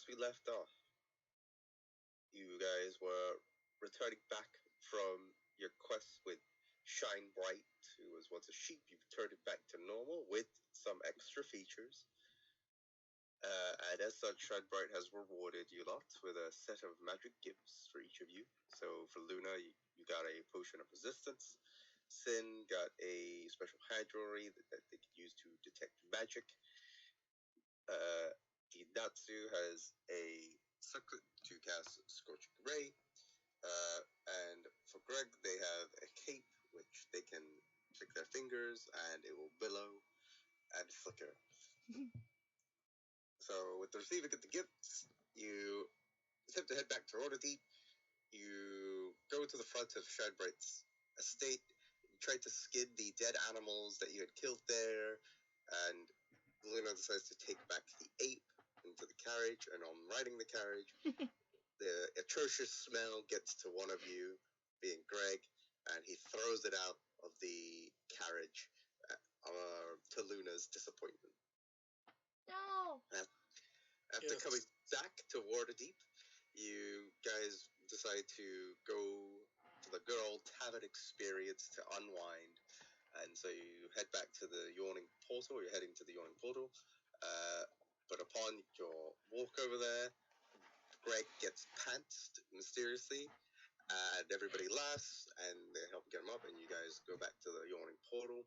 last we left off, you guys were returning back from your quest with Shine Bright, who was once a sheep. You've turned it back to normal with some extra features. And as such, Shine Bright has rewarded you lot with a set of magic gifts for each of you. So for Luna, you got a potion of resistance. Sin got a special hand jewelry that they can use to detect magic. Natsu has a circlet to cast Scorching Ray. And for Greg, they have a cape which they can click their fingers and it will billow and flicker. So with the receiving of the gifts, you attempt to head back to Waterdeep. You go to the front of Shadbright's estate. You try to skin the dead animals that you had killed there, and Luna decides to take back the ape into the carriage, and on riding the carriage, the atrocious smell gets to one of you, being Greg, and he throws it out of the carriage to Luna's disappointment. No! After coming back to Waterdeep, you guys decide to go to the good old tavern experience to unwind. And so you head back to the Yawning Portal. You're heading to the Yawning Portal. But upon your walk over there, Greg gets pantsed mysteriously. And everybody laughs, and they help get him up, and you guys go back to the Yawning Portal.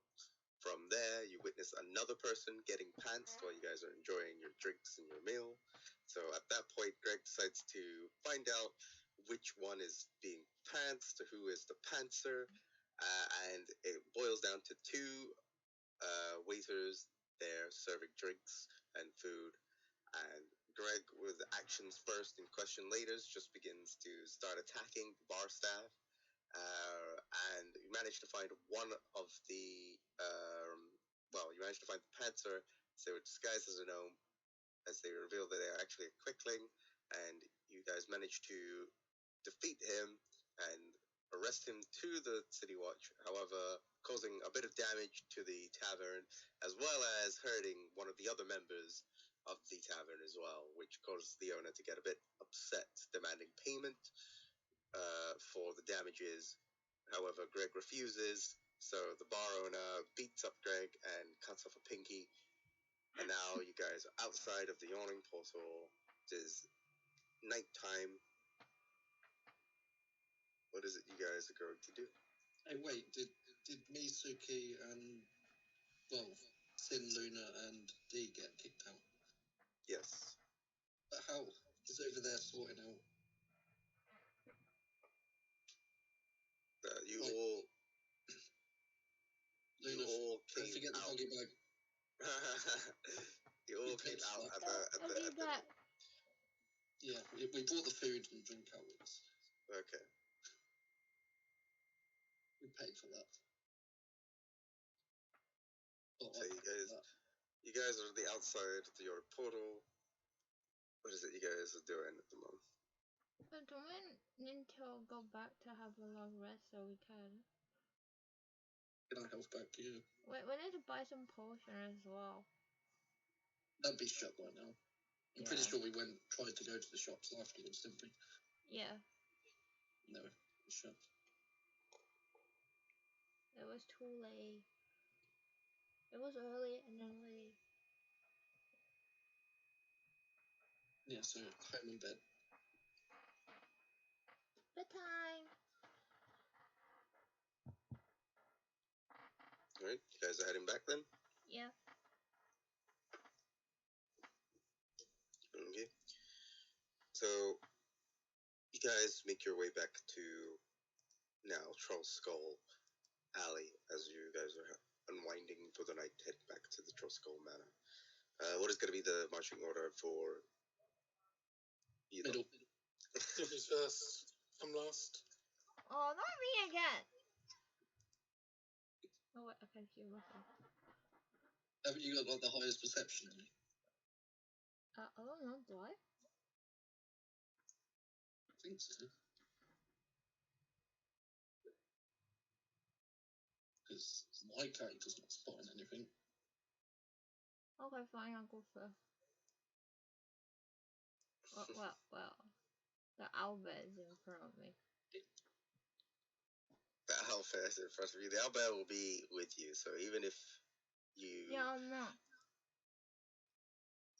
From there, you witness another person getting pantsed while you guys are enjoying your drinks and your meal. So at that point, Greg decides to find out which one is being pantsed, who is the pantser, and it boils down to two waiters there serving drinks and food. And Greg, with actions first and question later, just begins to start attacking the bar staff. And you managed to find one of the, you managed to find the pantser. So they were disguised as a gnome, as they reveal that they are actually a quickling, and you guys managed to defeat him and arrest him to the City Watch, however, causing a bit of damage to the tavern, as well as hurting one of the other members of the tavern as well, which caused the owner to get a bit upset, demanding payment for the damages. However, Greg refuses, so the bar owner beats up Greg and cuts off a pinky. And now you guys are outside of the Yawning Portal. It is nighttime. What is it you guys are going to do? Hey, wait, did Misuki and, Sin, Luna, and Dee get kicked out? Yes. But how? He's over there sorting out. You all came don't forget out. The doggy bag. You all came out at the Yeah, we brought the food and drink out with us. Okay. We paid for that. So you guys are on the outside of your portal. What is it you guys are doing at the moment? But don't we need to go back to have a long rest so we can? Can I help back you? We need to buy some potion as well. That'd be shut right now. I'm pretty sure we tried to go to the shops afterwards, didn't we? Yeah. No, it was shut. It was too late. It was early and then late. Yeah, so home and bed. Bedtime. Alright, you guys are heading back then? Yeah. Okay. So, you guys make your way back to now Troll Skull Alley as you guys are unwinding for the night, heading back to the Troll Skull Manor. What is going to be the marching order for either? Middle. Who's first? I'm last. Oh, not me again. Oh wait, I can hear myself. Haven't you got the highest perception? I don't know, do I? I think so. Because my character's not spotting anything. Okay, fine, I'll go first. Well. The owlbear is in front of me. The owlbear is in front of you. The owlbear will be with you, so even if you... Yeah, no.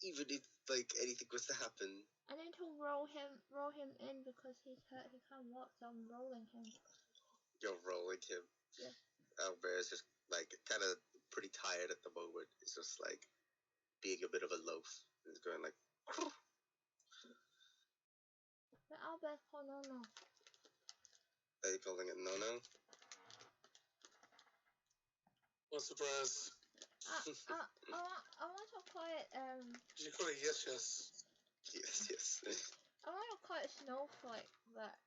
Even if, like, anything was to happen... I need to roll him in because he's hurt. He can't walk, so I'm rolling him. You're rolling him? Yeah. Owlbear is just, like, kind of pretty tired at the moment. It's just, like, being a bit of a loaf. It's going like... The owlbear's called No. Are you calling it No? What surprise. I want to call it, You call it Yes. Yes. I want to call it Snowflake, but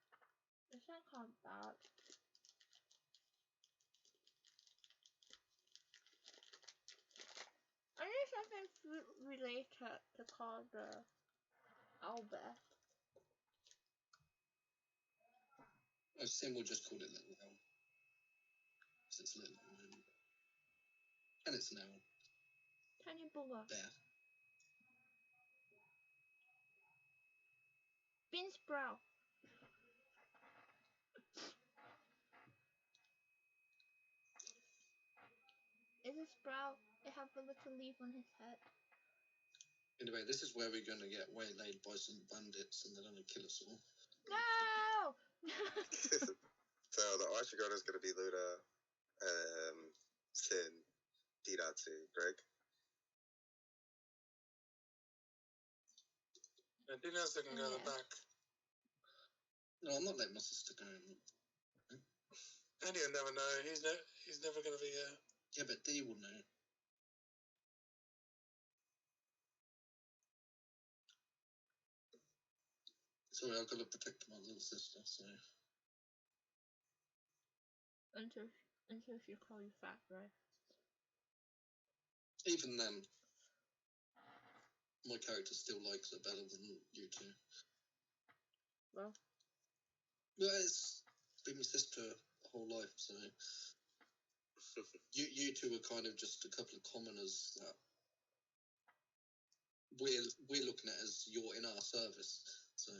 it's not kind of bad. I need something related to call the owlbear. Sim will just call it Little Owl. Because it's little and it's an owl. Tiny booger. Bear. Bean sprout. It's a sprout. It has a little leaf on his head. Anyway, this is where we're going to get waylaid by some bandits and they're going to kill us all. No! So the Archer Guard is going to be Luna, Sin, Didatsu, Greg. I think that's the can go in the back. No, I'm not letting my sister go. And you'll never know. He's never going to be here. Yeah, but Dee will know. Sorry, I've got to protect my little sister, so... Until she calls you fat, right? Even then, my character still likes her better than you two. Well, it's been my sister the whole life, so... you two are kind of just a couple of commoners that we're looking at as you're in our service, so...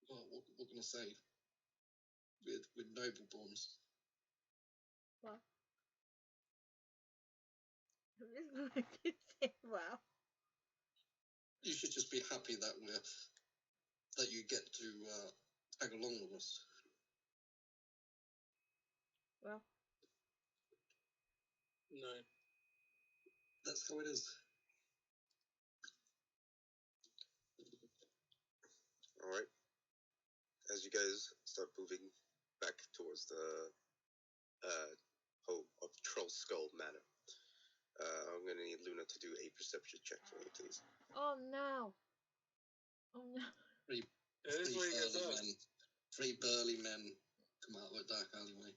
Well, what can I say? We're noble borns. well. I'm just going to say, well. You should just be happy that you get to tag along with us. Well. No. That's how it is. Alright. As you guys start moving back towards the home of Troll Skull Manor, I'm going to need Luna to do a perception check for me, please. Oh no. Oh no. Three burly men come out of a dark alleyway.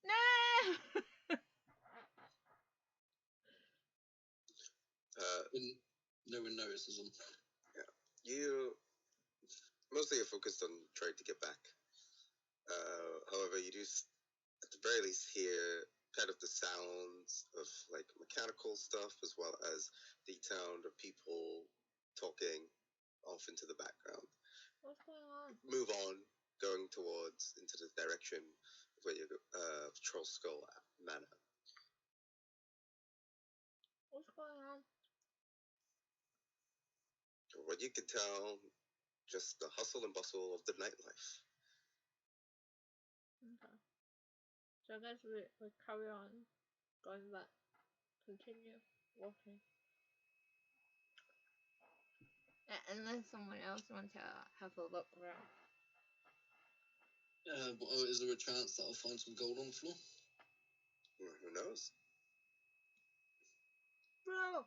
No! No one notices them. Yeah. You mostly are focused on trying to get back. However, you do, at the very least, hear kind of the sounds of like mechanical stuff as well as the sound of people talking off into the background. What's going on? Move on, going towards into the direction of where you Troll Skull Manor. What's going on? What you can tell, just the hustle and bustle of the nightlife. Okay. So I guess we carry on going back. Continue walking. Unless someone else wants to have a look around. Is there a chance that I'll find some gold on the floor? Who knows? Bro!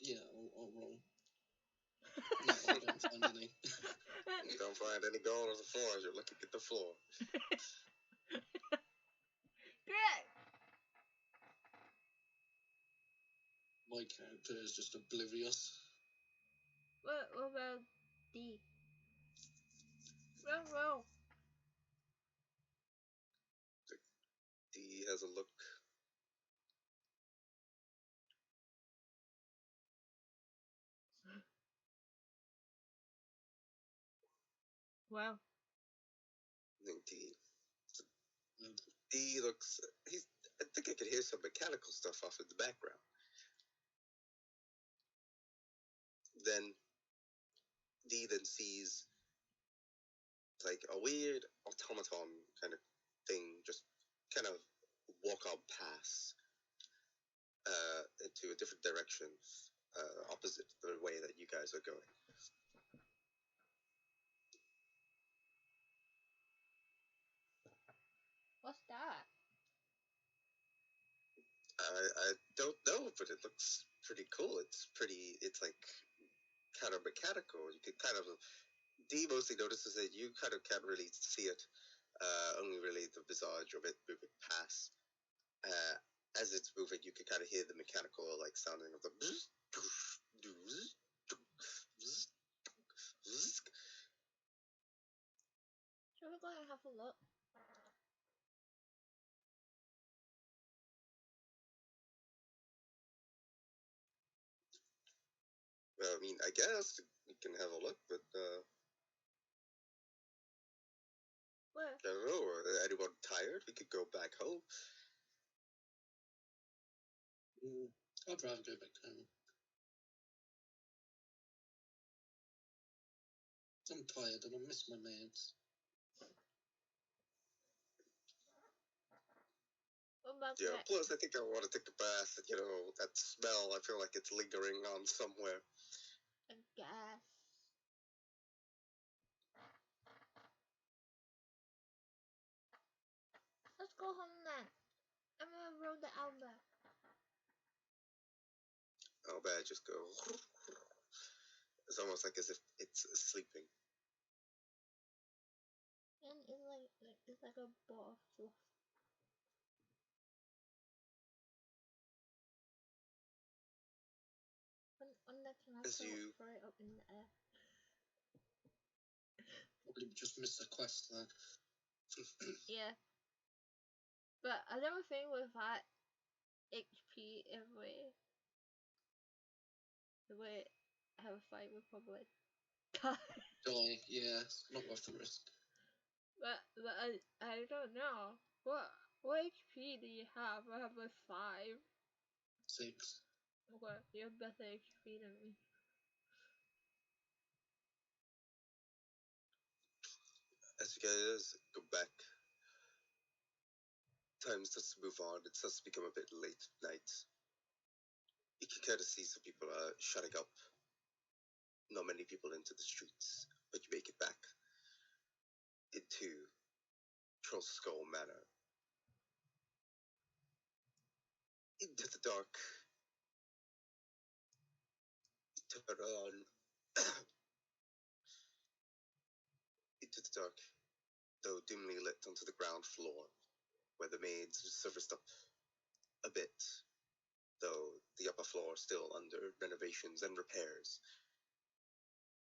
Yeah, I'll roll. No, I don't find any. You don't find any gold on the floor as you're looking at the floor. Great! My character is just oblivious. What about D? Roll. D has a look Well, I think D looks. He's. I think I could hear some mechanical stuff off in the background. Then D then sees like a weird automaton kind of thing just kind of walk on past into a different direction, opposite the way that you guys are going. what's that? I don't know, but it looks pretty cool. It's like kind of mechanical. You can kind of, D mostly notices it. You kind of can't really see it. Only really the visage of it moving past. As it's moving, you can kind of hear the mechanical like sounding of the. Shall we go and have a look? Well, I mean, I guess we can have a look, but Where? I don't know. Anyone tired? We could go back home. I'd rather go back home. I'm tired and I miss my meds. What about Yeah, that? plus I think I want to take a bath. And, that smell, I feel like it's lingering on somewhere. I guess. Let's go home then. I'm gonna roll the Alba. Oh, bad, just go. It's almost like as if it's sleeping. And it's like a ball of fluff. On that can I As you- throw it up in the air? Probably just missed the quest then. Yeah. But I don't think with that HP if we have a fight with probably die. Die, yeah, it's not worth the risk. But I don't know. What HP do you have? I have like 5. 6. Okay, you have better HP than me. As you guys go back, time starts to move on. It starts to become a bit late at night. You can kind of see some people shutting up. Not many people into the streets, but you make it back into Troll Skull Manor. Into the dark. You turn on into the dark, though dimly lit onto the ground floor, where the maids surfaced up a bit, though the upper floor still under renovations and repairs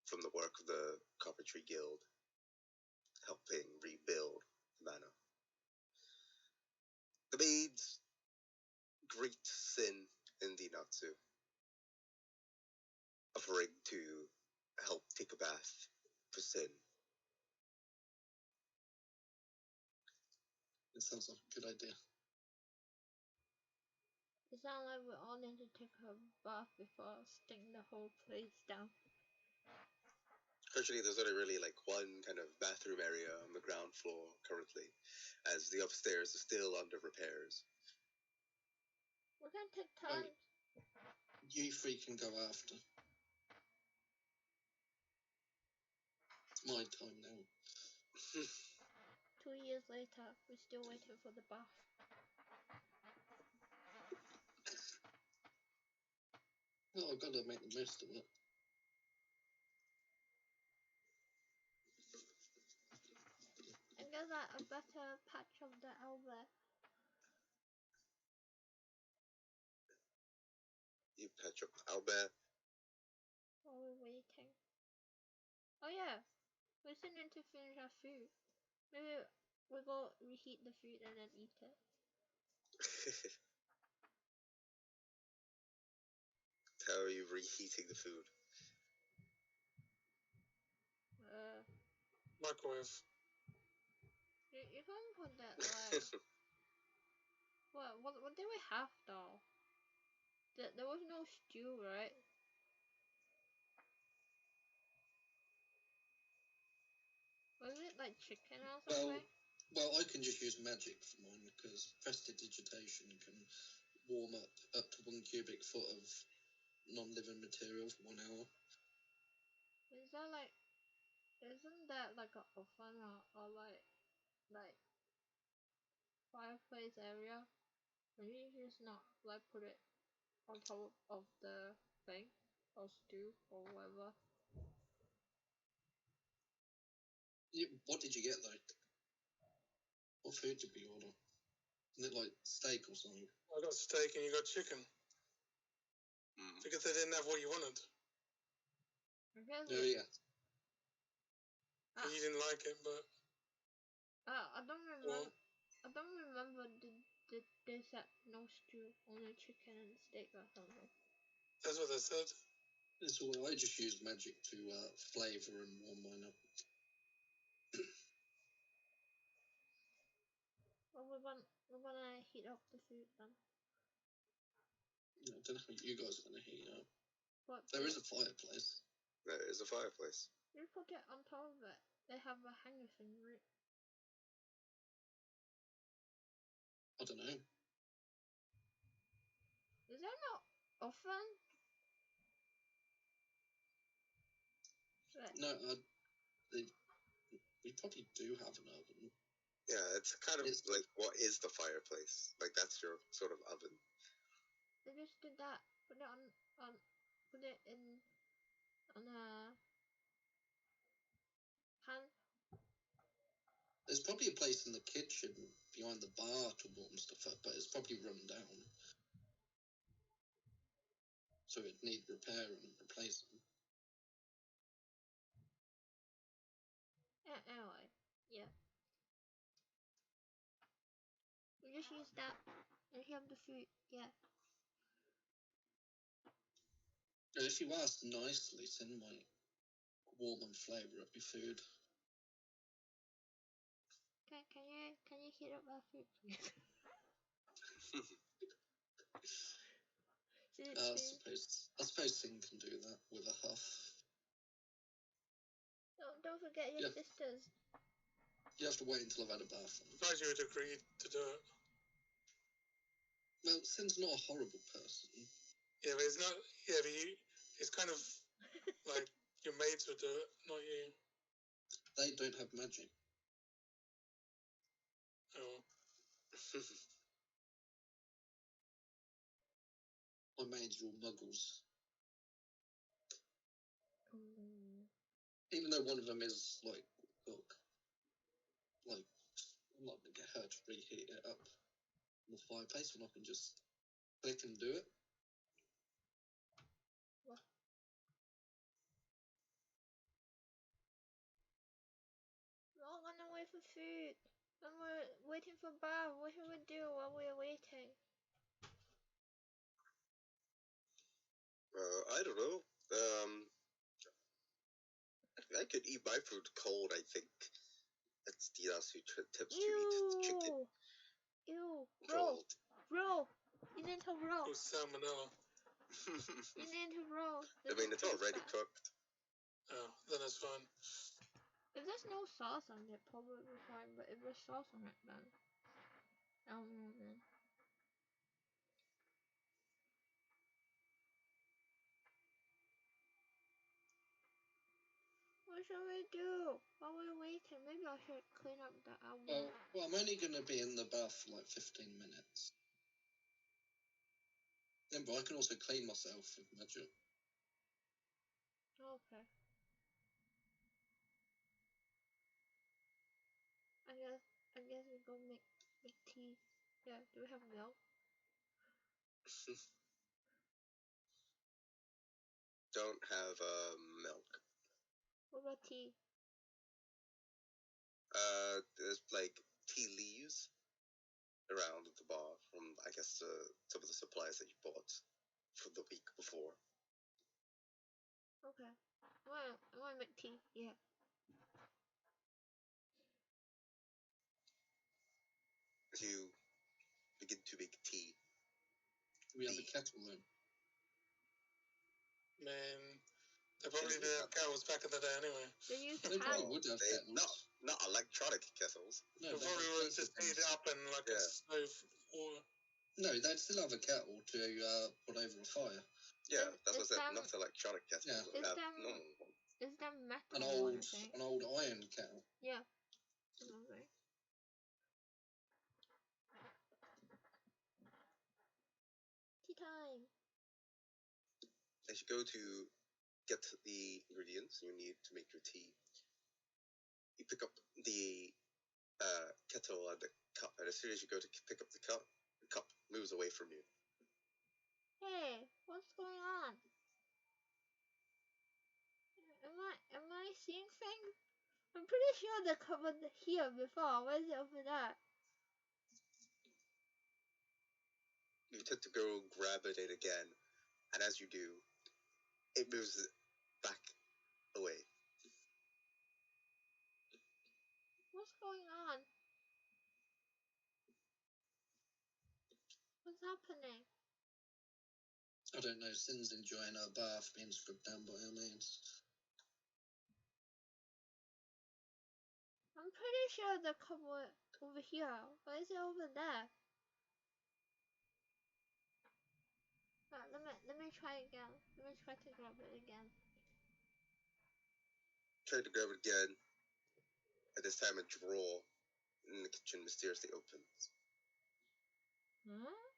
from the work of the Carpentry Guild, helping rebuild the manor. The maids greet Sin and the Natsu, offering to help take a bath for Sin. It sounds like a good idea. It sounds like we all need to take a bath before sting the whole place down. Actually, there's only really like one kind of bathroom area on the ground floor currently, as the upstairs is still under repairs. We can take turns. You three can go after. It's my time now. 2 years later, we're still waiting for the bath. Well, I've got to make the most of it. I guess a better patch of the Alba. You patch up Albert. While we're waiting. Oh yeah, we still need to finish our food. Maybe we go reheat the food and then eat it. How are you reheating the food? My microwave. You can't put that like. What did we have though? There was no stew, right? Was it like chicken or something? Well, I can just use magic for mine because prestidigitation can warm up to 1 cubic foot of non-living material for 1 hour. Isn't that like an oven or like fireplace area? Maybe you just not like put it on top of the thing or stew or whatever. What did you get though? What food did we order? Isn't it like steak or something? I got steak and you got chicken. Because they didn't have what you wanted. Oh yeah. You didn't like it, but I don't remember. I don't remember. Did they said no stew, only chicken and steak or something? that's what they said. It's all I just use magic to flavour and warm mine up. Well, we're gonna heat up the food then. I don't know how you guys are gonna heat up. But There is a fireplace. There is a fireplace. you put it on top of it. They have a hanger thing, right? I don't know. Is there no oven? Right. No, we probably do have an oven. Yeah, it's kind of like what is the fireplace? Like that's your sort of oven. They just did that. Put it put it on a pan. There's probably a place in the kitchen behind the bar to warm stuff up, but it's probably run down. So it'd need repairing and replacing. Anyway, yeah. We just use that and heat up the food. Yeah. And if you ask nicely, Sin might warm and flavour up your food. Can you heat up our food, please? I suppose Sin can do that with a huff. Don't forget your sisters. You have to wait until I've had a bath. I'm surprised you would agree to do it. Well, Sin's not a horrible person. Yeah, but it's not. Yeah, but it's kind of like your mates would do it, not you. They don't have magic. Oh. My maids are all muggles. Even though one of them is like, look, like, I'm not gonna get her to reheat it up in the fireplace when I can just click and do it. What? We're all gonna wait for food. And we're waiting for Bob. What should we do while we're waiting? I don't know. I could eat my food cold, I think. That's Dina's who tips to eat chicken. Ew. Cold. Roll. You need to roll. With salmonella. You need to roll. I mean, it's already cooked. Oh, then it's fine. If there's no sauce on it, probably fine. But if there's sauce on it, then I don't know, man. What should we do while we're waiting? Maybe I should clean up the album. Well, I'm only going to be in the bath for like 15 minutes. Remember, I can also clean myself with magic. Okay. I guess we go make tea. Yeah, do we have milk? Don't have milk. What about tea? There's like tea leaves around the bar from, I guess, some of the supplies that you bought from the week before. Okay. I wanna make tea. Yeah. we have a kettle then? Man, they probably did have kettles back in the day anyway. They used They probably candles. would have They, kettles. not electronic kettles. No, They they probably have would have just basic heat it ones. up in like a Yeah. stove or No, they'd still have a kettle to put over a fire. Yeah, Is- that's what I is said. them- Not electronic kettles. Yeah. They Is have them- normal ones. Is that metal An one, old I think? iron kettle. Yeah. Probably. Tea time. As you go to get the ingredients you need to make your tea, you pick up the kettle and the cup, and as soon as you go to pick up the cup moves away from you. Hey, what's going on? Am I seeing things? I'm pretty sure the cup was here before. Why is it over there? You tend to go grab it again, and as you do, it moves back away. What's going on? What's happening? I don't know. Sin's enjoying her bath being stripped down by her mates. I'm pretty sure the cup was over here. Why is it over there? Let me try again. Let me try to grab it again. Try to grab it again, and this time a drawer in the kitchen mysteriously opens. Huh?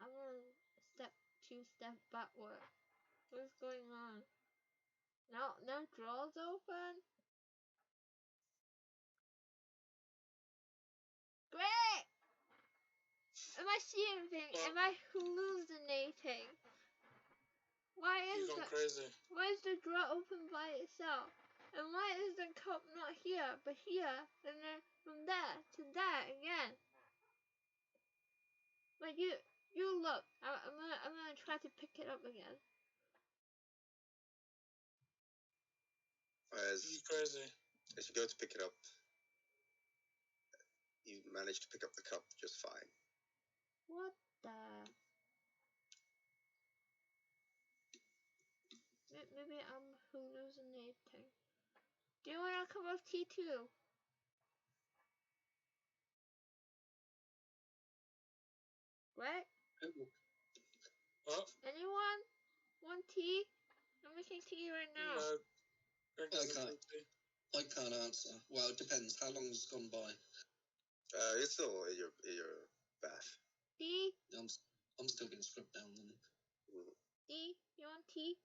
I'm gonna step backward. What's going on? No drawers open? Great! Am I seeing things? Am I hallucinating? Why you've gone crazy. Why is the drawer open by itself? And why is the cup not here, but here, and then from there to there again? But you look. I'm gonna try to pick it up again. You're crazy. As you go to pick it up, you manage to pick up the cup just fine. What the? Maybe I'm hallucinating. Do you want a cup of tea too? Right? What? Anyone want tea? I'm making tea right now. No. Greg doesn't Okay. drink tea. I can't answer. Well, it depends. How long's gone by? It's still in your bath. Tea? I'm still getting stripped down then. Tea? You want tea?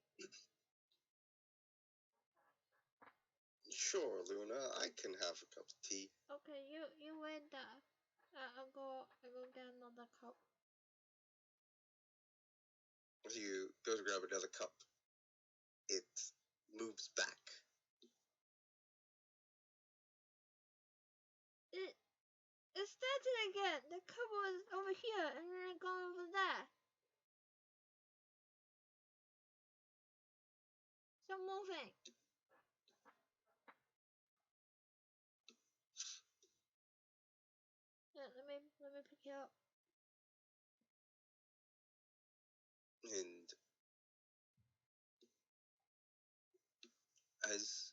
Sure, Luna, I can have a cup of tea. Okay, you wait there. I'll go get another cup. As you go to grab another cup, it moves back. It started again. The cup was over here and then it gone over there. Stop moving. Yeah, let me pick it up. And as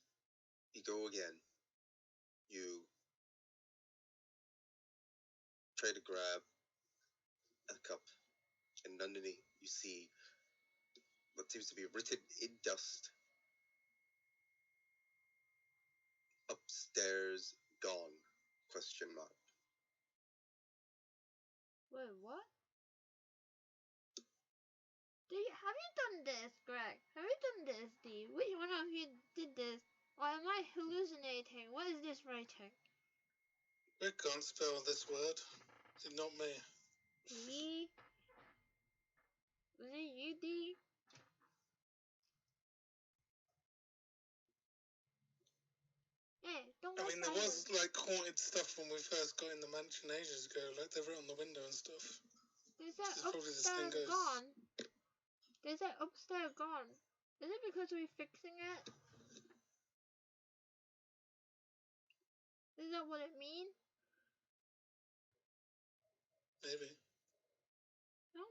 you go again, you try to grab a cup, and underneath you see what seems to be written in dust. Upstairs gone? Question mark. Wait, what? Have you done this, Greg? Have you done this, Steve? Which one of you did this? Or am I hallucinating? What is this writing? Greg can't spell this word. It's not me. D? Was it you, D? Hey, don't go I mean, there silent. was like haunted stuff when we first got in the mansion ages ago. Like they wrote on the window and stuff. Is that This is probably the same upstairs ghost. gone? Is that upstairs gone? Is it because we're fixing it? Is that what it means? Maybe.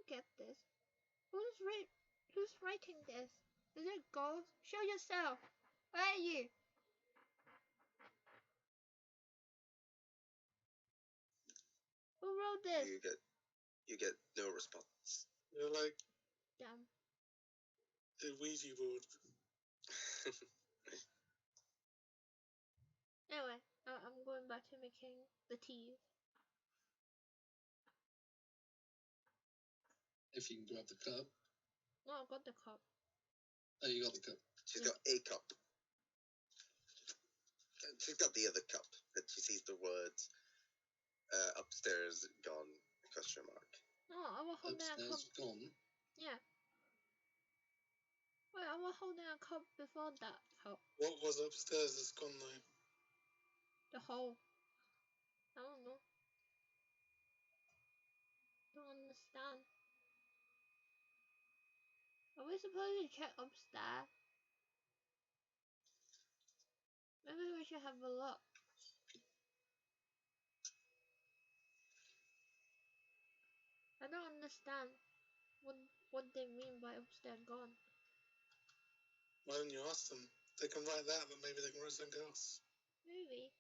get this. Who's writing this? Is it Ghost? Show yourself! Where are you? Who wrote this? You get no response. You're like Damn. the Ouija board. Anyway, I'm going back to making the tea. If you can grab the cup. No, I got the cup. Oh, you got the cup. She's got a cup. She's got the other cup. And she sees the words upstairs gone, question mark. No, I was holding a cup. Upstairs gone? Yeah. Wait, I was holding a cup before that cup. What was upstairs is gone though. The hole. I don't know. Don't understand. Are we supposed to check upstairs? Maybe we should have a look. I don't understand what they mean by upstairs gone. Why don't you ask them? They can write that, but maybe they can write something else. Maybe.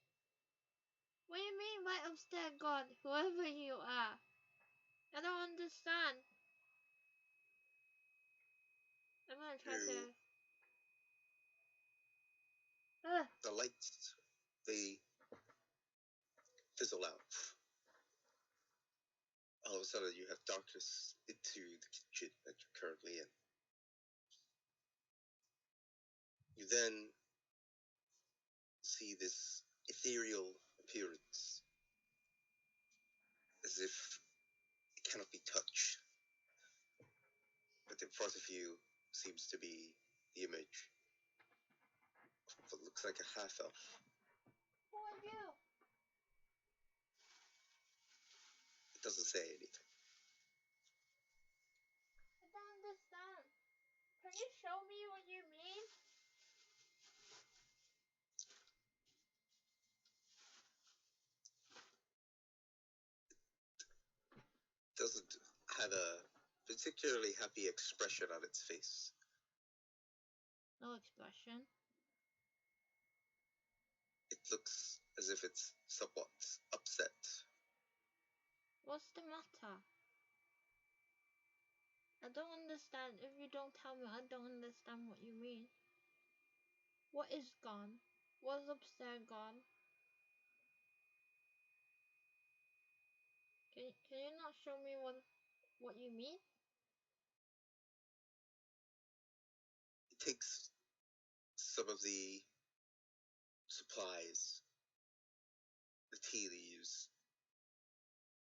What do you mean by upstairs gone? Whoever you are. I don't understand. I'm gonna try to... The lights, they fizzle out. All of a sudden, you have darkness into the kitchen that you're currently in. You then see this ethereal appearance, as if it cannot be touched. But in front of you seems to be the image of what looks like a half-elf. Who are you? It doesn't say anything. I don't understand. Can you show me what you mean? It doesn't have a particularly happy expression on its face. No expression. It looks as if it's somewhat upset. What's the matter? I don't understand. If you don't tell me, I don't understand what you mean. What is gone? What's upstairs gone? Can you not show me what you mean? It takes some of the supplies, the tea leaves.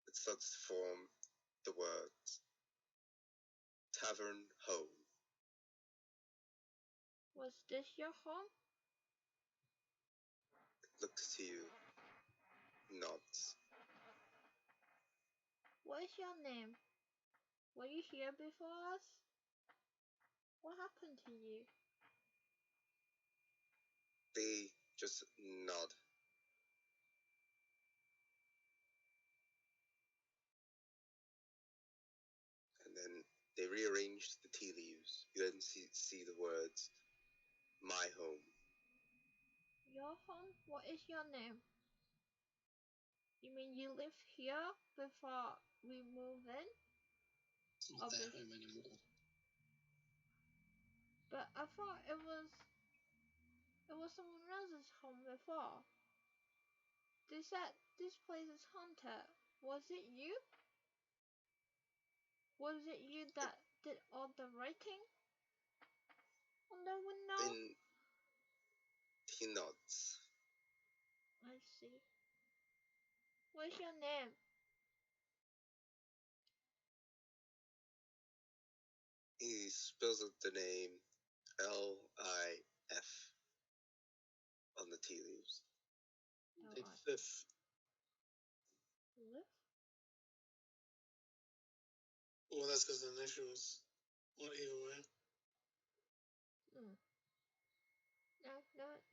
It starts to form the words Tavern Home. Was this your home? It looks to you, nods. What is your name? Were you here before us? What happened to you? They just nod. And then they rearrange the tea leaves. You then see the words, My Home. Your home? What is your name? You mean you live here before we move in? It's not their home anymore. But I thought it was someone else's home before. They said this place is haunted. Was it you? Was it you that did all the writing on the window? Then he nods. I see. What's your name? He spells out the name Lif on the tea leaves. Fifth. Liv? Well, that's because the initials. Well, either way.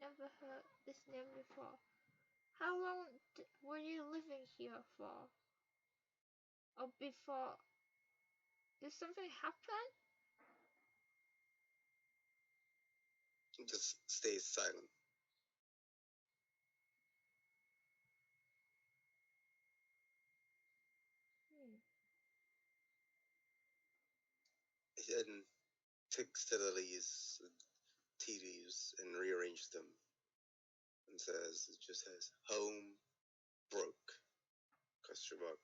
Never heard this name before. How long were you living here for? Or before Did something happen? Just stay silent. And takes to the leaves, tea leaves, and rearranges them, and it just says, home broke, question mark.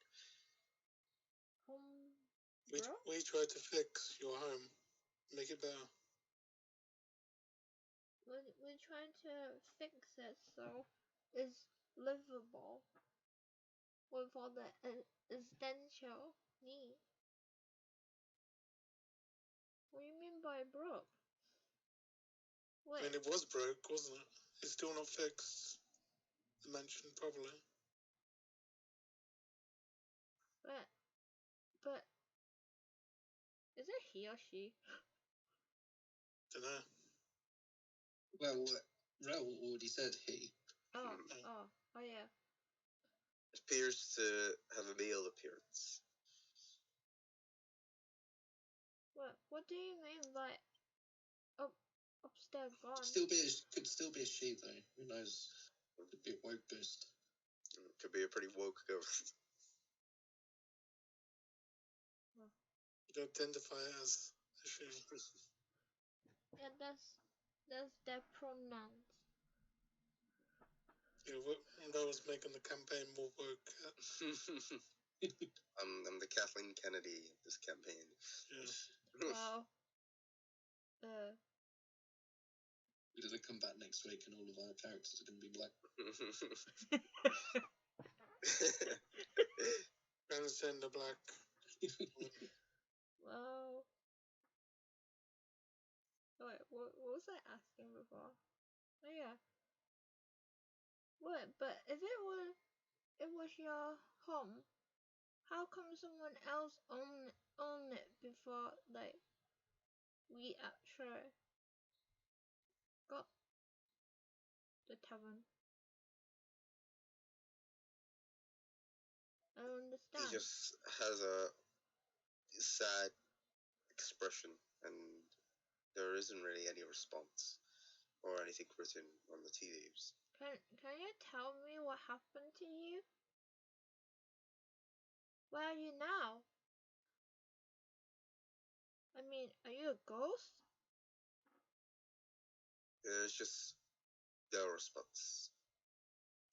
Bro? We tried to fix your home, make it better. We're trying to fix it so it's livable with all the essential needs. What do you mean by broke? I mean, it was broke, wasn't it? It's still not fixed. The mansion, probably. But is it he or she? Dunno. Well, Rel already said he. Oh yeah. Appears to have a male appearance. What do you mean by upstairs gone? Could still be a she though. Who knows? Could be a woke ghost. Could be a pretty woke ghost. You identify it as a she. Yeah, that's their pronouns. Yeah, that was making the campaign more woke. I'm the Kathleen Kennedy of this campaign. Yeah. Well, We're gonna come back next week and all of our characters are gonna be black. Transgender black. well. Wait, what was I asking before? Oh yeah. What? But if it was your home, how come someone else owned it before we actually got the tavern? I don't understand. He just has a sad expression, and there isn't really any response or anything written on the tea leaves. Can you tell me what happened to you? Where are you now? I mean, are you a ghost? There's just no response.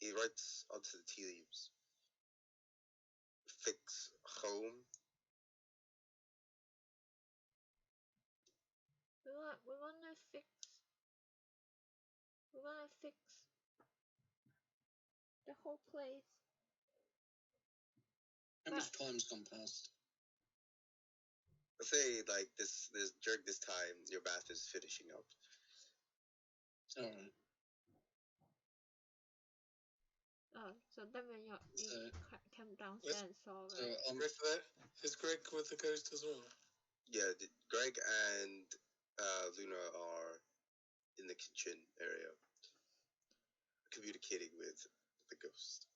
He writes onto the tea leaves, fix home. We're gonna fix the whole place. How much time's gone past? Let's say this during this time your bath is finishing up. Alright. Oh, so then when you came downstairs and saw it. So, is Greg with the ghost as well? Yeah, Greg and Luna are in the kitchen area, communicating with the ghost.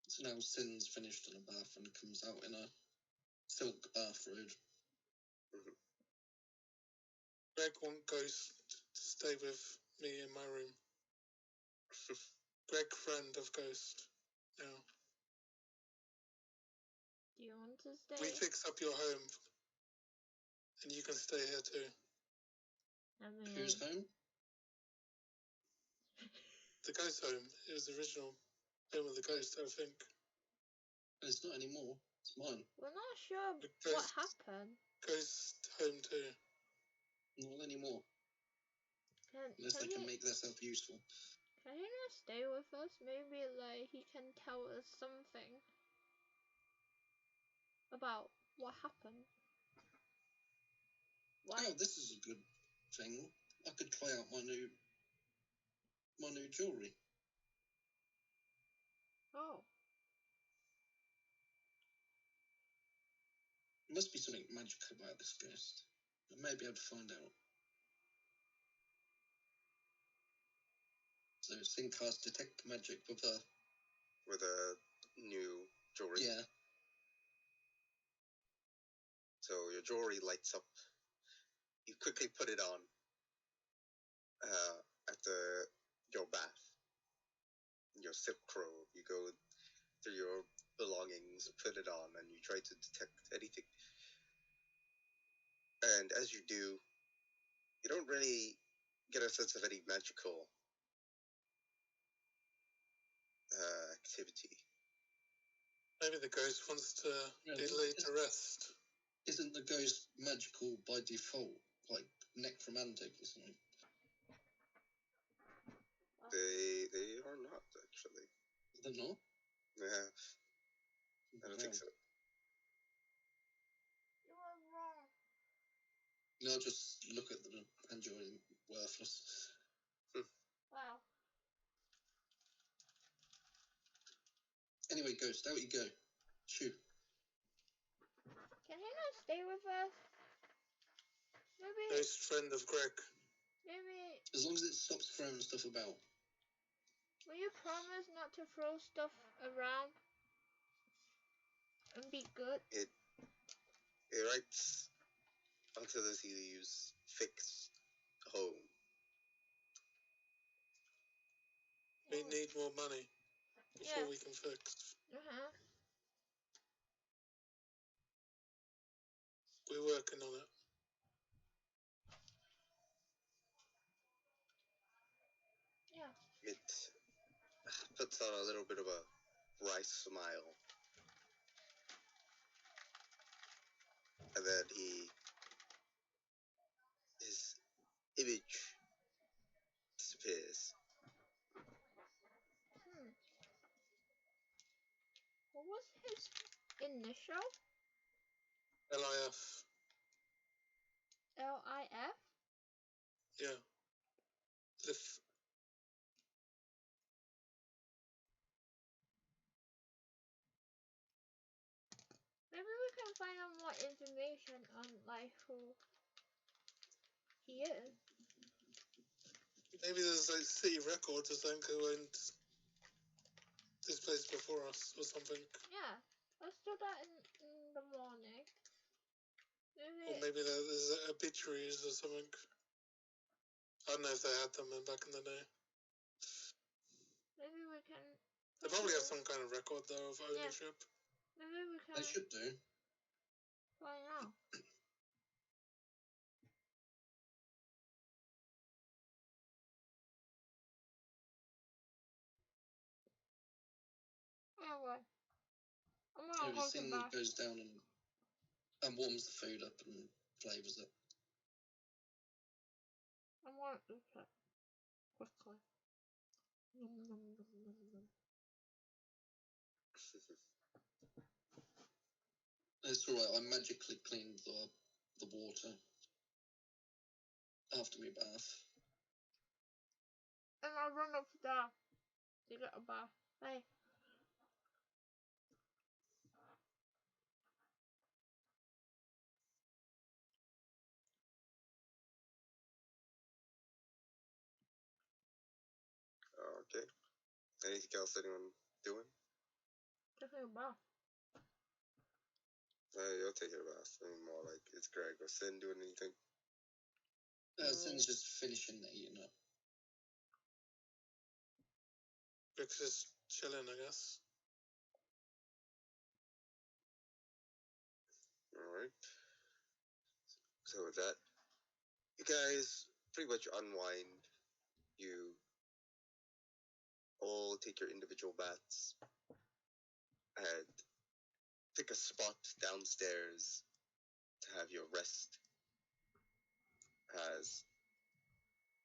So now Sin's finished in a bath and comes out in a silk bathrobe. Mm-hmm. Greg wants Ghost to stay with me in my room. Greg, friend of Ghost. Now. Do you want to stay? We fix up your home, and you can stay here too. I mean, whose home? The ghost home. It was the original home of the ghost, I think. It's not anymore. It's mine. We're not sure what happened. Ghost home too. Not anymore. Unless they can make themselves useful. Can he not stay with us? Maybe he can tell us something about what happened. Why? Oh, this is a good thing. I could try out my new jewellery. Oh. There must be something magical about this ghost. I may be able to find out. So Sin cast detect magic with a new jewelry. Yeah. So So your jewelry lights up. You quickly put it on after your bath, your silk robe. You go through your belongings, put it on, and you try to detect anything. And as you do, you don't really get a sense of any magical activity. Maybe the ghost wants to be laid to rest. Isn't the ghost magical by default, like necromantic or something? They are not, actually. They're not? Yeah, I don't think so. You are wrong. No, just look at them and you're worthless. Wow. Anyway, ghost, out you go. Shoot. Can he not stay with us? Maybe. Ghost friend of Greg. Maybe. As long as it stops throwing stuff about. Will you promise not to throw stuff around and be good? It writes onto this you use fix home. We need more money before we can fix. We're working on it. Yeah. It puts on a little bit of a wry smile. And then his image disappears. What was his initial? LIF. LIF? Yeah. Lif. Maybe we can find out more information on like who he is. Maybe there's like city records or something who owned this place before us or something. Yeah, let's do that in the morning. Or maybe there's obituaries or something. I don't know if they had them back in the day. Maybe we can. They probably have some kind of record though of ownership. Yeah. Maybe we can. They should do. Find out. Anyway, I'm gonna go to bath. Goes down and warms the food up and flavours it. I'm gonna eat it quickly. Nom, nom, nom, nom, nom. It's alright, I magically cleaned the water after my bath. And I run upstairs to get a bath. Bye. Okay. Anything else anyone doing? Taking a bath. You'll take a bath. I mean, more like, is Greg or Sin doing anything? Sin's just finishing eating up. Greg's just chilling, I guess. Alright. So with that, you guys pretty much unwind. You all take your individual baths and pick a spot downstairs to have your rest. As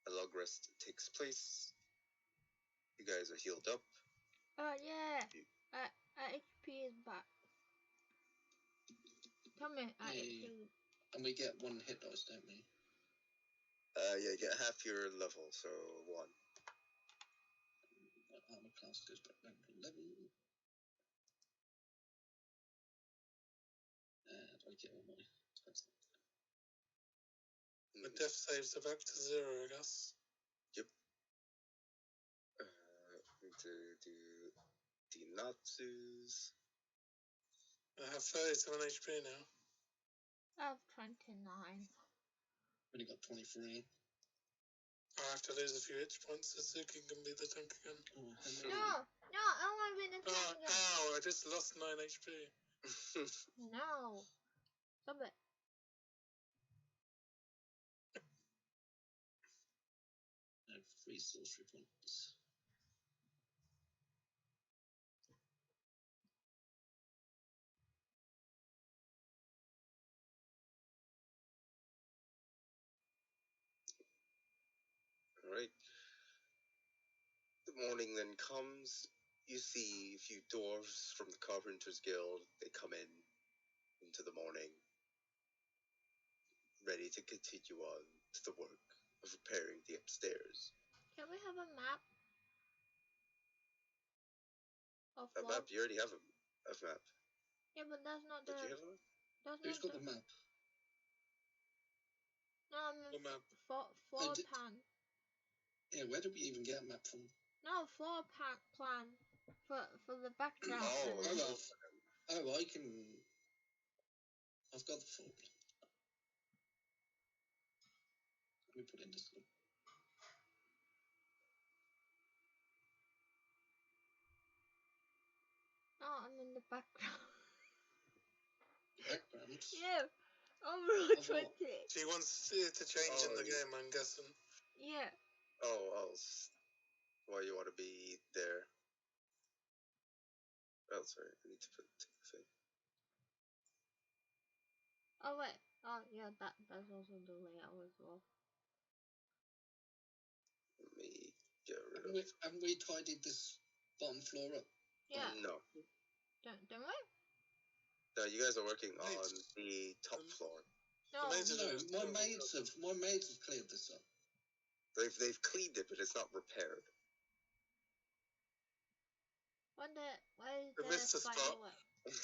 a long rest takes place, you guys are healed up. Yeah. HP is back. Tell me, HP. And we get one hit dice, don't we? Yeah, you get half your level, so 1. Armor class goes back down to 11. And I get all my spells. The death saves are back to 0, I guess. Yep. Need to do the Natsus. I have 37 HP now. I have 29. Only got 23. I have to lose a few hit points so Suki can be the tank again. Oh, No, I want to be the Oh, tank again. ow, I just lost 9 HP. No. Stop it. I have 3 sorcery points. Alright. The morning then comes. You see a few dwarves from the Carpenters Guild. They come in into the morning, ready to continue on to the work of repairing the upstairs. Can we have a map? Of A what? map? You already have a map. Yeah, but that's not Did the. you have a map? That's Who's not got the map? No, I mean What map? floor did- plan. Yeah, where did we even get a map from? No, floor plan for the background. Oh, and then- I can. I've got the full. Let me put in this one. Oh, I'm in the background. Background. Yeah. Overall Of what? 20. She wants it to change in Oh, the yeah. game, I'm guessing. Yeah. Why you want to be there? Oh, sorry. I need to put the thing. Oh wait. Oh yeah, that's also the layout as well. Let me get rid of. Haven't we tidied this bottom floor up? Yeah. No. Don't we? No, you guys are working Mate. on the top floor. No. maids are- No, my maids have cleared this up. They've cleaned it, but it's not repaired. Why is The there a Mr. spider spot. web?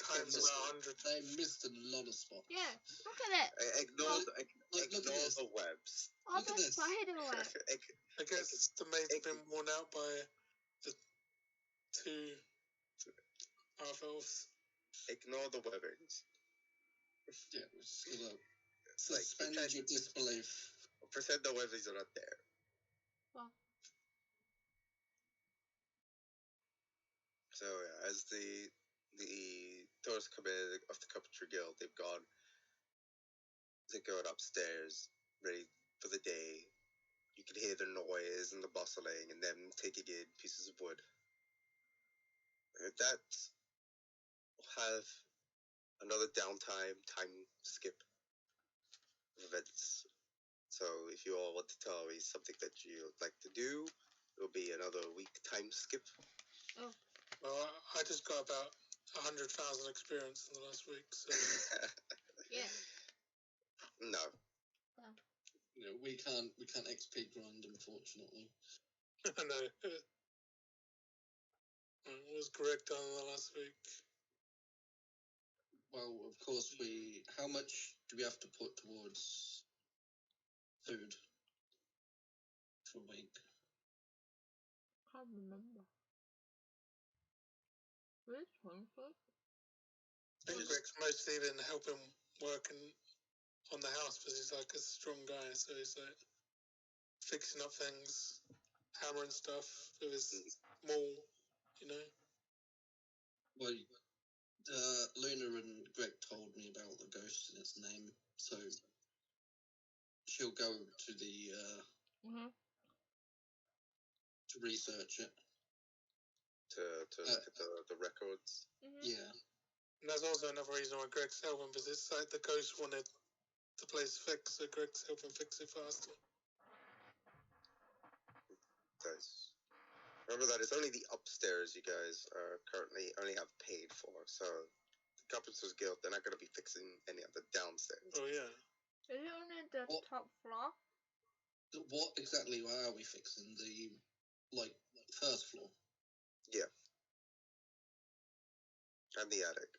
Times about 100. They missed a lot of spots. Yeah. Look at it. Ignore Look at this. the webs. All Look at the this. spider web. I guess the maid's been worn out by the 2 half elves. Ignore the webbings. Yeah, we're just gonna Like, suspend pretend- your disbelief. Pretend the webbings are not there. Well. So yeah, as the tourists come in of the Carpentry Guild, they're going upstairs, ready for the day. You can hear the noise and the bustling and them taking in pieces of wood. That will have another time skip of events. So if you all want to tell me something that you'd like to do, it'll be another week time skip. Well, I just got about 100,000 experience in the last week, so Yeah. No. You know, we can't XP grind, unfortunately. I know. What was Greg done in the last week? Well, of course, how much do we have to put towards food for a week? Can't remember. Which one? I think Greg's mostly been helping working on the house because he's like a strong guy, so he's like fixing up things, hammering stuff with his maul, you know. Well, Luna and Greg told me about the ghost and its name, so she'll go to the to research it. To look at the records. Yeah. And there's also another reason why Greg's helping, because it's like the ghost wanted the place fixed, so Greg's helping fix it faster. Guys, remember that it's only the upstairs you guys are currently only have paid for. So the Carpenters Guild, they're not going to be fixing any of the downstairs. Oh yeah. Is it only the What? top floor? What exactly are we fixing? The first floor. Yeah. And the attic.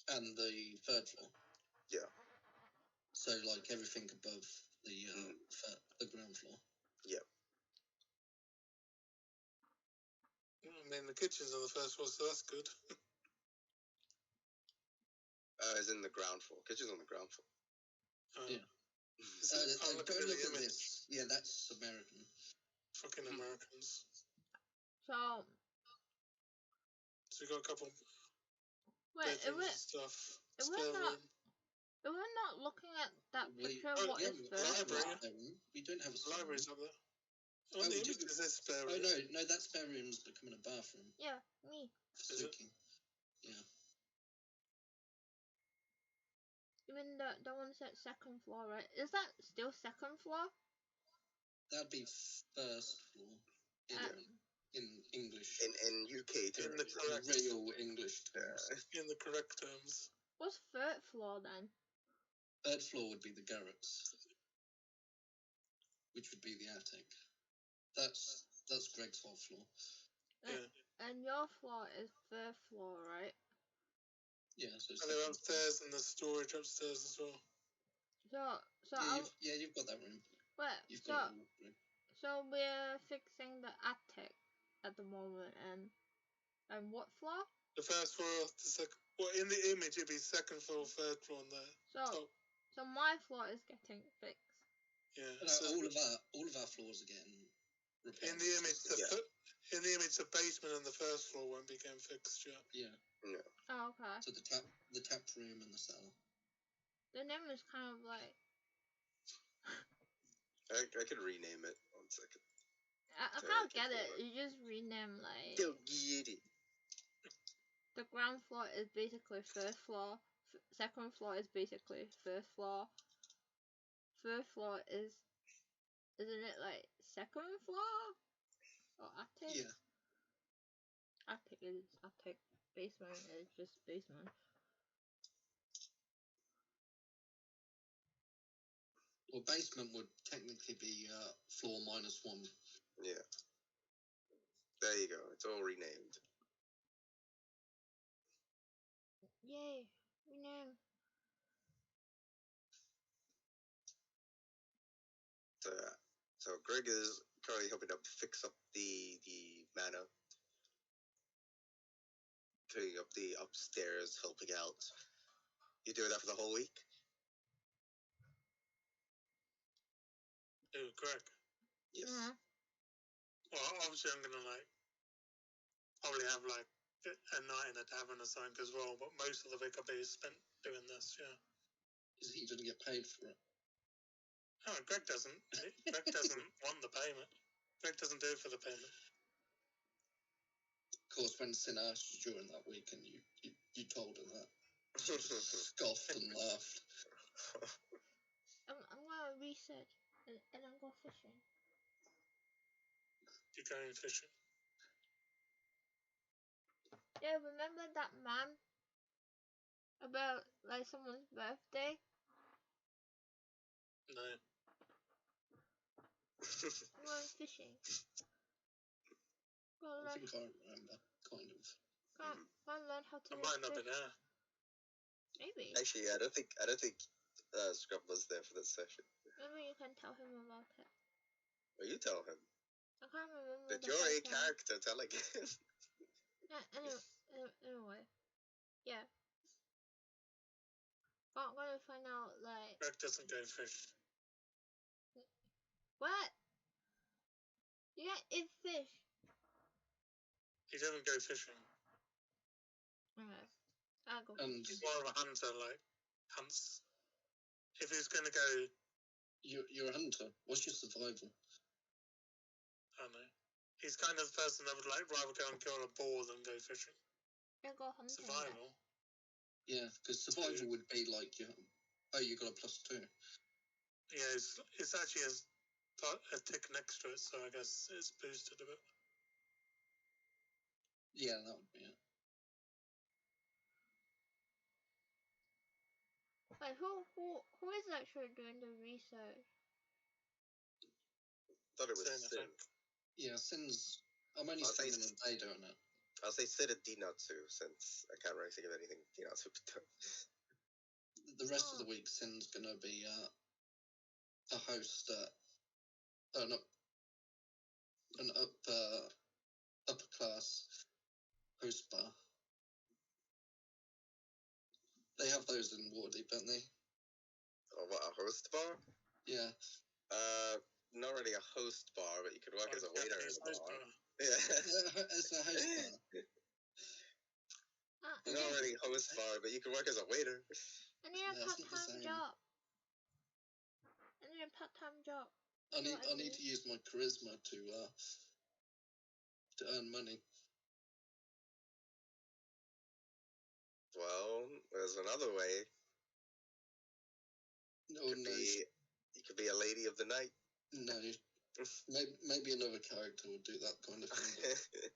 And the third floor. Yeah. So everything above the ground floor. Yeah. I mean, the kitchen's on the first floor, so that's good. Is in the ground floor. Kitchen's on the ground floor. Yeah. I'm looking Go at look the at image. this. Yeah, that's American. Fucking Americans. So So we got a couple wait, bedrooms and stuff. if Spare we're not- room. if we're not looking at that picture, oh, what yeah, is we- first library. floor? We don't have a spare room. Library's up there. On Oh, the we do. image it says spare Oh room. no, that spare room's becoming a bathroom Yeah, me. for Is it? Suki. Yeah. You mean the one's at second floor, right? Is that still second floor? That'd be first floor in English. In UK terms. In the correct, real English terms. in the correct terms. What's third floor then? Third floor would be the garrets, which would be the attic. That's Greg's whole floor. Yeah. And your floor is third floor, right? Yeah, so And they're upstairs and there's storage upstairs as well. So you've got that room. wait, You've got it all, Greg. so we're fixing the attic at the moment, and what floor? The first floor, the second. Well, in the image it'd be second floor, third floor, and there. So my floor is getting fixed. Yeah. No, So all of our floors are getting repaired. in the image, the basement and the first floor won't be getting fixed yet. Yeah. No. Oh, okay. So the tap room and the cellar. The name is kind of like I could rename it. 1 second. I So can't I can get it. forward. You just rename like Yo, get it. the ground floor is basically first floor. Second floor is basically first floor. Third floor isn't it like second floor or attic? Yeah. Attic is attic. Basement is just basement. Well, basement would technically be floor -1. Yeah. There you go. It's all renamed. Yay! Rename. So Greg is currently helping to fix up the manor, cleaning up the upstairs, helping out. You doing that for the whole week? Ooh, correct. Yes. Well, obviously I'm gonna probably have a night in a tavern or something as well. But most of the week I'll be spent doing this. Yeah. Is he going to get paid for it? Oh, Greg doesn't. Greg doesn't want the payment. Greg doesn't do it for the payment. Of course, when Sin asked you during that week and you told her that, she just scoffed and laughed. I'm gonna research and I'm go fishing. You're going fishing. Yeah, remember that man about like someone's birthday? No. I'm going fishing. I think I remember, kind of. Can't learn how to I might not be fish. there. Maybe. Actually, I don't think Scrub was there for this session. Maybe you can tell him about it. Well, you tell him. I can't remember. But the you're a first one. character telling him. Anyway, yeah. But I'm gonna find out like Greg doesn't go fish. what? You can't eat fish. He doesn't go fishing. Okay, I'll go. And He's more of a hunter. Hunts. If he's gonna go, you're a hunter. What's your survival? I don't know. He's kind of the person that would rather go and kill a boar than go fishing. I'll go hunting. Survival. Yeah, because survival would be like you got a +2. Yeah, it's actually a tick next to it, so I guess it's boosted a bit. Yeah, that would be it. Wait, who is actually doing the research? Thought it was Sin, I Sin. think. Yeah, Sin's. I'm only I'll say spending a day doing it. I'll say Sin and Dinatsu, since I can't really think of anything Dinatsu could do. The rest of the week, Sin's gonna be a host at an upper class host bar. They have have those in Waterdeep, don't they? Oh, what, a host bar? Yeah. Not really a host bar, but you could work as a waiter in a bar. Yeah. It's a host bar. Not really host bar, but you can work as a waiter. I need a No, it's not the part-time same. job. I need a part-time job. I need to use my charisma to earn money. Well, there's another way. No, You could be a lady of the night. No. Maybe another character would do that kind of thing. But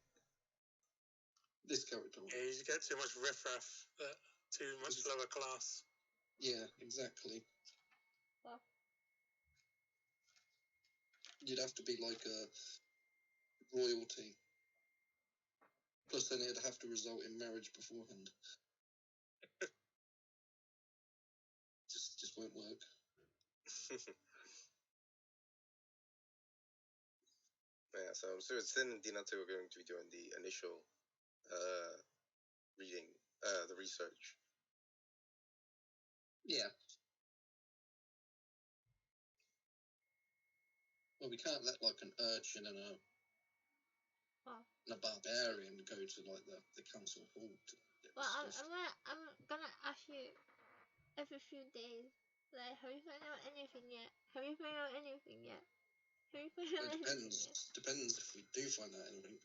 this character would. Yeah, you get too much riffraff, too much lower class. Yeah, exactly. Well. You'd have to be like a royalty. Plus, then it'd have to result in marriage beforehand. just won't work. Yeah, so Sin and Dina are going to be doing the initial reading, the research. Yeah. Well, we can't let like an urchin and a barbarian go to like the council hall to get I'm gonna ask you every few days, like, have you found out anything yet? Have you found out anything yet? Have you found out anything yet? Depends if we do find out anything.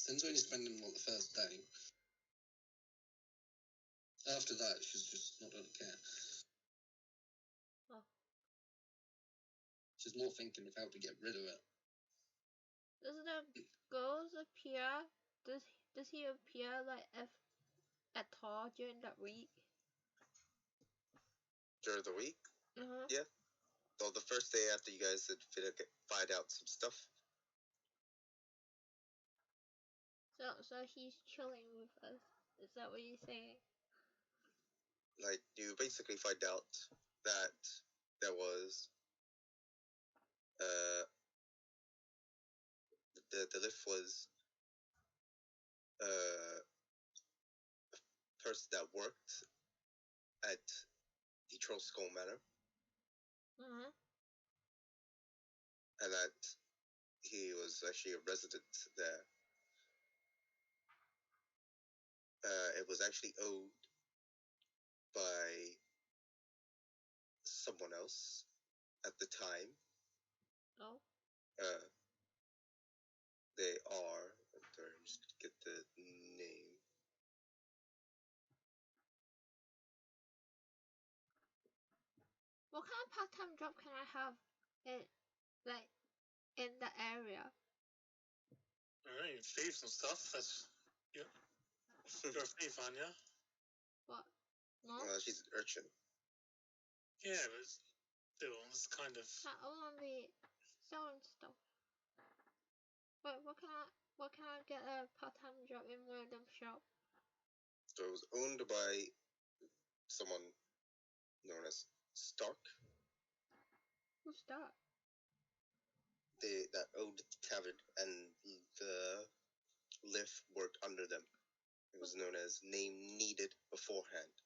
Since only spending like the first day. After that, she's just not gonna care. Oh. She's more thinking of how to get rid of it. Does the girls appear? Does he appear like at all during that week? During the week? Uh-huh. Yeah. So the first day after you guys had find out some stuff. So he's chilling with us. Is that what you're saying? Like, you basically find out that there was the lift was a person that worked at the Troll Skull Manor. Uh-huh. And that he was actually a resident there. It was actually owned by someone else at the time. Oh. They are. Sorry, I'm just gonna get the name. What kind of part-time job can I have in the area? Alright, thieves and stuff. That's you're a thief, aren't you? What? No. She's an urchin. Yeah, but still, it's kind of. I want to be selling stuff. But what can I get a part-time job in one of them shop? So it was owned by someone known as Stark. Who's that? That owned the tavern, and the lift worked under them. It was known as Name Needed beforehand.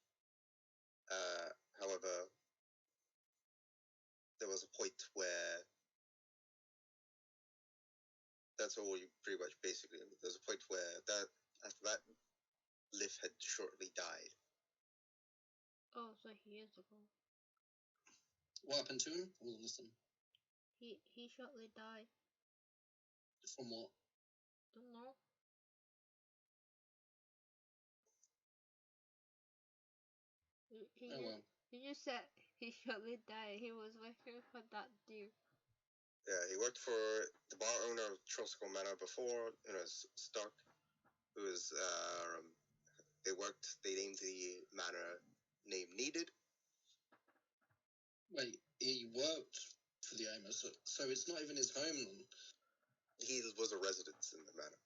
However, there was a point where that's all you pretty much basically. There's a point where after that lift had shortly died. Oh, so he is ago. What happened to him? I wasn't listening. He shortly died. From what? Don't know. He just said he shortly died. He was working for that dude. Yeah, he worked for the bar owner of Troll Manor before, Stark, who was, they named the manor Name Needed. Wait, he worked for the owner, so it's not even his home then? He was a resident in the manor.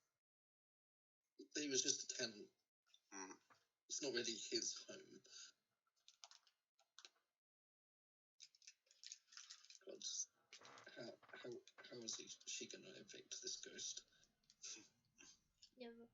He was just a tenant. Mm. It's not really his home. God, how is she gonna evict this ghost? Never.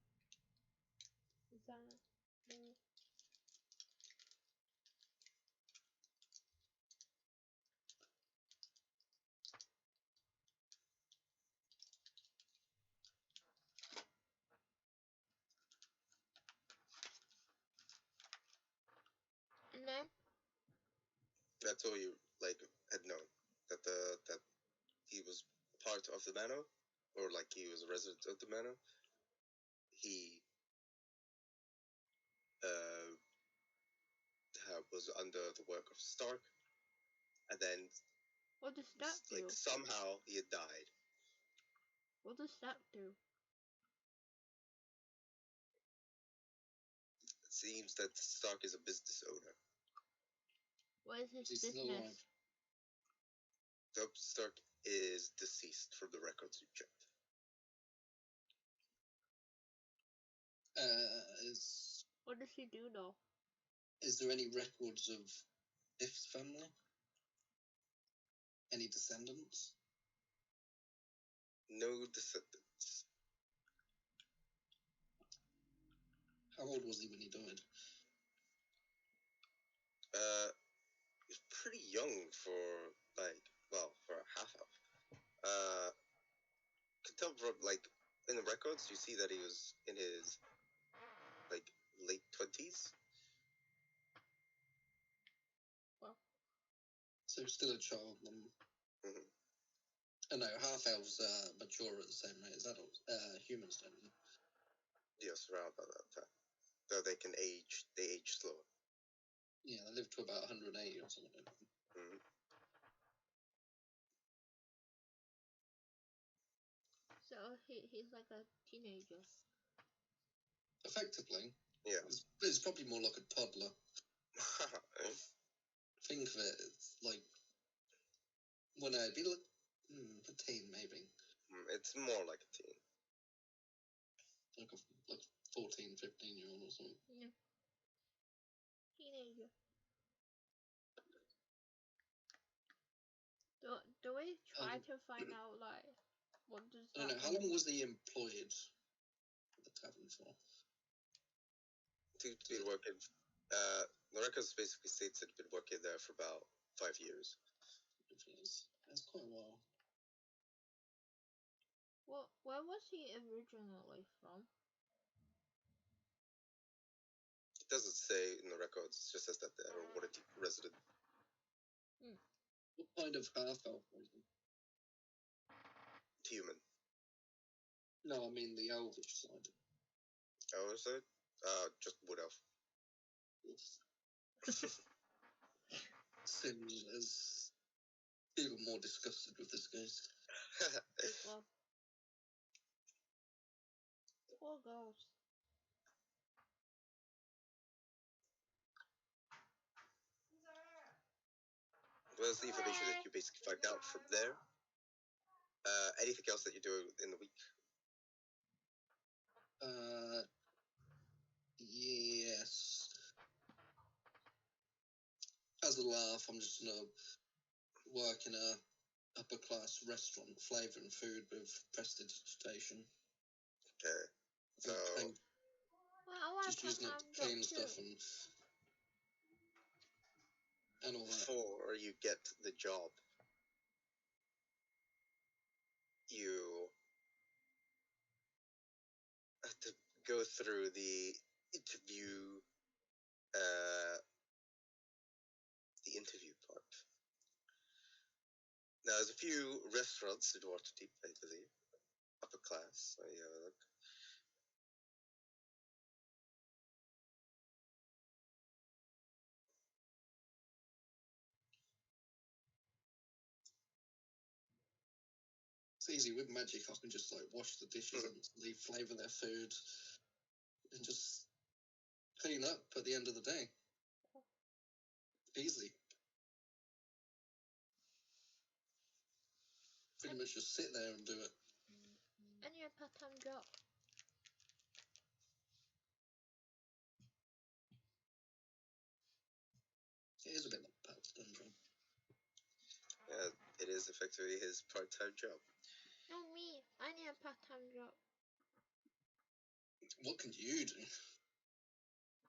that's all you had known, that he was part of the manor, or he was a resident of the manor. He uh, was under the work of Stark, and then What does that do? somehow he had died. What does that do? It seems that Stark is a business owner. What is his He's still business? alive. Stark is deceased from the records you checked. What does he do though? Is there any records of If's family? Any descendants? No descendants. How old was he when he died? He's pretty young for for a half elf. Can tell from in the records you see that he was in his late 20s. So still a child. Mm-hmm. I know half elves mature at the same rate as adults. Humans don't. Yes, around about that time. Though they age slower. Yeah, they live to about 180 or something. Mm-hmm. So he's like a teenager. Effectively. Yeah. It's probably more like a toddler. Think of it, it's like, well, no, it'd be like a teen maybe. It's more like a teen. Like 14, 15-year-old or something. Yeah. Teenager. Do we try to find out what does that I don't know, how long was he employed at the tavern for? He's been working. The records basically states that he'd been working there for about 5 years. That's quite a while. Well, where was he originally from? It doesn't say in the records. It just says that they're a Waterdeep resident. What kind of half-elf was he? Human. No, I mean the elvish side. Elvish side? Just wood elf. Sims is even more disgusted with this case. Well, poor girls. Well, that's the information that you basically find out from there. Anything else that you do in the week? Yes. As a laugh, I'm just gonna work in a upper class restaurant, flavouring food with prestidigitation. Okay. So just using it to clean stuff and all that. Before you get the job, you have to go through the interview part. Now, there's a few restaurants in Waterdeep, I believe, upper class. So you have a look. It's easy with magic. I can just wash the dishes and leave flavour their food, and just clean up at the end of the day. Easy. Pretty much just sit there and do it. And your part-time job. It is a bit like a part-time job. Yeah, it is effectively his part-time job. No, me. I need a part-time job. What can you do?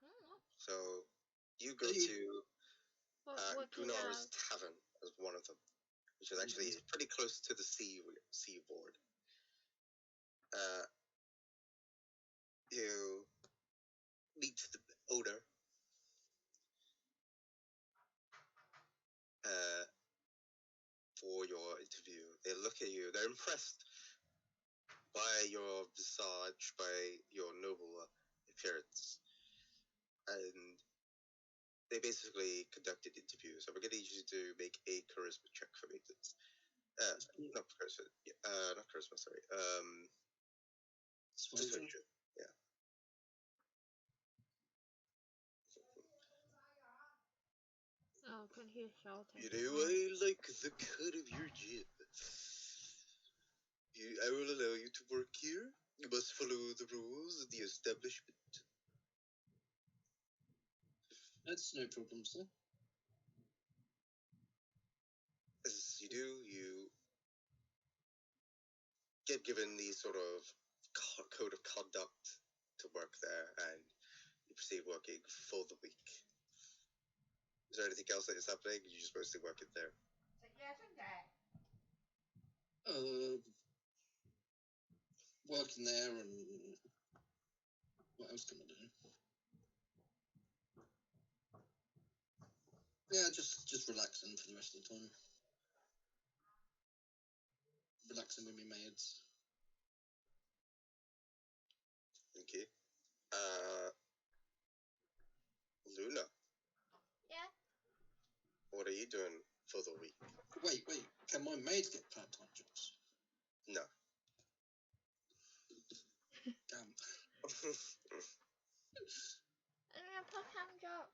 I don't know. So you go to What Gunnar's Tavern as one of them, which is actually pretty close to the seaboard. You meet the owner, at you. They're impressed by your visage, by your noble appearance, and they basically conducted interviews. So we're gonna need you to make a charisma check for me, please. Not charisma. Not charisma. Sorry. Persuasion. Yeah. Oh, can hear shouting. You know, I like the cut of your jib. I will allow you to work here. You must follow the rules of the establishment. That's no problem, sir. As you do, you get given the sort of code of conduct to work there, and you proceed working for the week. Is there anything else that is happening? You're just mostly working there. Working there, and what else can I do? Yeah, just relaxing for the rest of the time. Relaxing with my maids. Okay. Luna. Yeah. What are you doing for the week? Wait. Can my maids get part-time jobs? No. Damn. I mean, a part-time job.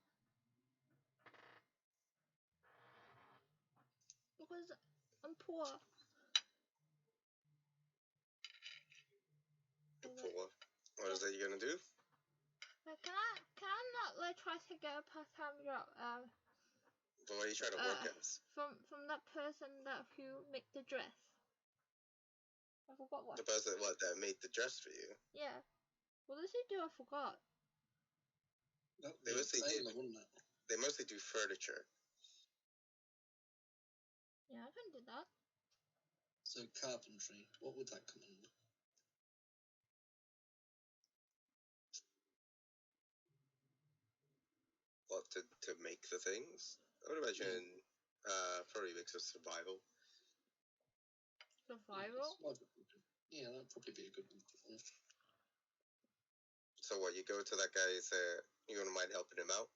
Because I'm poor. What is that you're gonna do? But can I not like try to get a part-time job? But what are you trying to work as? From that person who make the dress. I forgot what. The person that made the dress for you? Yeah. What does he do? I forgot. They mostly do furniture. Yeah, I can do that. So carpentry, what would that come under? What, to make the things? I would imagine probably mix of survival. Survival? Yeah, that'd probably be a good one. So what, you go to that guy, you wouldn't mind helping him out?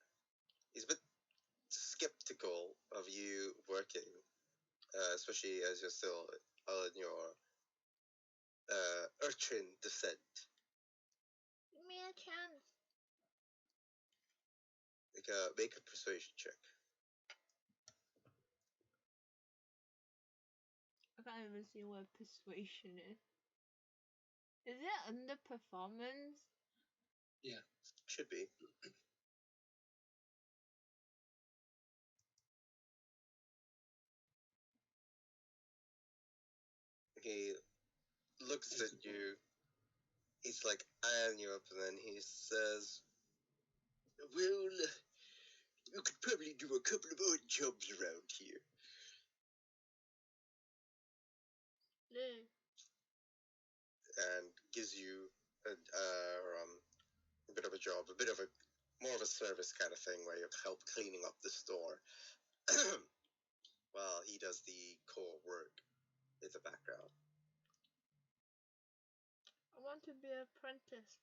He's a bit skeptical of you working, especially as you're still on your urchin descent. Give me a chance. Make a persuasion check. I can't even see what persuasion is. Is it underperformance? Yeah. Should be. He looks at you. He's like eyeing you up, and then he says, "Well, you could probably do a couple of odd jobs around here." No. And gives you a bit of a job, more of a service kind of thing, where you help cleaning up the store. While he does the core work in the background. I want to be an apprentice.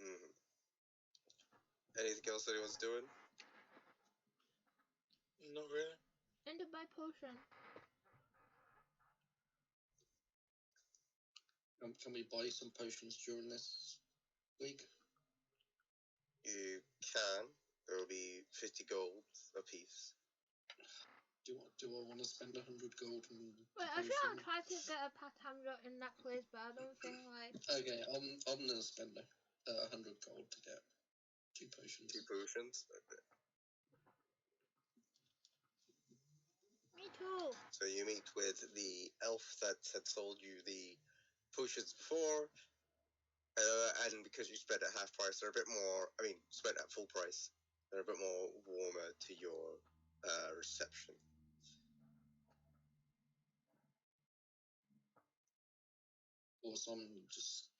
Mm-hmm. Anything else anyone's doing? Not really. And to buy potion. Can we buy some potions during this week? You can. There will be 50 gold a piece. Do I want to spend 100 gold? Wait, I think I'm trying to get a part-time job in that place, but I don't think like. Okay, I'm gonna spend 100 gold to get 2 potions. 2 potions. Okay. Me too. So you meet with the elf that had sold you the potions before, and because you spent at half price, they're a bit more. I mean, spent at full price, they're a bit more warmer to your reception. Or some just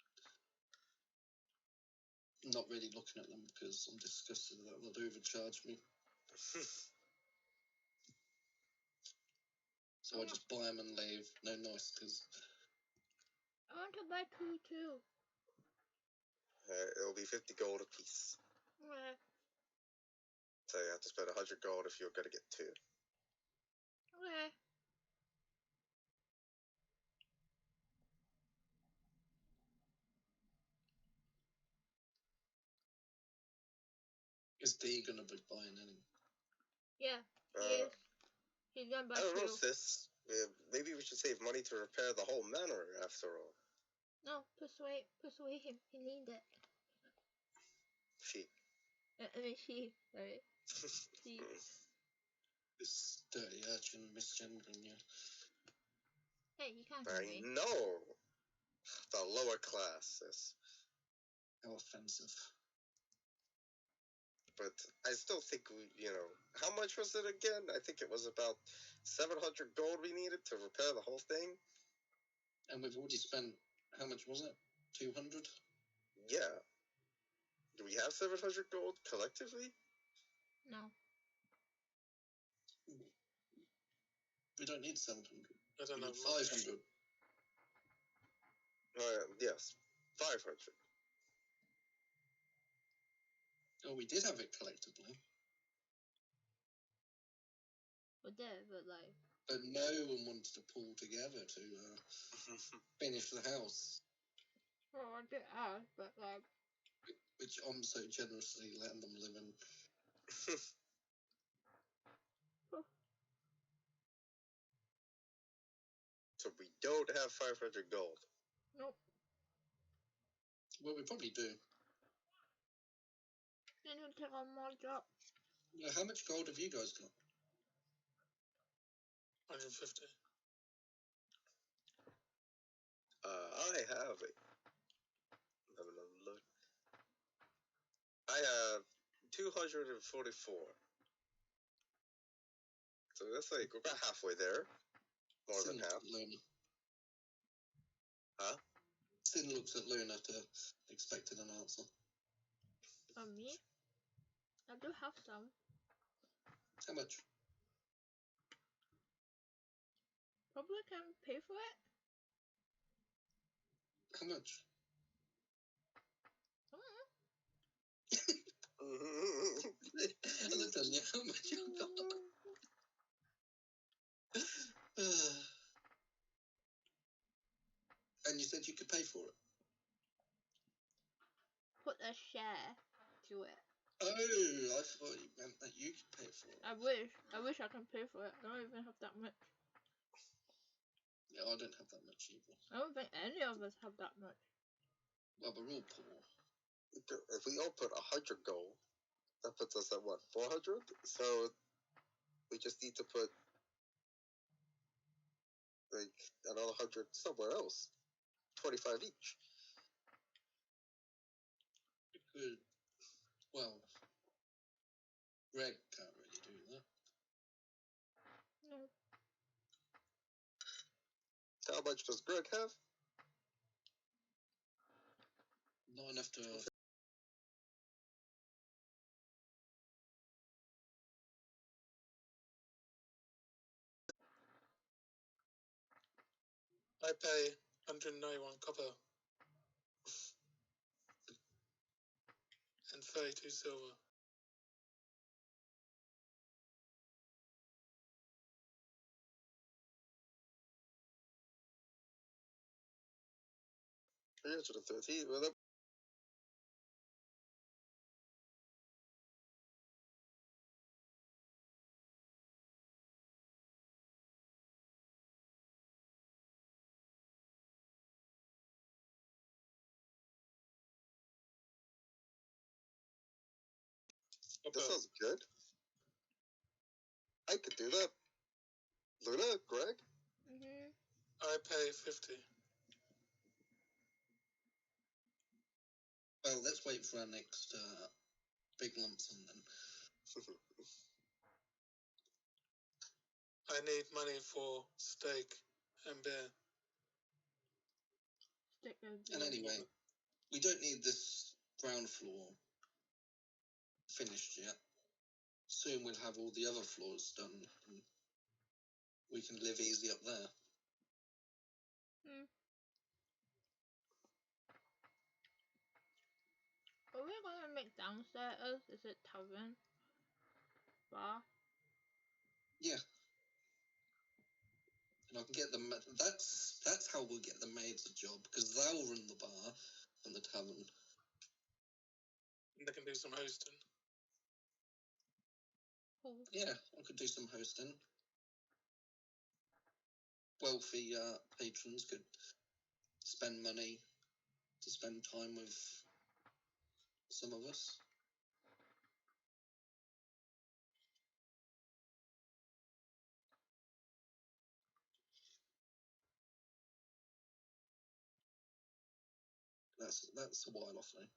not really looking at them because I'm disgusted that they'll overcharge me. So I just buy them and leave. No nice, because I want to buy 2 too. It'll be 50 gold a piece. Okay. So you have to spend 100 gold if you're gonna get 2. Okay. is D gonna be buying any? Yeah, he is. He's gonna buy I don't know, 2. sis. Maybe we should save money to repair the whole manor after all. No, persuade him. He needs it. She. I mean, she. Sorry. She. This dirty urchin misgendering you. Hey, you can't I complain. know. The lower class, sis. How offensive. But I still think how much was it again? I think it was about 700 gold we needed to repair the whole thing. And we've already spent, how much was it? 200? Yeah. Do we have 700 gold collectively? No. We don't need 700. I don't We know. need 500. Yes. 500. Oh, we did have it collectively. We did, but like. But no one wanted to pull together to finish the house. Well, I did ask, but like. Which I'm so generously letting them live in. So we don't have 500 gold. Nope. Well, we probably do. Then you take on more job. Yeah, how much gold have you guys got? 150. I have it. Have another look. I have 244. So that's like we're about halfway there. More than half. Luna. Huh? Sin looks at Luna to expected an answer. Me? I do have some. How much? Probably can pay for it. How much? I looked at you. How much you got? And you said you could pay for it? Put a share to it. Oh, I thought you meant that you could pay for it. I wish I can pay for it. I don't even have that much. Yeah, I don't have that much either. I don't think any of us have that much. Well, we're all poor. If we all put 100 gold, that puts us at what, 400? So we just need to put like another 100 somewhere else. 25 each. Good. Well, Greg can't really do that. No. How much does Greg have? Not enough to. I pay 191 copper and 32 silver. Yeah, to the 30. Well, that... That sounds good. I could do that. Luna, Greg? I pay 50. Well, let's wait for our next big lump sum then. I need money for steak and beer. And anyway, we don't need this ground floor finished yet. Soon we'll have all the other floors done, and we can live easy up there. Are we gonna make downstairs? Is it tavern? Bar? Yeah. And I can get them. That's how we'll get the maids a job, because they'll run the bar and the tavern. And they can do some hosting. Cool. Yeah, I could do some hosting. Wealthy patrons could spend money to spend time with some of us. That's a while off now.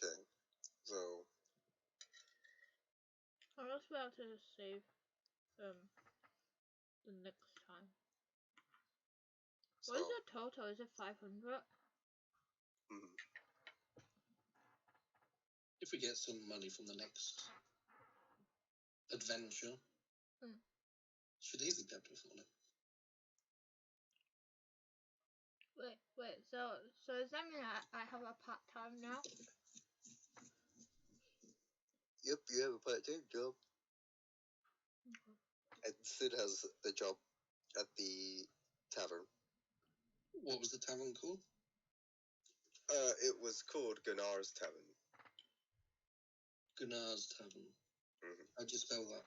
Okay, so I'm just about to save the next time. What is the total? Is it 500? mhm. If we get some money from the next adventure, should easily be able to afford it. Wait. So does that mean I have a part time now? Yep, you have a part-time job. And Sid has a job at the tavern. What was the tavern called? It was called Gunnar's Tavern. Gunnar's Tavern. Mhm. How'd you spell that?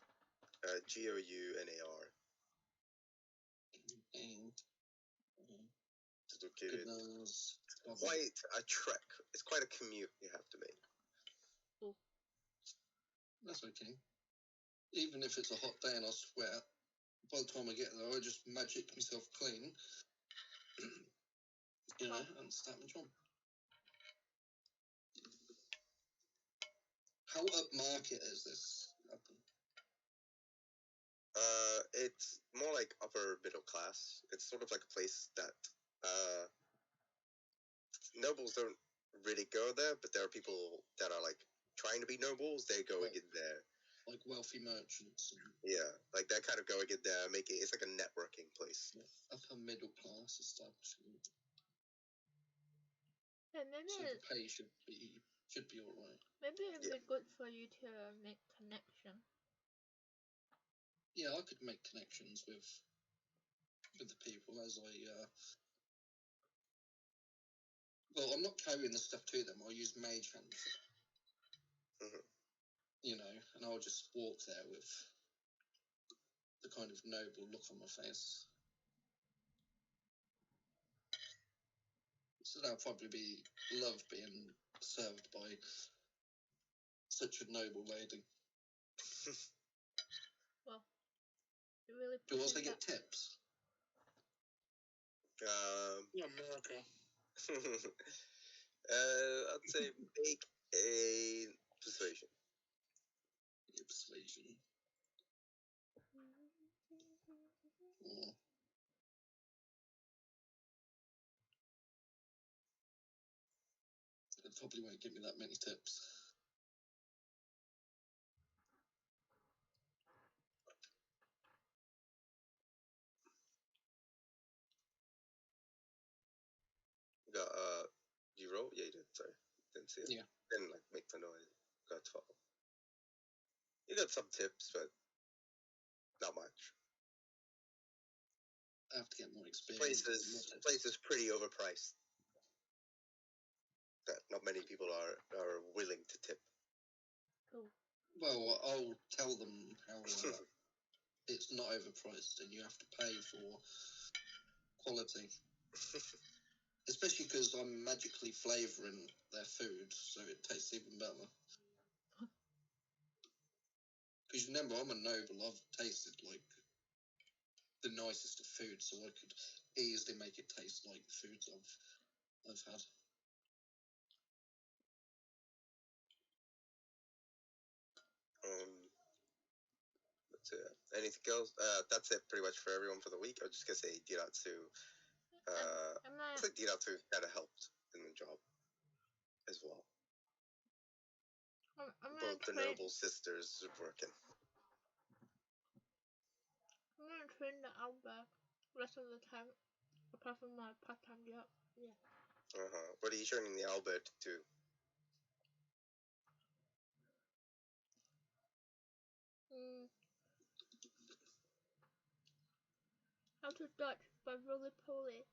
Gounar. And It's located Gunnar's Tavern. quite a trek. It's quite a commute you have to make. That's okay. Even if it's a hot day and I sweat, by the time I get there, I just magic myself clean. You know, and start my job. How upmarket is this? It's more like upper middle class. It's sort of like a place that nobles don't really go there, but there are people that are like trying to be nobles. They're going in there. Like wealthy merchants. Yeah, like they're kind of going in there, making it's like a networking place. Yeah, upper middle class establishment. Yeah, maybe So the pay should be alright. Maybe it'd be good for you to make connection. Yeah, I could make connections with the people as I. Well, I'm not carrying the stuff to them. I'll use mage hand. You know, and I'll just walk there with the kind of noble look on my face. So that'll probably be love being served by such a noble lady. Well, you really. Do you also get tips? America. I'd say make a persuasion. Persuasion. Or it probably won't give me that many tips. Got you roll? Yeah, you did. Sorry, didn't see it. Yeah. Didn't like make the noise. Got 12. You got some tips, but not much. I have to get more experience. Place is pretty overpriced. That not many people are willing to tip. Cool. Well, I'll tell them how it's not overpriced and you have to pay for quality. Especially because I'm magically flavouring their food, so it tastes even better. Because remember, I'm a noble. I've tasted like the nicest of food, so I could easily make it taste like the foods I've had. Anything else? That's it pretty much for everyone for the week. I was just gonna say Diratsu. I think Diratsu kind of helped in the job as well. Both the noble sisters are working. I'm gonna train the owlbear rest of the time, apart from my part-time job. Yeah. What are you training the owlbear to do? How to dodge by roly-poly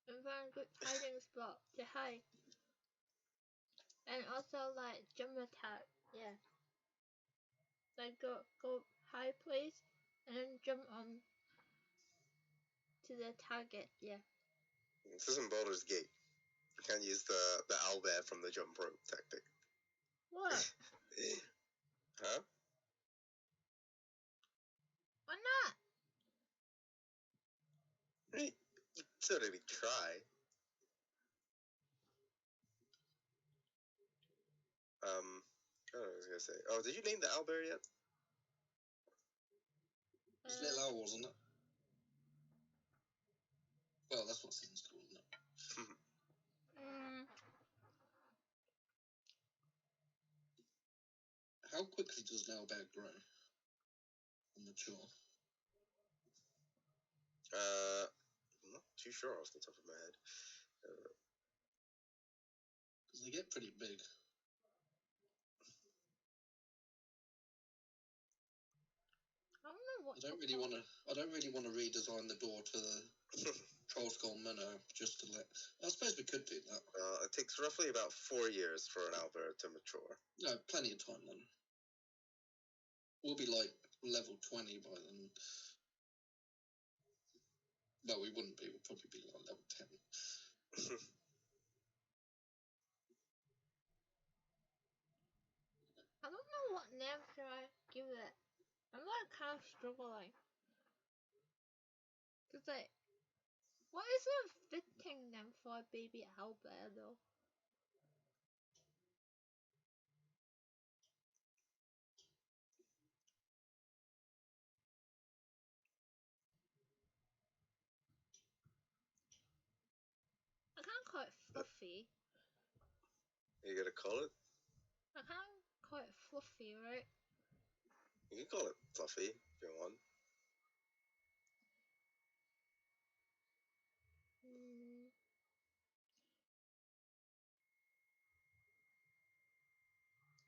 and find a good hiding spot to hide. And also like jump attack, yeah. Like go high place and then jump on to the target, yeah. This isn't Baldur's Gate. You can't use the owlbear from the jump rope tactic. What? Huh? Why not? You certainly try. What was I gonna say? Oh, did you name the owlbear yet? It's Little Owl, wasn't it? Well, that's what season's called, isn't it? How quickly does an owlbear grow and mature? I'm not too sure off the top of my head. Because they get pretty big. I don't really want to redesign the door to Troll Skull Manor just to let. I suppose we could do that. It takes roughly about 4 years for an owlbear to mature. No, plenty of time then. We'll be like level 20 by then. No, we wouldn't be. We'd probably be like level 10. I don't know what name should I give it. I'm like kind of struggling. Cause like, what is a fitting name for a baby owlbear though? I can't call it Fluffy. You gonna call it? I can't call it Fluffy, right? You can call it Fluffy if you want.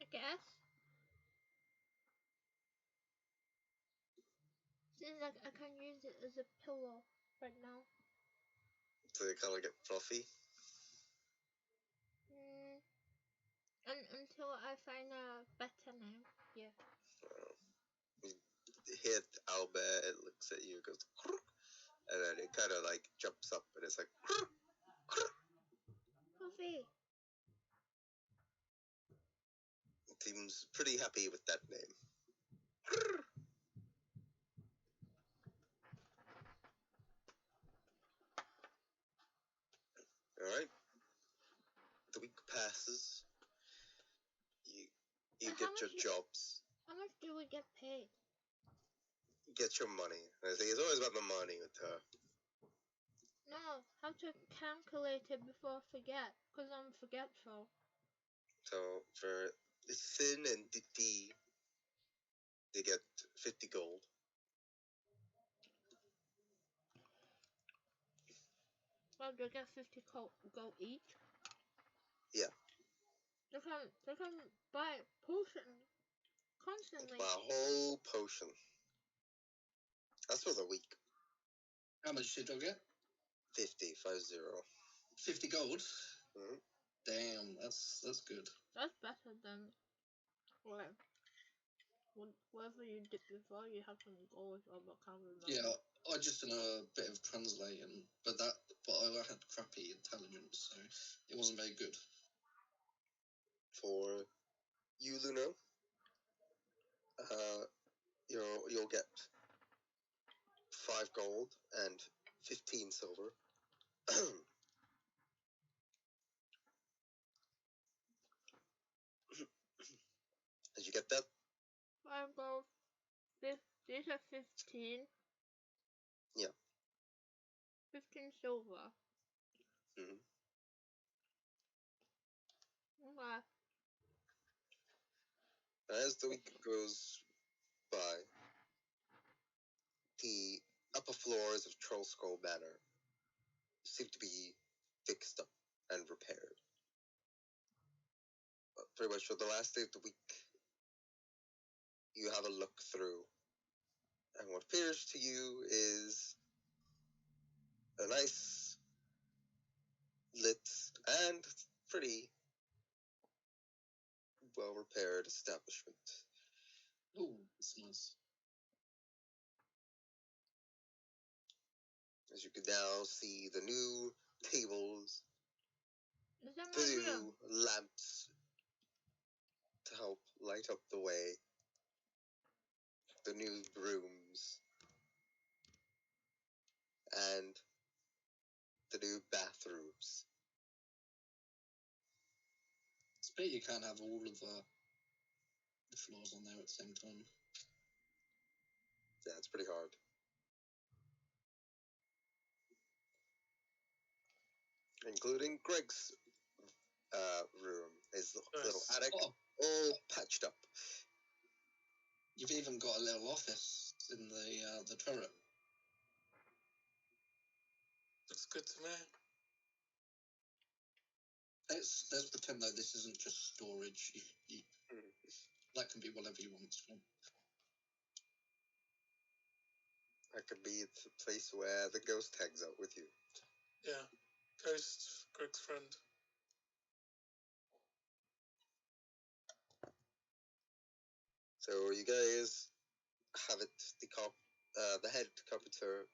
I guess. Seems like I can use it as a pillow right now. So you call it Fluffy? And until I find a better name, yeah. You hit owlbear, it looks at you, goes, and then it kind of like jumps up, and it's like, Fluffy. It seems pretty happy with that name. Alright. The week passes. You get your jobs. How much do we get paid? Get your money. And I think it's always about the money with her. No, how to calculate it before I forget, because I'm forgetful. So for Sin and D, they get 50 gold. Well, they get 50 gold each? Yeah. They can buy potion constantly. Buy a whole potion. That's for the week. How much did I get? 50. 50 gold? Mm-hmm. Damn, that's good. That's better than whatever you did before. You have some gold, or I can't remember. Yeah, I just done a bit of translating, but I had crappy intelligence, so it wasn't very good. For you, Luna, you'll get 5 gold and 15 silver. Did you get that? 5 gold, 50 you said 15? Yeah. 15 silver. Mhm. Okay. As the week goes by, the upper floors of Troll Skull Manor seem to be fixed up and repaired. But pretty much for the last day of the week, you have a look through, and what appears to you is a nice, lit, and pretty well repaired establishment. Oh, that's nice. As you can now see the new tables, Is that the my new room? lamps to help light up the way, the new brooms, and the new bathrooms. It's a pity you can't have all of the floors on there at the same time. Yeah, it's pretty hard. Including Greg's room, his little Nice. attic, Oh, all patched up. you've even got a little office in the turret. Looks good to me. Let's pretend though this isn't just storage. Mm. That can be whatever you want. That could be the place where the ghost hangs out with you. Yeah. Ghost, Greg's friend. So you guys have it. The head carpenter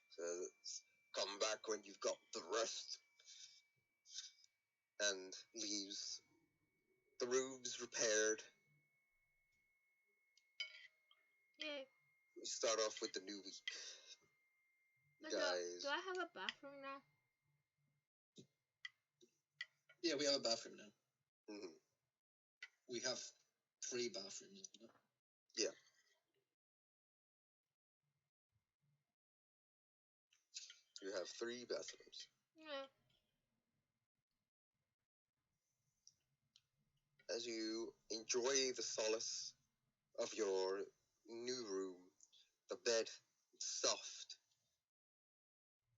says, "Come back when you've got the rest," and leaves. The roof's repaired. Yay. We start off with the new week. You Do guys, I have a bathroom now? Yeah, we have a bathroom now. mhm, We have 3 bathrooms. Isn't it? you have 3 bathrooms. Yeah. As you enjoy the solace of your new room, the bed soft,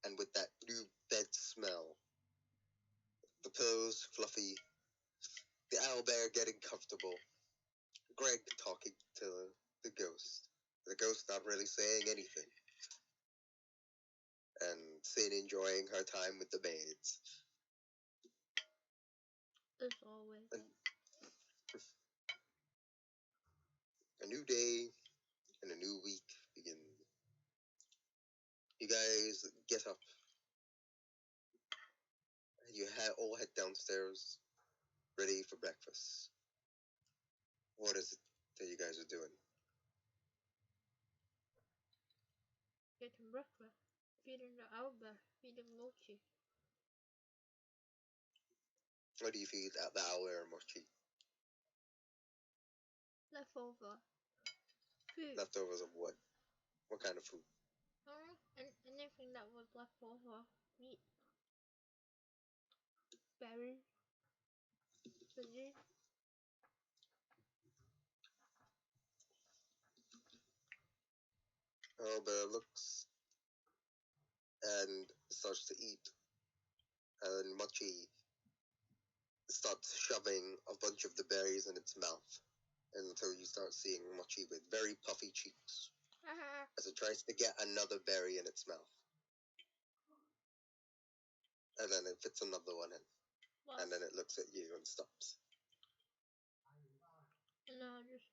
and with that new bed smell, the pillows fluffy, the owlbear getting comfortable, Greg talking to the ghost not really saying anything, and Sin enjoying her time with the maids. As always. And a new day and a new week begin. You guys get up. You all head downstairs, ready for breakfast. What is it that you guys are doing? Getting breakfast. Feeding the owlbear. Feeding Mochi. What do you feed the owl and mochi? Leftover. Food. Leftovers of what? What kind of food? Anything that was left over. Meat. Berries. Veggies. Owlbear looks and starts to eat, and mochi starts shoving a bunch of the berries in its mouth until you start seeing mochi with very puffy cheeks Haha. as it tries to get another berry in its mouth. And then it fits another one in. Well, And then it looks at you and stops. no, just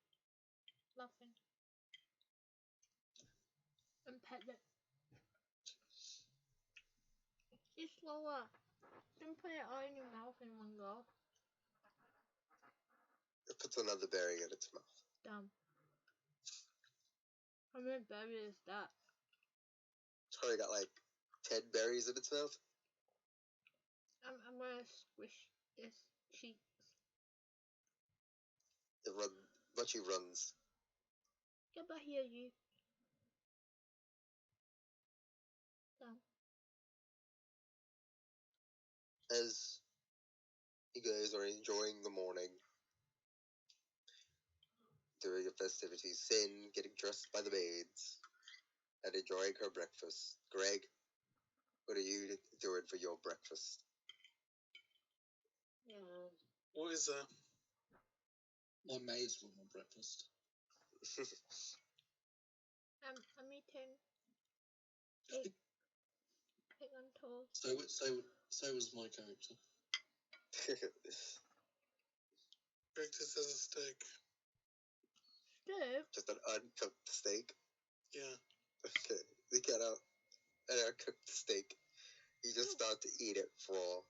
laughing. And pet it. Eat slower. Don't put it all in your mouth in one go. It puts another berry in its mouth. Damn. How many berries is that? It's probably got like 10 berries in its mouth. I'm gonna squish its cheeks. Mochi runs. Get back here, you. As you guys are enjoying the morning, doing your festivities, Sin getting dressed by the maids, and enjoying her breakfast. Greg, what are you doing for your breakfast? What is that? My maids want my breakfast. I'm eating egg on toast. So was my character. Breakfast as a steak. Steak? Just an uncooked steak. Yeah. Okay, they get out an uncooked steak. You just start to eat it raw.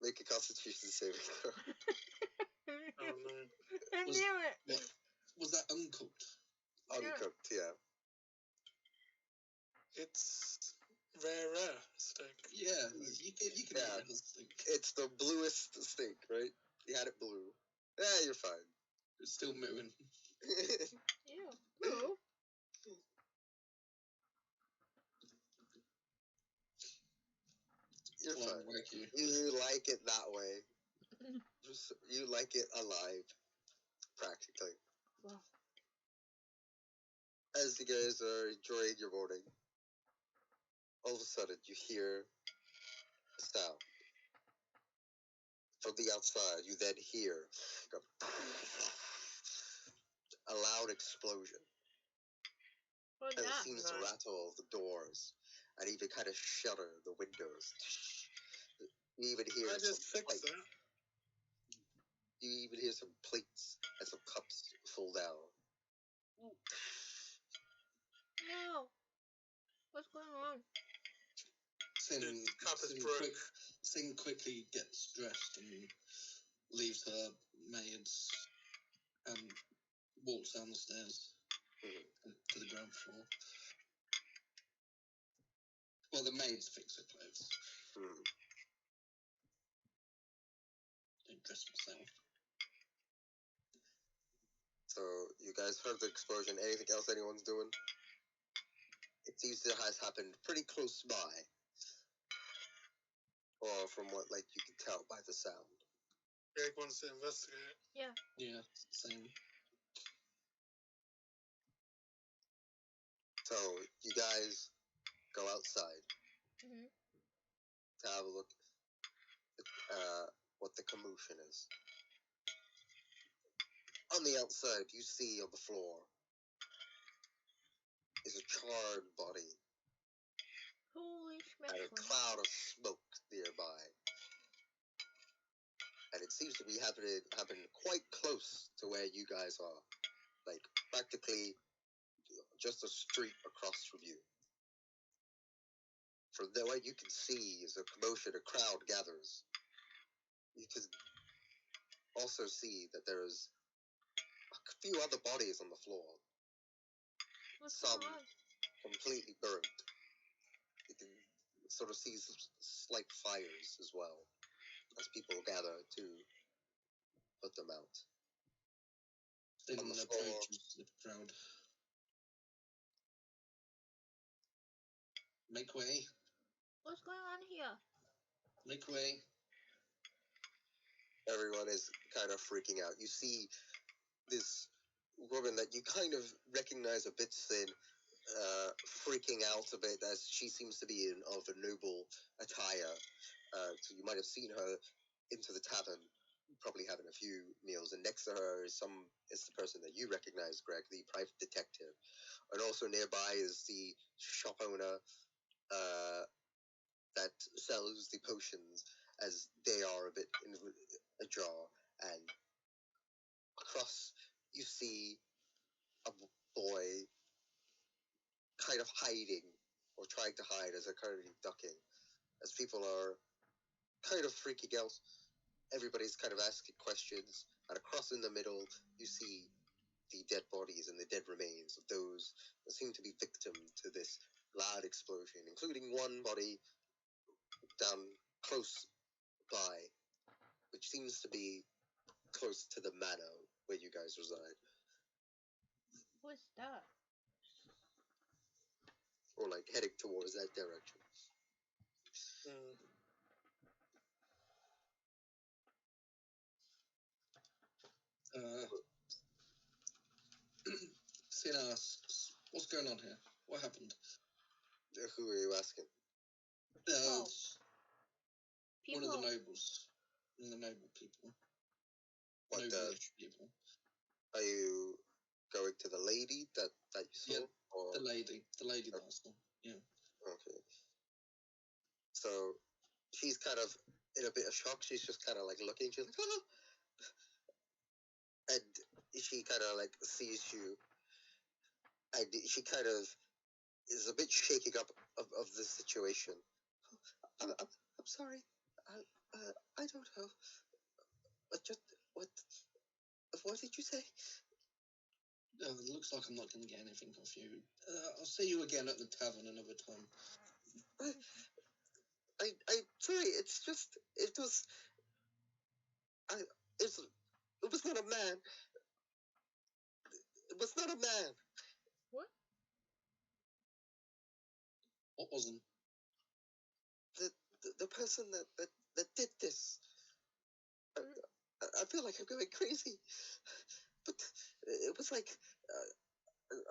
Make a Constitution saving throw. Oh no. I Was- knew it. What? Was that uncooked? Uncooked, yeah. It's rare steak. Yeah, you can eat it as a steak. It's the bluest steak, right? You had it blue. Yeah, you're fine. It's still mooing. Ew. Blue? You're Well, fine. like you. You like it that way. You like it alive, practically. Wow. As you guys are enjoying your morning, all of a sudden you hear a sound. From the outside, you then hear a loud explosion. What's And it that? seems to rattle the doors and even kind of shudder the windows. You even hear I just some fixed plates. that. You even hear some plates and some cups fall down. No. What's going on? The cup is broke. Sin quickly gets dressed and leaves her maids and walks down the stairs to the ground floor. Well, the maids fix her clothes. Don't dress myself. So, you guys heard the explosion. Anything else anyone's doing? It seems it has happened pretty close by. Or from what, you can tell by the sound. Greg wants to investigate. Yeah. Yeah, same. So, you guys go outside Mhm. to have a look at what the commotion is. On the outside, you see on the floor is a charred body Holy and a schmeckling. cloud of smoke nearby. And it seems to be happening quite close to where you guys are. Practically just a street across from you. From what you can see is a commotion, a crowd gathers. You can also see that there is a few other bodies on the floor. What's Some going on? completely burnt. You can sort of see some slight fires as well as people gather to put them out. Sin On the floor. approaches the crowd. Make way. What's going on here? Make way. Everyone is kind of freaking out. You see this woman that you kind of recognize a bit, Sin, freaking out a bit as she seems to be of a noble attire. So you might have seen her into the tavern, probably having a few meals, and next to her is the person that you recognize, Greg, the private detective. And also nearby is the shop owner that sells the potions, as they are a bit in a jar. And across, you see a boy kind of hiding, or trying to hide as they're currently ducking. As people are kind of freaking out, everybody's kind of asking questions, and across in the middle, you see the dead bodies and the dead remains of those that seem to be victim to this loud explosion, including one body down close by, which seems to be close to the manor where you guys reside, What's that? or heading towards that direction. Finn asks, "What's going on here? What happened?" Who are you asking? One People. of the nobles. One of the noble people. What, Noble-ish people. Are you going to the lady that you saw? Yeah, or... The lady that I saw. Yeah. Okay. So she's kind of in a bit of shock. She's just kind of like looking. She's like, oh! And she kind of like sees you, and she kind of is a bit shaking up of the situation. I'm sorry. I don't know. What did you say? It looks like I'm not going to get anything off you. I'll see you again at the tavern another time. I'm sorry. It's just it was not a man. It was not a man. What? What wasn't? The person that did this. I feel like I'm going crazy, but it was like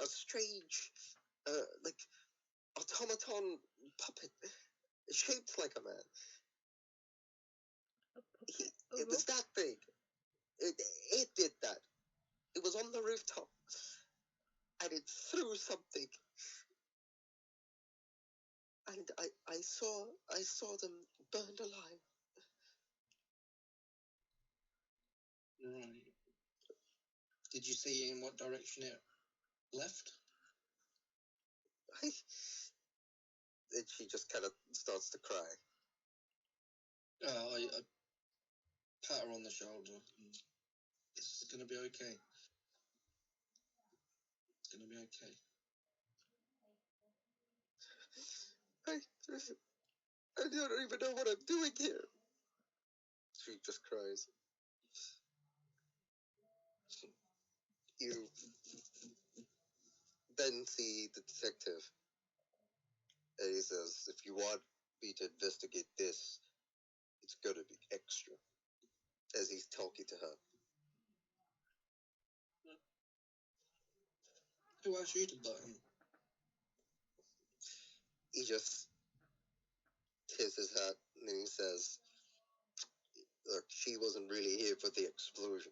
a strange, like automaton puppet shaped like a man. A puppet? It was that big. It did that. It was on the rooftop, and it threw something. And I saw them burned alive. Right. Did you see in what direction it left? And she just kind of starts to cry. I pat her on the shoulder. It's going to be okay. It's going to be okay. I don't even know what I'm doing here. She just cries. You then see the detective, and he says, if you want me to investigate this, it's gonna be extra. As he's talking to her. Who asked you to button? He just tips his hat, and then he says, look, she wasn't really here for the explosion.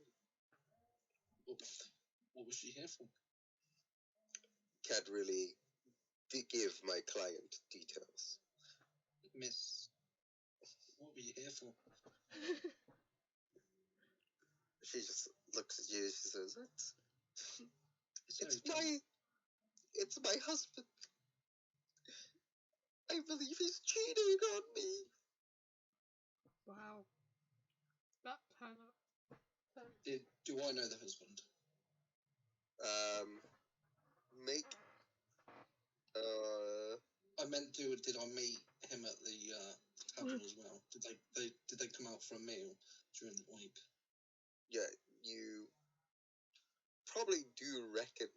What was she here for? Can't really give my client details. Miss, what were you here for? She just looks at you, she says, okay. It's my husband. I believe he's cheating on me. Wow. That kind of... Do I know the husband? Make... I meant did I meet him at the tavern as well? Did they come out for a meal during the week? Yeah, you probably do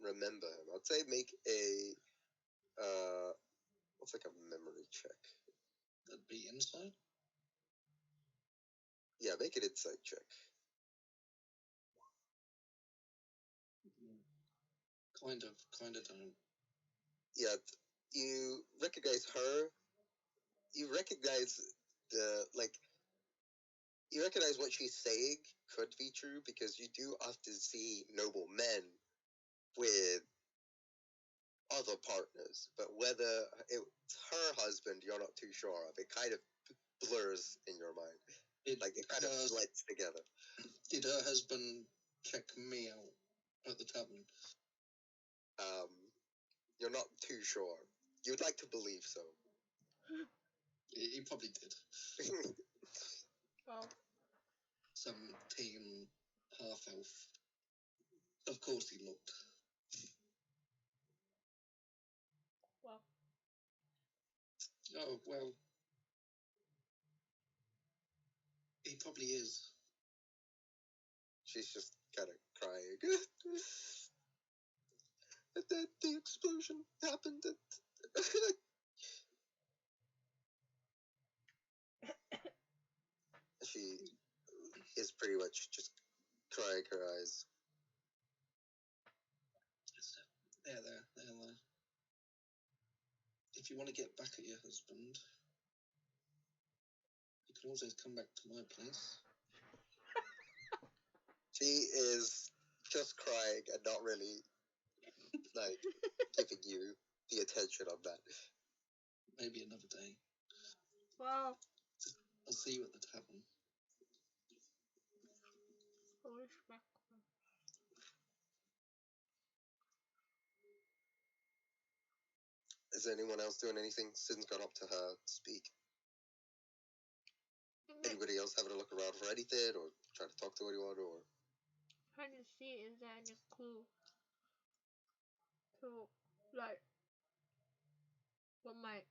remember him. I'd say make a what's like a memory check. That'd be insight. Yeah, make an insight check. Kind of don't. Yeah, you recognize her. You recognize you recognize what she's saying could be true because you do often see noble men with other partners, but whether it's her husband, you're not too sure of. It kind of blurs in your mind. It kind of blends together. Did her husband check me out at the tavern? You're not too sure. You'd like to believe so. He probably did. Wow. Some teen half-elf. Of course he looked. Wow. Oh, well. He probably is. She's just kind of crying. And then the explosion happened. She is pretty much just crying her eyes. There. If you want to get back at your husband, you can always come back to my place. She is just crying and not really, like, giving you the attention of that. Maybe another day. Well, I'll see you at the tavern. respect. Is anyone else doing anything? Sin's gone up to her to speak. Anybody else having a look around for anything, or trying to talk to anyone, or Trying to see is there any clue to, like, what might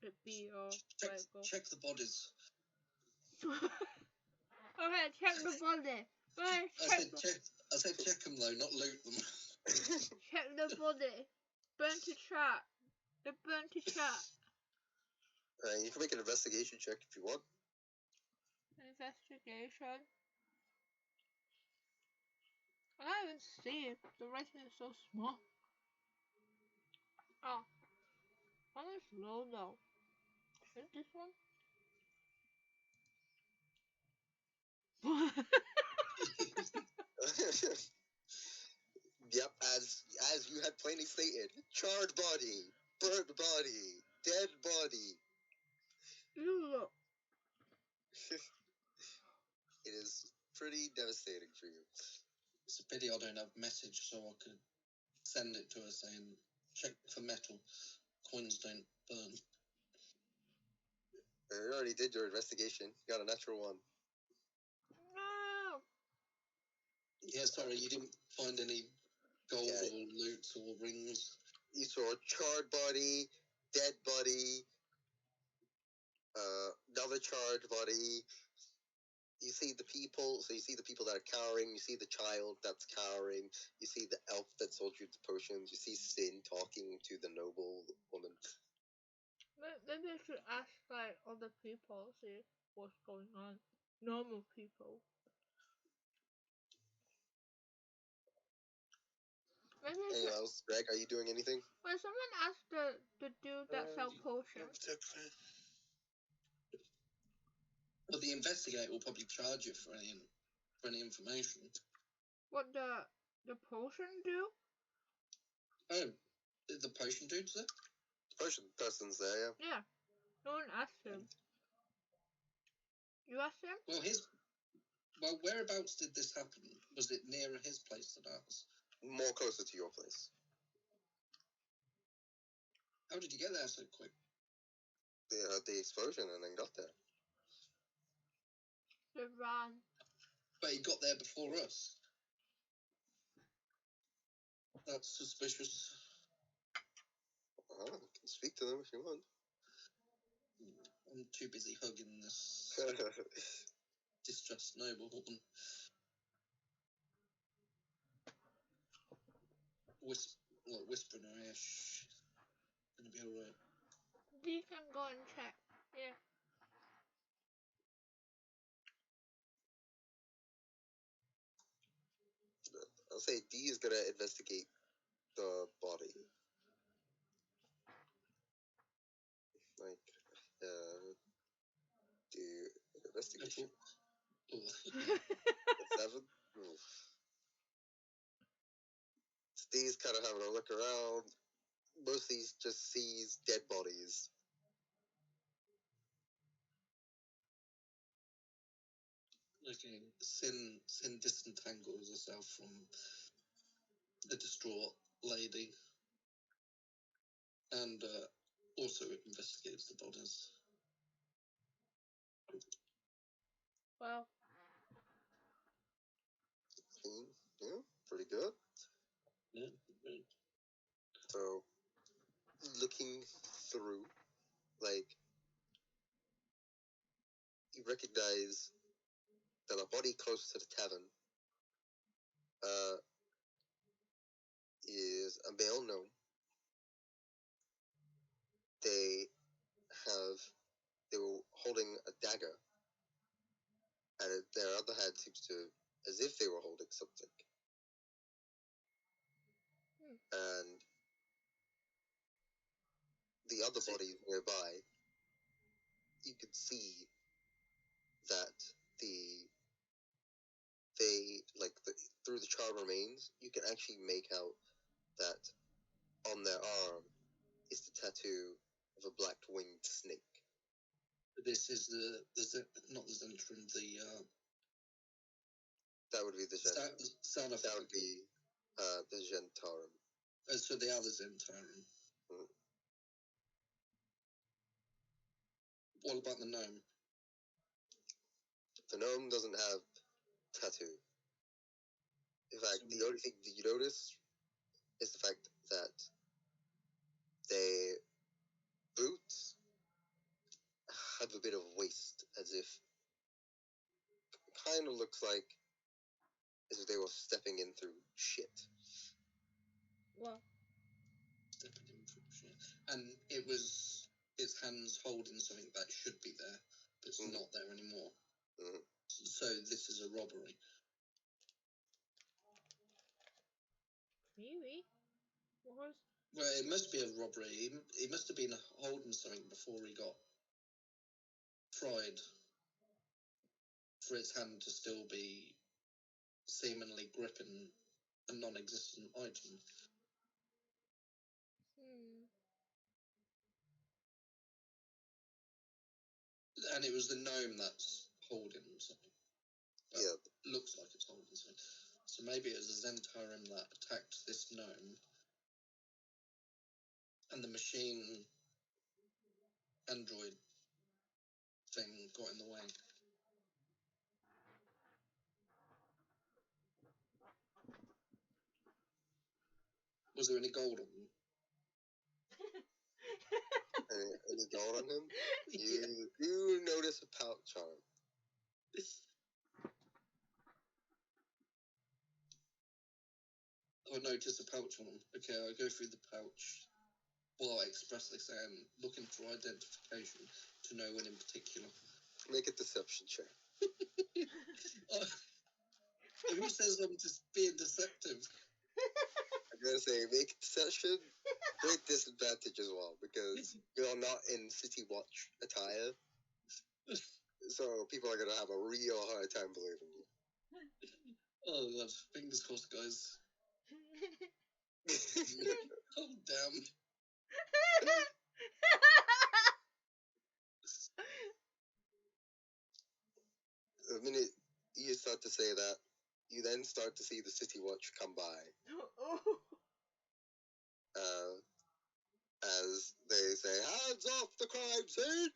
it be, or where it go? Check the bodies. Okay, check the body. Right, I said check them though, not loot them. check the body. Burn to chat. The burn to chat. you can make an investigation check if you want. Investigation. I can't even see it. The writing is so small. Oh. One is low though. Is this one? Yep, as you had plainly stated, charred body, burnt body, dead body. Look. It is pretty devastating for you. It's a pity I don't have a message so I could send it to her saying, check for metal. Coins don't burn. You already did your investigation. You got a natural one. No. Yeah, sorry, you didn't find any gold or loot or rings. You saw a charred body, dead body, another charred body. You see the people, so you see the people that are cowering, you see the child that's cowering, you see the elf that sold you the potions, you see Sin talking to the noble woman. Maybe I should ask like other people, see what's going on. Normal people. Maybe Anyone else? Greg, are you doing anything? When someone asked the dude that sell potions. Not particularly. Well, the investigator will probably charge you for any information. What the potion do? Oh, did the potion dude's there? The potion person's there, yeah. Yeah. No one asked him. You asked him? Well, whereabouts did this happen? Was it nearer his place than ours? More closer to your place. How did you get there so quick? They heard the explosion and then got there. They ran. But he got there before us. That's suspicious. I can speak to them if you want. I'm too busy hugging this distressed noble woman. Whispering her ear, shh. Gonna be alright. You can go and check. Yeah. I'll say D is gonna investigate the body. Like, do investigation. 7? Oof. Steve's kind of having a look around. Mostly just sees dead bodies. Okay, Sin disentangles herself from the distraught lady and also investigates the bodies. Well. Yeah, pretty good. Yeah. So, looking through, like, you recognize that a body close to the tavern is a male gnome. They were holding a dagger, and their other hand seems to, as if they were holding something. and the other bodies nearby, you could see that through the charred remains, you can actually make out that on their arm is the tattoo of a black winged snake. This is not the Zentrum, That would be the Sound that would be the Gentarum. So the other Zentrum. Mm. What about the gnome? The gnome doesn't have tattoo. In fact, the only thing that you notice is the fact that their boots have a bit of waste, as if kind of looks like as if they were stepping in through shit. Well, Stepping in through shit. And it was its hands holding something that should be there, but it's not there anymore. Mm. So this is a robbery. maybe. What? Well, it must be a robbery. He must have been holding something before he got fried for its hand to still be seemingly gripping a non-existent item. And it was the gnome that's holding something. Yeah. Looks like it's holding something. So maybe it was a Zentarum that attacked this gnome, and the machine android thing got in the way. Was there any gold on them? Any gold on him? You do notice a pouch on him. I noticed a pouch on him. Okay, I go through the pouch while I expressly say I'm looking for identification to no one in particular. Make a deception check. Who says I'm just being deceptive? I'm gonna say make a deception with disadvantage as well, because you're not in City Watch attire. So people are gonna have a real hard time believing you. Oh god, fingers crossed, guys. Oh damn. The minute you start to say that, you then start to see the City Watch come by. As they say, hands off the crime scene!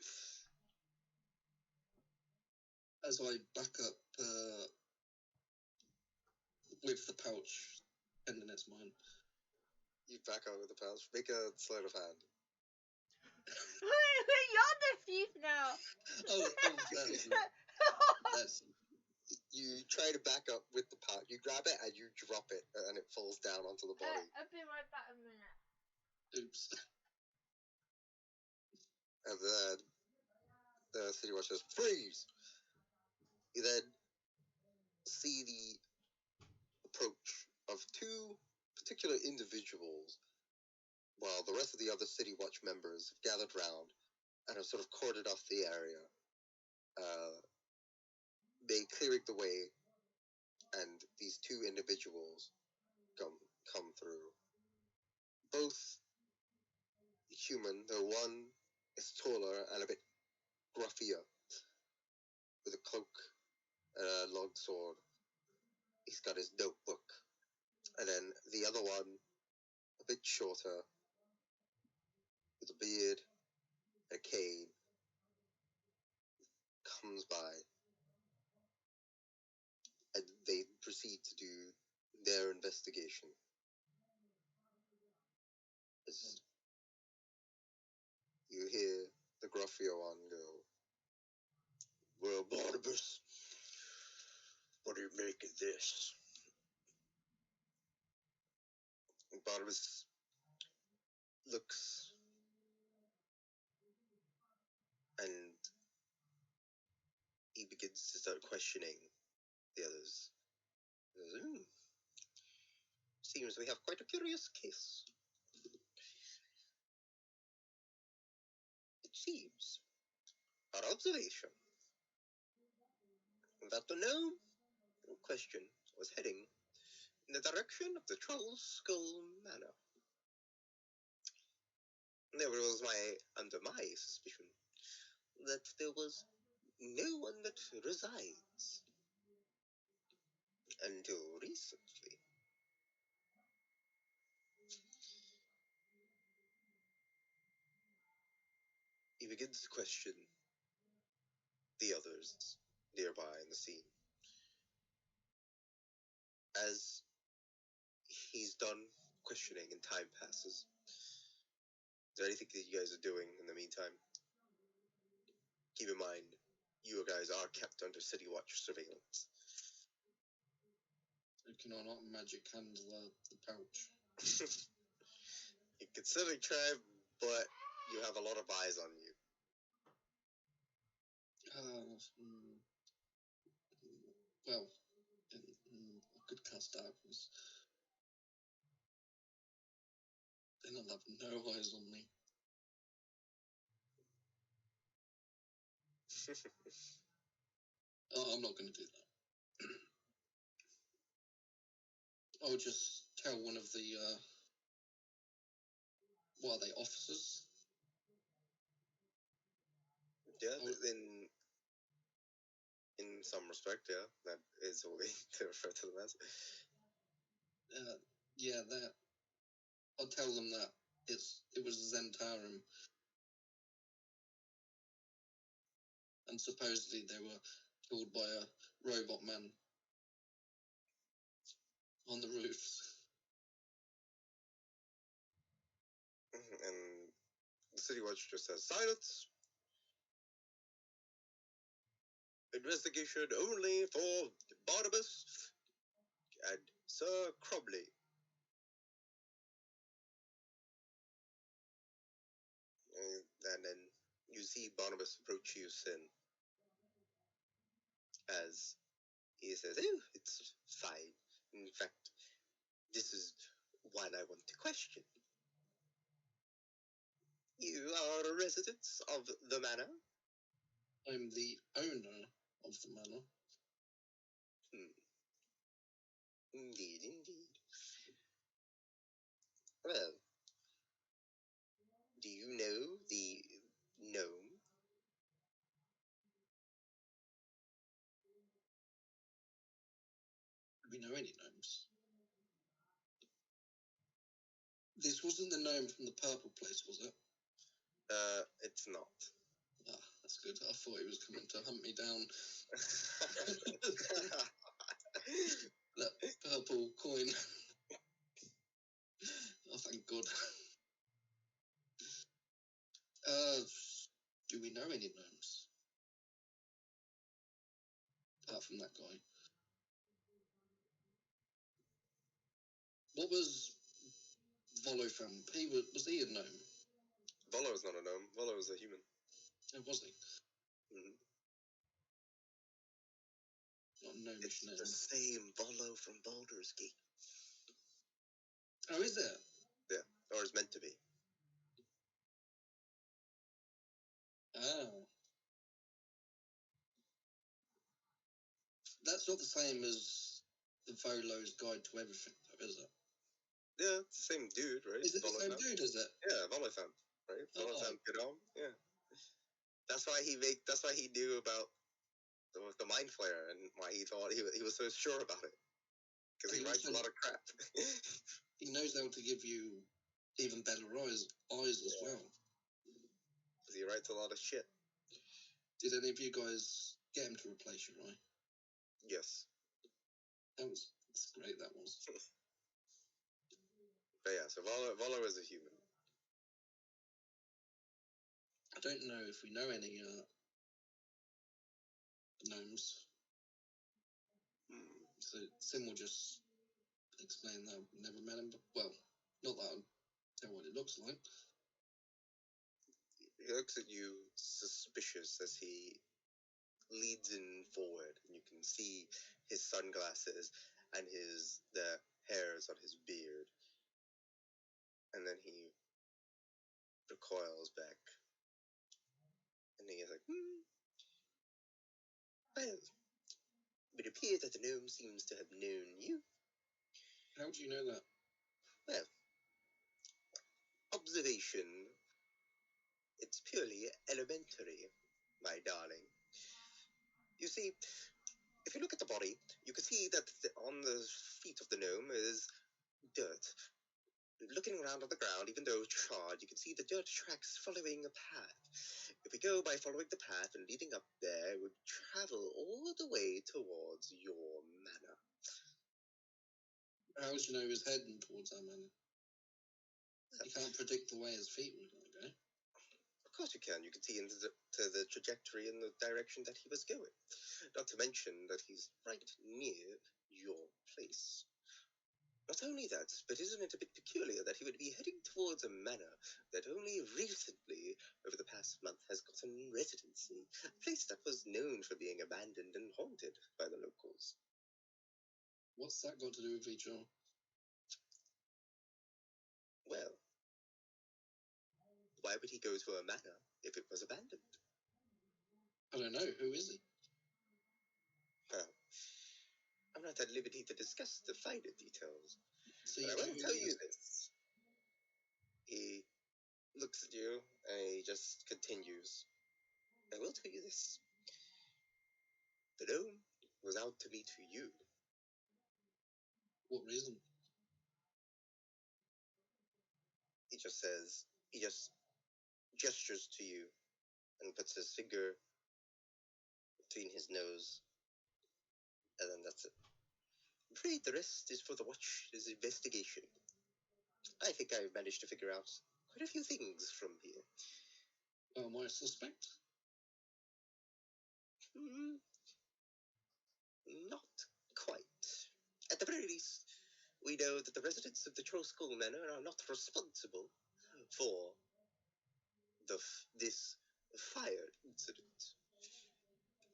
As I back up with the pouch pending its mine. You back out with the pouch. Make a sleight of hand. You're the thief now. That's You try to back up with the pouch. You grab it and you drop it, and it falls down onto the body. I'll be right back in a minute. oops. And then the City Watch says, freeze! You then see the approach of two particular individuals, while the rest of the other City Watch members have gathered round and have sort of cordoned off the area. They clearing the way, and these two individuals come through. Both human, though one is taller and a bit gruffier, with a cloak and a long sword. He's got his notebook. And then the other one, a bit shorter, with a beard and a cane, comes by. And they proceed to do their investigation. As you hear the gruffier one go, well, Barnabas, what do you make of this? And Barnabas looks and he begins to start questioning the others. He goes, Seems we have quite a curious case. It seems our observation that the gnome in question was heading in the direction of the Troll's Skull Manor. There was under my suspicion that there was no one that resides until recently. He begins to question the others nearby in the scene. As he's done questioning and time passes, is there anything that you guys are doing in the meantime? Keep in mind, you guys are kept under City Watch surveillance. Can I not magic hand the pouch? You can certainly try, but you have a lot of eyes on you. Well, I could cast darkness. Then I'll have no eyes on me. Oh, I'm not going to do that. I'll just tell one of the, what are they, officers? Yeah, in some respect, yeah, that is a way to refer to them as. Yeah, that. I'll tell them that it was Zentarum, and supposedly they were killed by a robot man on the roofs. And the City Watch just says, silence! Investigation only for Barnabas and Sir Cromley. And then you see Barnabas approach you, Sin, as he says, oh, it's fine. In fact, this is one I want to question. You are a resident of the manor? I'm the owner of the manor. Indeed, indeed. Well, do you know the gnome? Do we know any gnomes? This wasn't the gnome from the purple place, was it? It's not. Ah, that's good. I thought he was coming to hunt me down. That purple coin. Oh, thank God. Do we know any gnomes? Apart from that guy. What was Volo from? Was he a gnome? Volo is not a gnome. Volo is a human. Oh, was he? Mm-hmm. Not a gnomish name. The same Volo from Baldur's Gate. Oh, is it? Yeah, or is meant to be. Oh. That's not the same as the Volo's Guide to Everything, though, is it? Yeah, it's the same dude, right? Is it the same dude, is it? Yeah, Volotham, right? Volotham Gadom, yeah. That's why he knew about the Mind Flayer and why he thought he was so sure about it. Because he writes a lot of crap. He knows how to give you even better eyes as well. Because he writes a lot of shit. Did any of you guys get him to replace your eye? Yes. That's great, that was. But yeah, so Volo is a human. I don't know if we know any gnomes. So Sim will just explain that I've never met him. Well, not that I know what it looks like. He looks at you suspicious as he leads in forward, and you can see his sunglasses and the hairs on his beard. And then he recoils back. And he is like, well, it would appear that the gnome seems to have known you. How do you know that? Well, observation. It's purely elementary, my darling. You see, if you look at the body, you can see that on the feet of the gnome is dirt. Looking around on the ground, even though charred, you can see the dirt tracks following a path. If we go by following the path and leading up there, it would travel all the way towards your manor. How would you know he was heading towards our manor? You can't predict the way his feet were going to go. Of course you can. You can see into the trajectory and the direction that he was going. Not to mention that he's right near your place. Not only that, but isn't it a bit peculiar that he would be heading towards a manor that only recently, over the past month, has gotten residency, a place that was known for being abandoned and haunted by the locals? What's that got to do with each other? Well, why would he go to a manor if it was abandoned? I don't know. Who is he? Well, I'm not at liberty to discuss the finer details. So But I know will who tell he you is? this. He looks at you and he just continues. I will tell you this. The gnome was out to meet you. What reason? He just gestures to you and puts his finger between his nose, and then that's it. I'm afraid the rest is for the Watch's investigation. I think I've managed to figure out quite a few things from here. Am I a suspect? Not quite. At the very least, we know that the residents of the Troll Skull Manor are not responsible for this fire incident.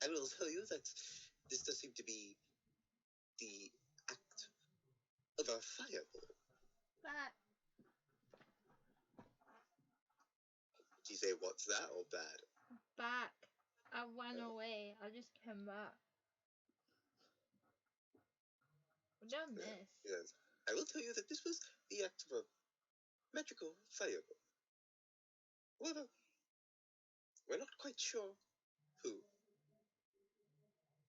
I will tell you that this does seem to be the act of a fireball. Back. Do you say what's that or bad? Back. I ran away. I just came back. Don't miss. Yes. I will tell you that this was the act of a magical fireball. However, we're not quite sure who.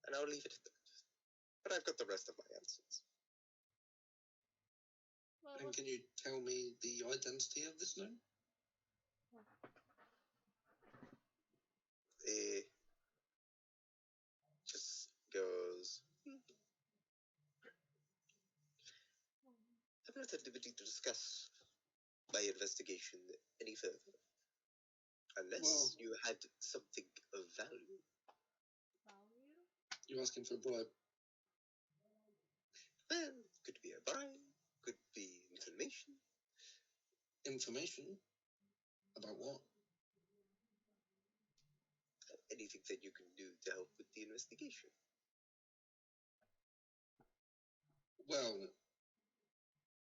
And I'll leave it at that. But I've got the rest of my answers. Well, And can you tell me the identity of this gnome? He just goes, I'm not at liberty to discuss my investigation any further. Unless you had something of value. You're asking for a bribe. Well, could be a bribe, could be information. Information? About what? Anything that you can do to help with the investigation. Well,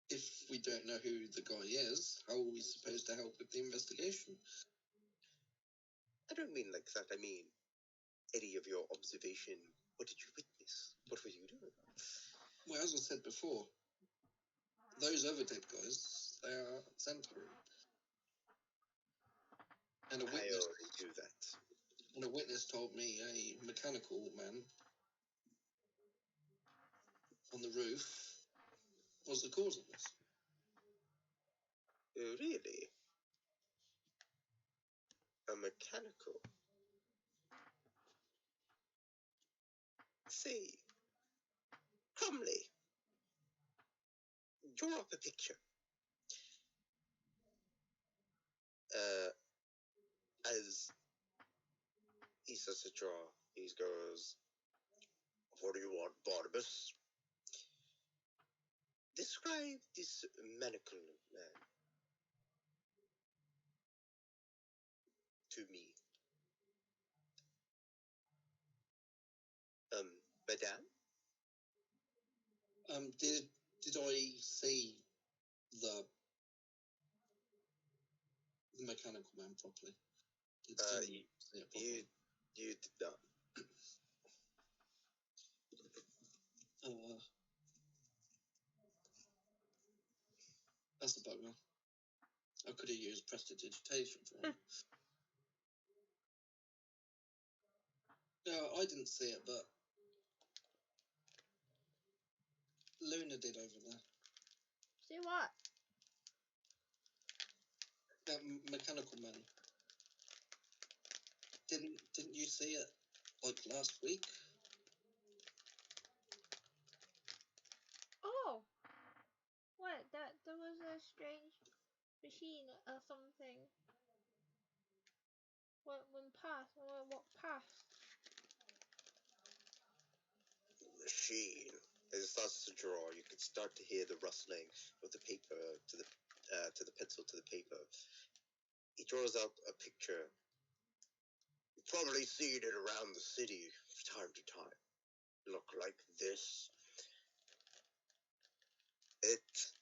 if we don't know who the guy is, how are we supposed to help with the investigation? I don't mean like that. I mean, any of your observation. What did you witness? What were you doing? Well, as I said before, those other dead guys, they are centaur. And a I witness, already do that. and a witness told me a mechanical man on the roof was the cause of this. Really? A mechanical? Say, Crumley, draw up a picture. As he starts to draw, he goes, what do you want, Barnabas? Describe this mechanical man to me. Madame? Did Did I see the mechanical man properly? Did Tim see it properly? You did not. That's a bugger. I could have used prestidigitation for it. No, I didn't see it, but Luna did over there. See what? That mechanical man. Didn't you see it like last week? Oh! What? There was a strange machine or something. What went past? What passed? Machine. As it starts to draw, you can start to hear the rustling of the paper to the pencil to the paper. He draws out a picture. You've probably seen it around the city from time to time. Look like this. It's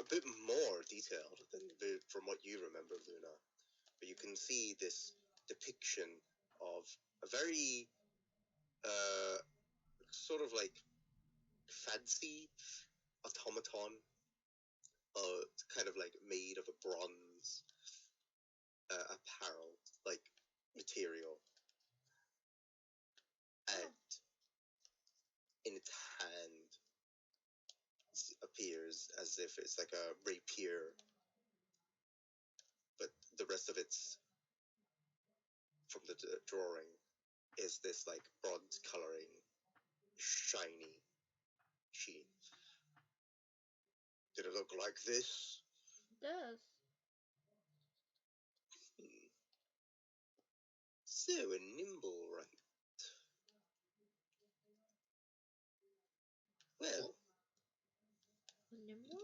a bit more detailed than from what you remember, Luna. But you can see this depiction of a very sort of like fancy automaton, kind of like made of a bronze apparel, like material, and in its hand appears as if it's like a rapier, but the rest of it's from the drawing is this like bronze coloring, shiny sheen. Did it look like this? It does. So a nimble, right? Well, Nimble?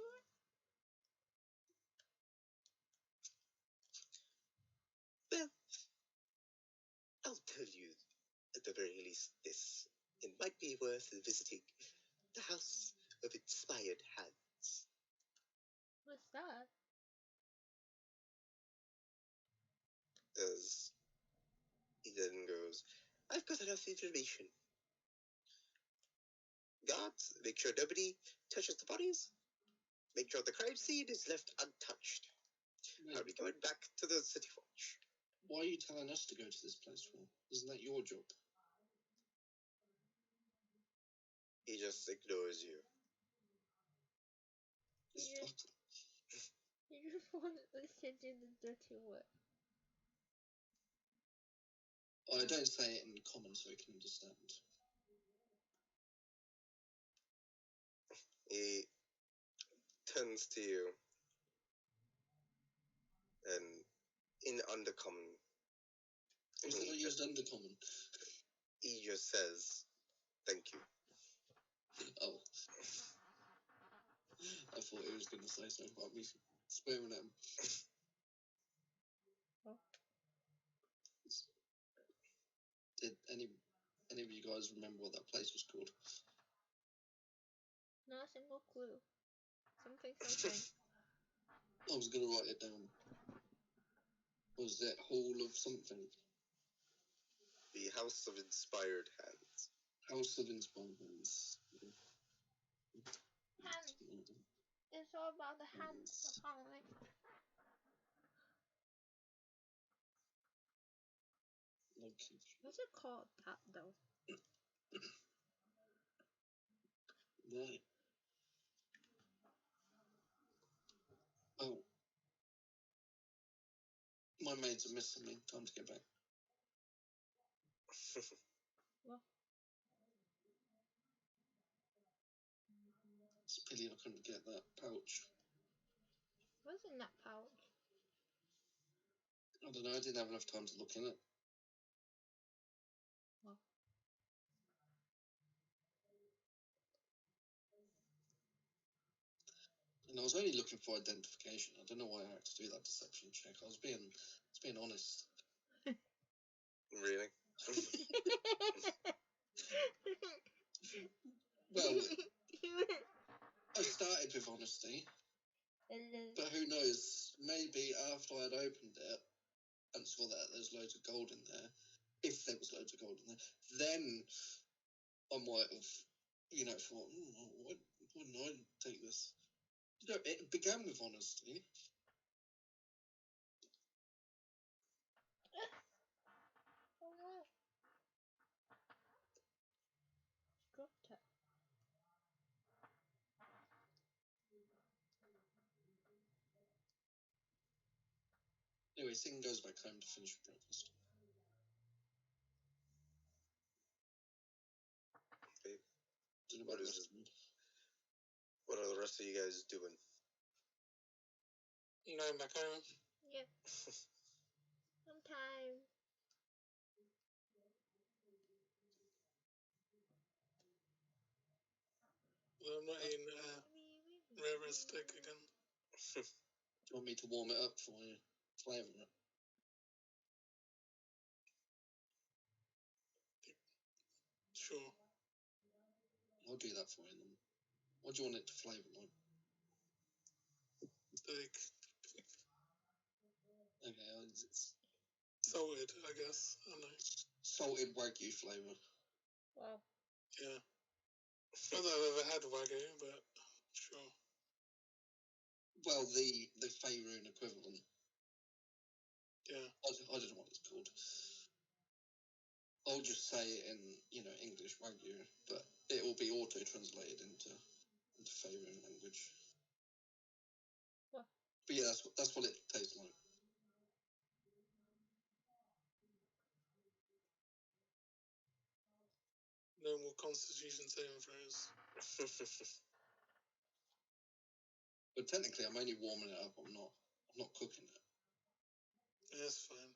well, I'll tell you at the very least this. It might be worth visiting the House of Inspired Hands. What's that? As he then goes, I've got enough information. Guards, make sure nobody touches the bodies. Make sure the crime scene is left untouched. I'll be going back to the City Watch. Why are you telling us to go to this place for? Isn't that your job? He just ignores you. You just want us to do the dirty work. I don't say it in common so I can understand. He turns to you and in undercommon, Was that not used undercommon? he just says, thank you. Oh. I thought he was going to say something about me swearing at him. Oh. Did any of you guys remember what that place was called? Not a single clue. Something. I was going to write it down. Was it Hall of something? The House of Inspired Hands. House of Inspired Hands. Yeah. Hands. It's all about the hands, apparently. What's it called, that though? Right. Oh. My maids are missing me. Time to get back. What? It's a pity I couldn't get that pouch. What's in that pouch? I don't know, I didn't have enough time to look in it. What? And I was only looking for identification. I don't know why I had to do that deception check. I was being honest. Really? Well, I started with honesty, And but who knows? Maybe after I'd opened it and saw that there's loads of gold in there, if there was loads of gold in there, then I might have, thought, why wouldn't I take this? It began with honesty. oh no. Dropped it. Anyway, Singh goes back home to finish breakfast. Okay. Don't know What about the is rest of them. What are the rest of you guys doing? Going back home. Yep. Sometime. Well, I'm not eating rare steak again. Do you want me to warm it up for you? Flavour it? Sure. I'll do that for you then. What do you want it to flavour like? Steak. Okay, it's Salted, I guess. I don't know. salted Wagyu flavour. Wow. Yeah. Not that I've ever had Wagyu, but sure. Well, the Faerun equivalent. Yeah. I don't know what it's called. I'll just say it in, English Wagyu, but it will be auto-translated into Faerun language. What? But yeah, that's what it tastes like. No more Constitution saving throws. But technically, I'm only warming it up. I'm not cooking it. Yeah, that's fine.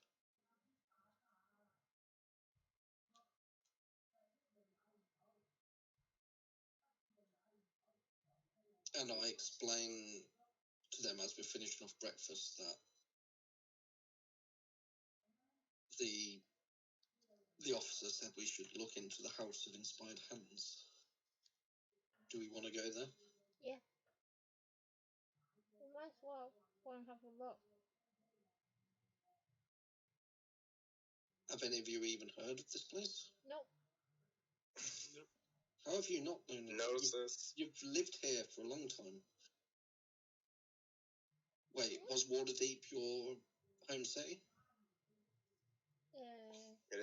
And I explain to them as we're finishing off breakfast that the officer said we should look into the House of Inspired Hands. Do we want to go there? Yeah. We might as well go and have a look. Have any of you even heard of this place? Nope. How have you not known it? No, sis. You've lived here for a long time. Wait, was Waterdeep your home city? It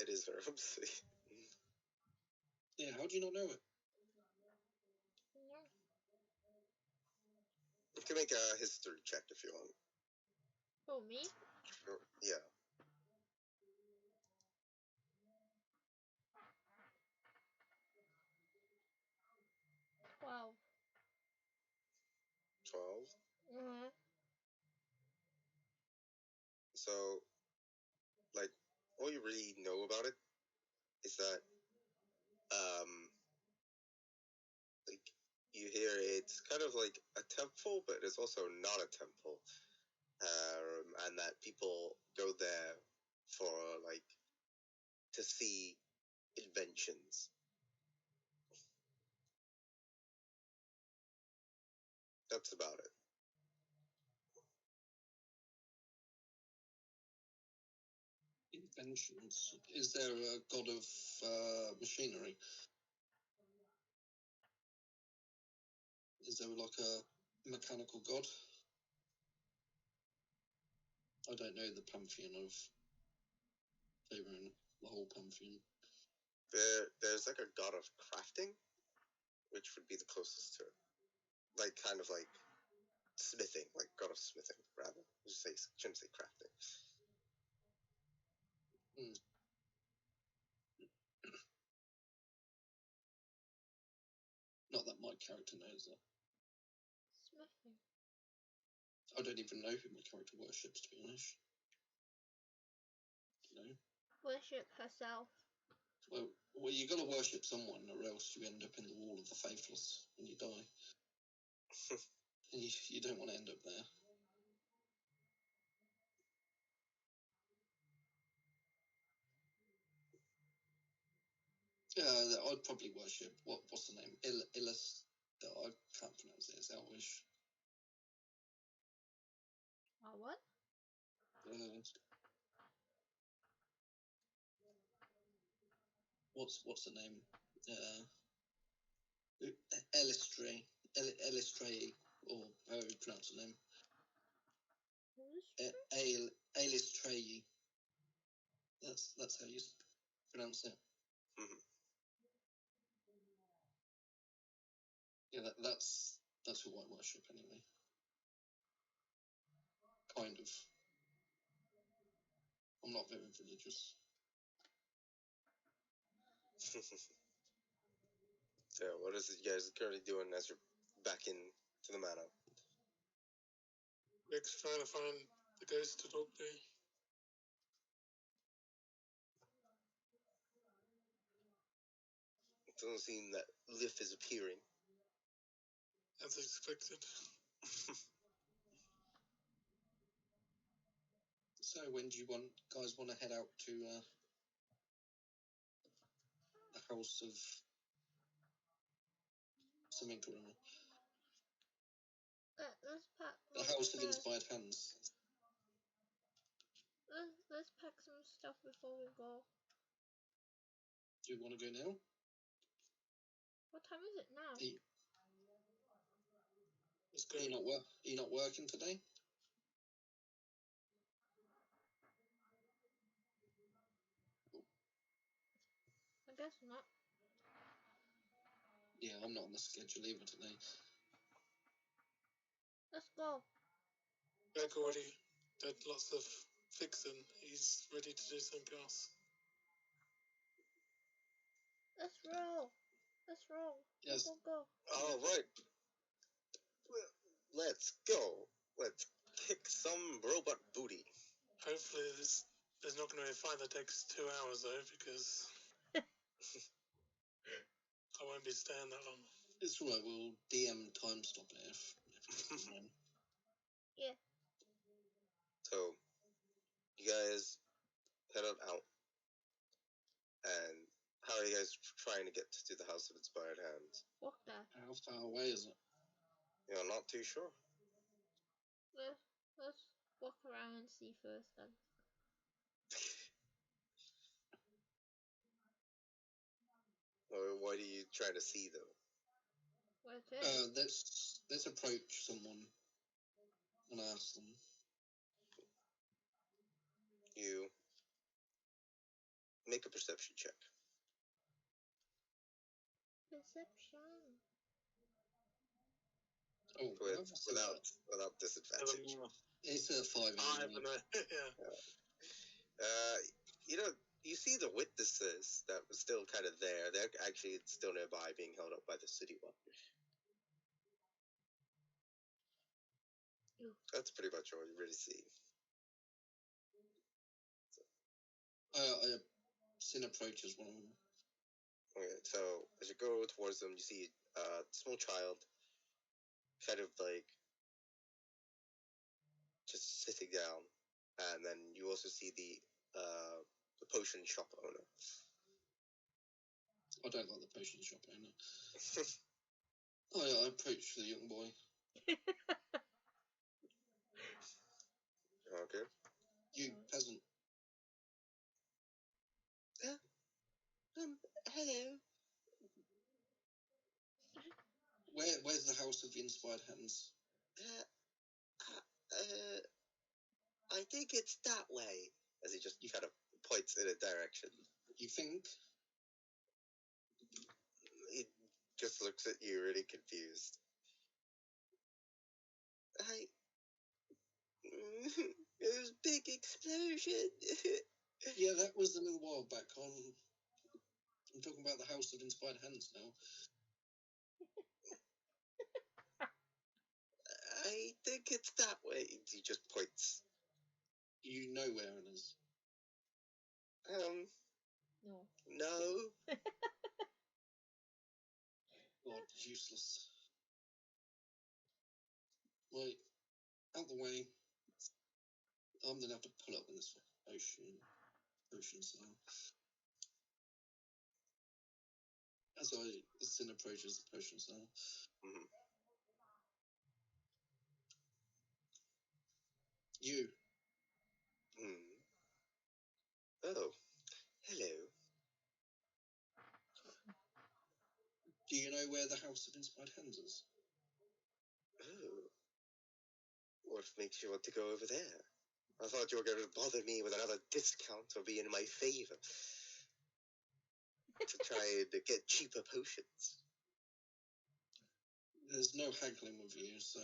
is her home city. Yeah, how do you not know it? No. You can make a history check if you want. Oh, me? Yeah. 12. 12. Mm-hmm. So, like, all you really know about it is that, like, you hear it's kind of like a temple, but it's also not a temple. And that people go there for, like, to see inventions. That's about it. Inventions. Is there a god of machinery? Is there like a mechanical god? I don't know the pantheon of Faerun, the whole pantheon. There's like a god of crafting, which would be the closest to it. Like, kind of like smithing, like god of smithing, rather. Shouldn't say crafting. Not that my character knows that. Smithing. I don't even know who my character worships, to be honest. You know? Worship herself. Well, you got to worship someone, or else you end up in the Wall of the Faithless when you die. And you don't want to end up there. I'd probably worship, what's the name? Illus I can't pronounce it. It's Elvish. What? What's the name? Elistray, or however you pronounce the name. Elistray. That's how you pronounce it. Mhm. Yeah, that's who I worship anyway. Kind of. I'm not very religious. So, what is it you guys currently doing as you're back in to the manor? Rick's trying to find the ghost to talk to. It doesn't seem that Liff is appearing. As expected. So when do you guys want to head out to the house of something or other? Let's pack. The house of inspired hands. Let's pack some stuff before we go. Do you want to go now? What time is it now? Let's go. Are you not working today? I guess not. Yeah, I'm not on the schedule either today. Let's go. Rick already did lots of fixing. He's ready to do something else. Let's roll. Let's roll. Yes. Go. All right. Let's go. Let's kick some robot booty. Hopefully there's not going to be a fight that takes 2 hours though, because I won't be staying that long. It's all right. We'll DM time stop it if Yeah. So, you guys head on out. And how are you guys trying to get to the House of Inspired Hands? Walk there. How far away is it? Yeah, I'm not too sure. Let's walk around and see first then. What are you trying to see, though? Where it is? Let's approach someone and ask them. You make a perception check. Perception. Oh, without disadvantage. It's a 5. Yeah. You see the witnesses that were still kind of there. They're actually still nearby, being held up by the city watch. That's pretty much all you really see. Sin approaches one of them. Okay, so as you go towards them, you see a small child, kind of like just sitting down, and then you also see the potion shop owner. I don't like the potion shop owner. I approach the young boy. Okay. You peasant. Hello. Where's the House of Inspired Hands? I think it's that way. As he just kind of points in a direction. You think? He just looks at you really confused. It was a big explosion. Yeah, that was a little while back. I'm talking about the House of Inspired Hands now. I think it's that way. He just points. You know where it is? No. God, useless. Right, out the way. I'm gonna have to pull up in this potion cell. As Sin approaches the potion cell. Mm-hmm. You. Oh, hello. Do you know where the House of Inspired Hands is? Oh, what makes you want to go over there? I thought you were going to bother me with another discount or be in my favor to try and get cheaper potions. There's no haggling with you, so...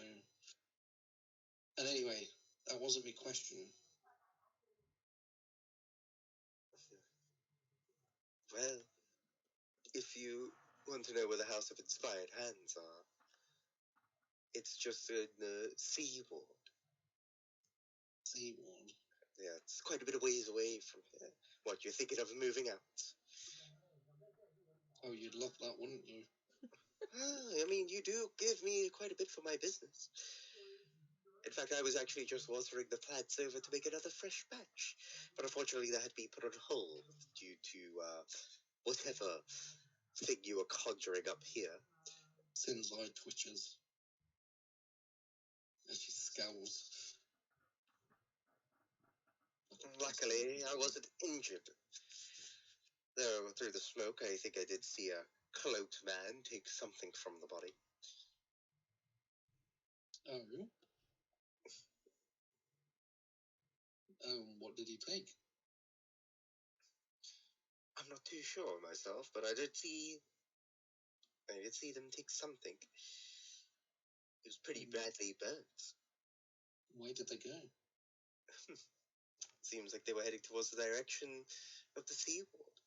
And anyway, that wasn't my question. Well, if you want to know where the House of Inspired Hands are, it's just in the seaward. Seaward? Yeah, it's quite a bit of ways away from here. What, you're thinking of moving out? Oh, you'd love that, wouldn't you? I mean, you do give me quite a bit for my business. In fact, I was actually just watering the plants over to make another fresh batch. But unfortunately, that had to be put on hold due to whatever thing you were conjuring up here. Sin's eye twitches as she scowls. Luckily, I wasn't injured. Though, through the smoke, I think I did see a cloaked man take something from the body. Oh? What did he take? I'm not too sure myself, but I did see them take something. It was pretty badly burnt. Where did they go? Seems like they were heading towards the direction of the seaward.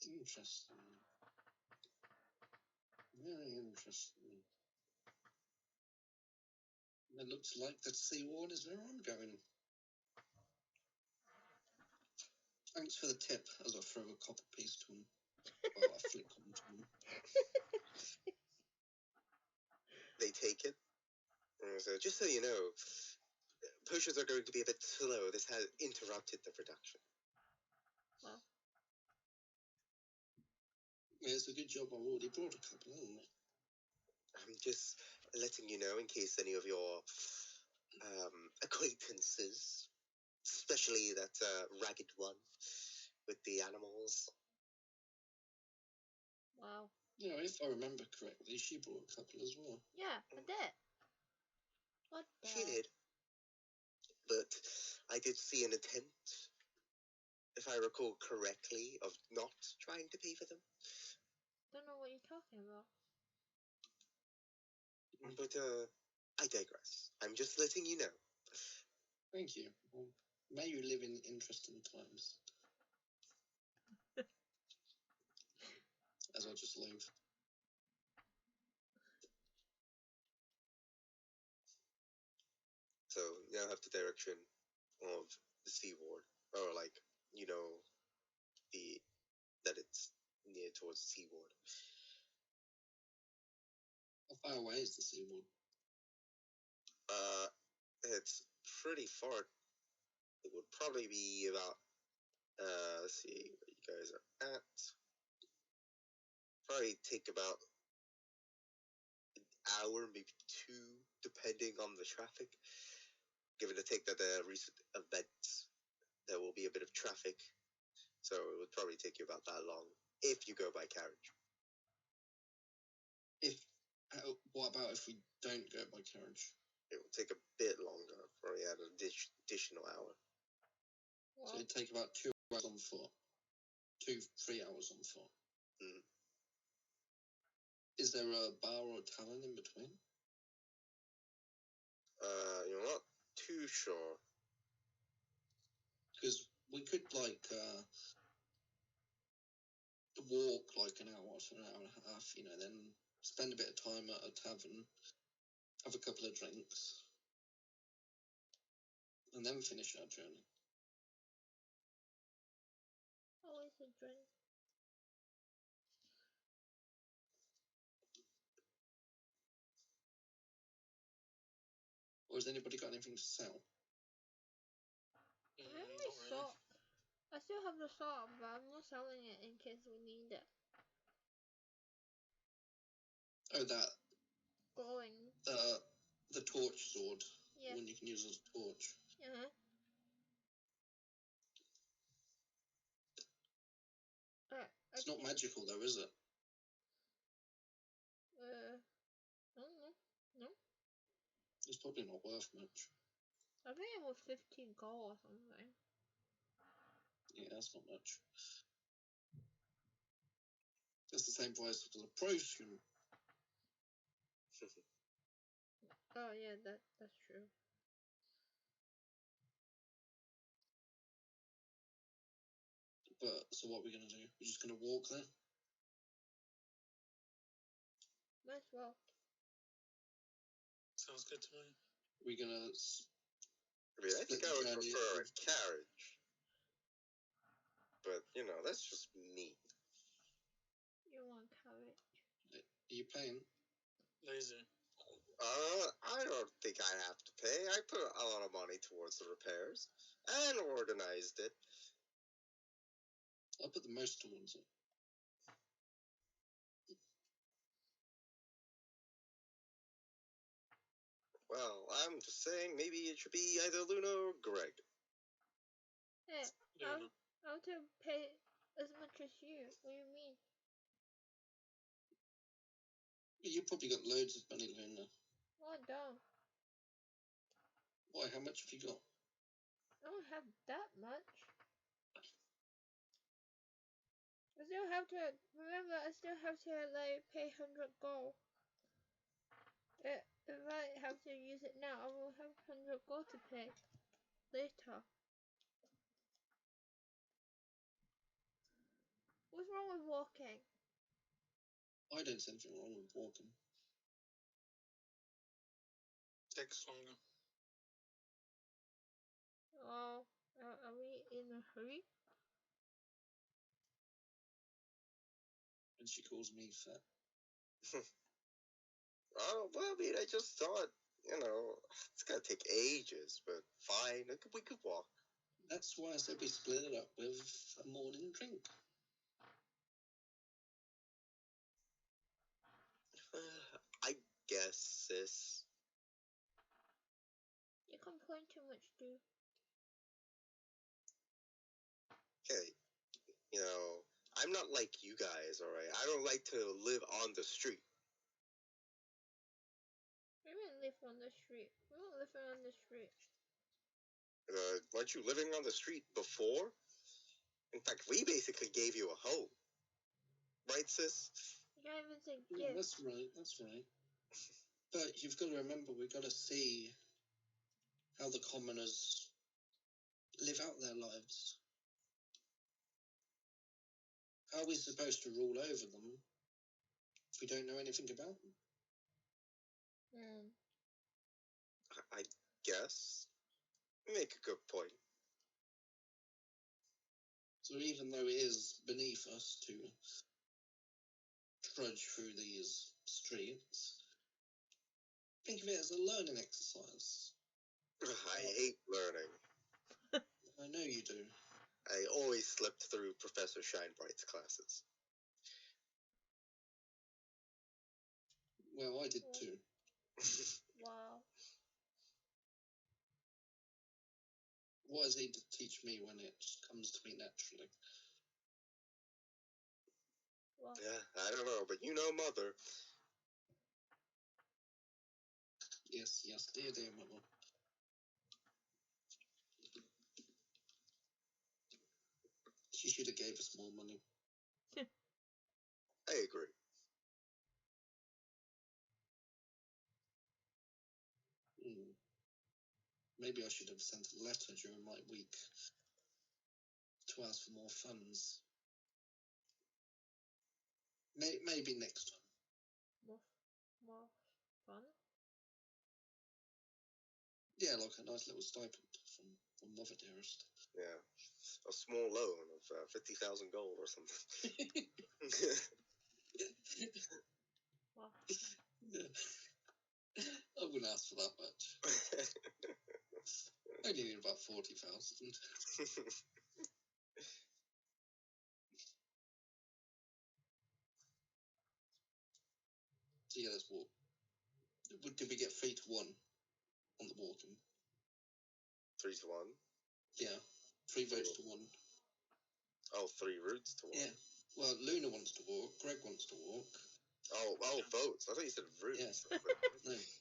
Interesting. Very interesting. It looks like the seaward is where I'm going. Thanks for the tip, as I throw a copper piece to him. Well, I flick on to him. They take it. So just so you know, potions are going to be a bit slow. This has interrupted the production. Well, Yeah, it's a good job I already brought a couple, isn't it? I'm just letting you know in case any of your acquaintances, especially that ragged one with the animals. wow. You know, if I remember correctly, she brought a couple as well. Yeah, I did. What the? She did. But I did see an attempt, if I recall correctly, of not trying to pay for them. Don't know what you're talking about. But I digress. I'm just letting you know. Thank you. Well, may you live in interesting times. As I just leave. So you now have the direction of the seaward, or like that it's near towards the seaward. How far away is the seaward? It's pretty far. It would probably be about let's see where you guys are at. Probably take about an hour, maybe two, depending on the traffic. Given the take that the recent events, there will be a bit of traffic, so it would probably take you about that long if you go by carriage. What about if we don't go by carriage? It will take a bit longer, probably add an additional hour. What? So it'd take about 2 hours on foot. 3 hours on foot. Mm. Is there a bar or a tavern in between? You're not too sure. Because we could walk like an hour to an hour and a half, then spend a bit of time at a tavern, have a couple of drinks, and then finish our journey. Always a drink. Or has anybody got anything to sell? I only saw. I still have the saw, but I'm not selling it in case we need it. Oh, that glowing. the torch sword. Yeah. One you can use as a torch. Uh-huh. It's not magical though, is it? I don't know. No? It's probably not worth much. I think it was 15 gold or something. Yeah, that's not much. That's the same price as a potion. Oh yeah, that's true. But so what are we gonna do? We're just gonna walk there? Might as well. Sounds good to me. We're gonna. I mean, I think I would prefer a carriage. But, you know, that's just me. You want carrot? Are you paying? Lazy. I don't think I have to pay. I put a lot of money towards the repairs and organized it. I'll put the most towards it. Well, I'm just saying maybe it should be either Luna or Greg. Hey, Luna. I'll to pay as much as you. What do you mean? You probably got loads of money, Luna. Oh, I don't. Why? How much have you got? I don't have that much. I still have to remember. I still have to like pay 100 gold. If I have to use it now, I will have 100 gold to pay later. What's wrong with walking? I don't see anything wrong with walking. Takes longer. Oh, are we in a hurry? And she calls me fat. Oh, well, I mean, I just thought, you know, it's gonna take ages, but fine, we could walk. That's why I said we split it up with a morning drink. I guess, sis. You complain too much, dude. Okay, you know, I'm not like you guys, alright? I don't like to live on the street. We don't live on the street. We don't live on the street. Weren't you living on the street before? In fact, we basically gave you a home. Right, sis? You can't even say Yeah, gift. that's right. That's right. But you've got to remember, we've got to see how the commoners live out their lives. How are we supposed to rule over them if we don't know anything about them? I guess. Make a good point. So even though it is beneath us to trudge through these streets, think of it as a learning exercise. I hate learning. I know you do. I always slipped through Professor Shinebright's classes. Well, I did too. Wow. What does he teach me when it just comes to me naturally? Wow. Yeah, I don't know, but you know Mother. Yes, dear mother. She should have gave us more money. I agree. Maybe I should have sent a letter during my week to ask for more funds. Maybe next time. More fun? Yeah, like a nice little stipend from Mother Dearest. Yeah. A small loan of 50,000 gold or something. Wow. Yeah. I wouldn't ask for that much. I only need about 40,000. So yeah, let's walk. Did we get 3 to 1 on the walking? 3 to 1. Yeah, 3 votes to 1. Oh, 3 routes to 1. Yeah. Well, Luna wants to walk. Greg wants to walk. Oh, votes. I thought you said routes. Yeah.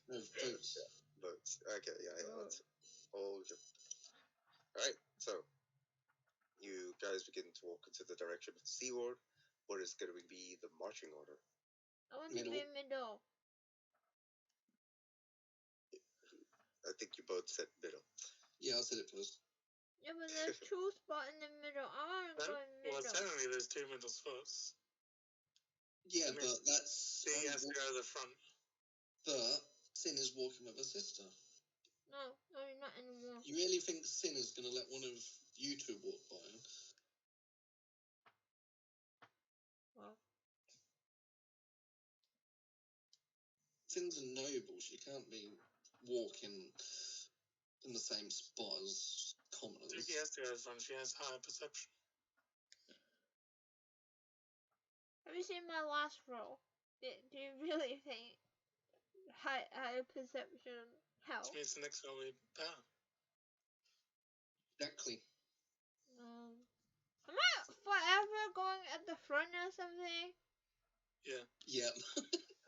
No, votes. Yeah, votes. Okay, yeah, that's all good. Alright, so you guys begin to walk into the direction of the seaward. What is going to be the marching order? I want to be middle. I think you both said middle. Yeah, I said it first. Yeah, but there's 2 spots in the middle. I want to go in middle. Well, technically there's 2 middle spots. Yeah, but that's... He has to go to the front. But Sin is walking with her sister. No, not anymore. You really think Sin is going to let one of you two walk by her? Well. Sin's a noble. She can't be walking in the same spot as commoners. He has to go to the front. She has higher perception. Have you seen my last roll? Do you really think higher perception helps? Which means the next roll will be better. Exactly. Am I forever going at the front or something? Yeah. Yeah.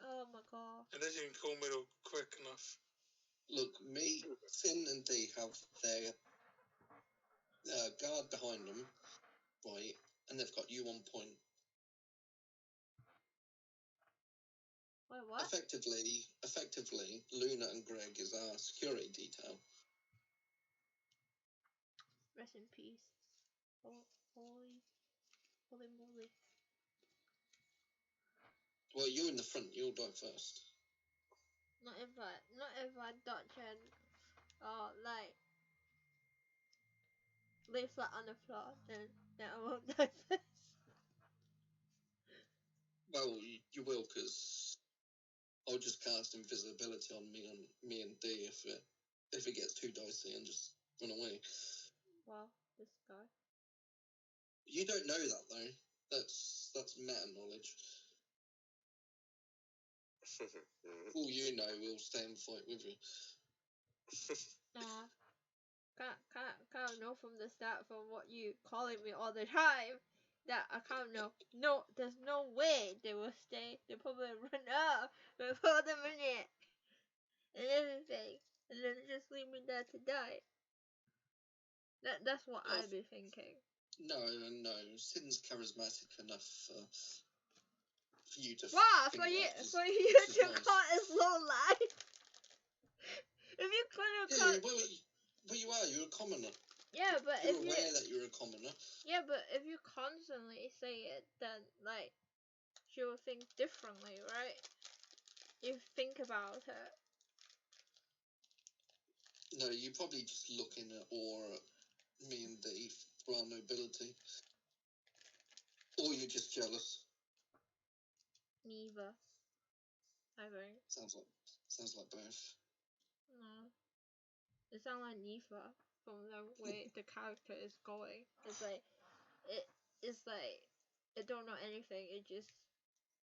Oh my god. Unless you can call middle quick enough. Look, me, Sin and Dee have their guard behind them, right, and they've got you on point. Wait, what? Effectively, Luna and Greg is our security detail. Rest in peace. Holy moly. Well, you're in the front. You'll die first. Not if I dodge and like lay flat on the floor, then I won't die first. Well, you will, because I'll just cast invisibility on me and Dee if it gets too dicey and just run away. Wow, this guy. You don't know that though. That's meta knowledge. All you know, we'll stay and fight with you. Nah. Can't know from the start from what you calling me all the time that I can't know. No, there's no way they will stay. They probably run up before the minute and everything, and then just leave me there to die. That's what I'd be thinking. No. Sin's charismatic enough for you to. Wow, for you to call it low life. If you couldn't call. Well, you are. You're a commoner. Yeah, but you're aware that you're a commoner. Yeah, but if you constantly say it, then like she will think differently, right? You think about it. No, you're probably just looking at awe at me and Dave for our nobility. Or you're just jealous. Neither. I think. Sounds like both. No. It sounds like neither from the way the character is going. It's like it don't know anything, it's just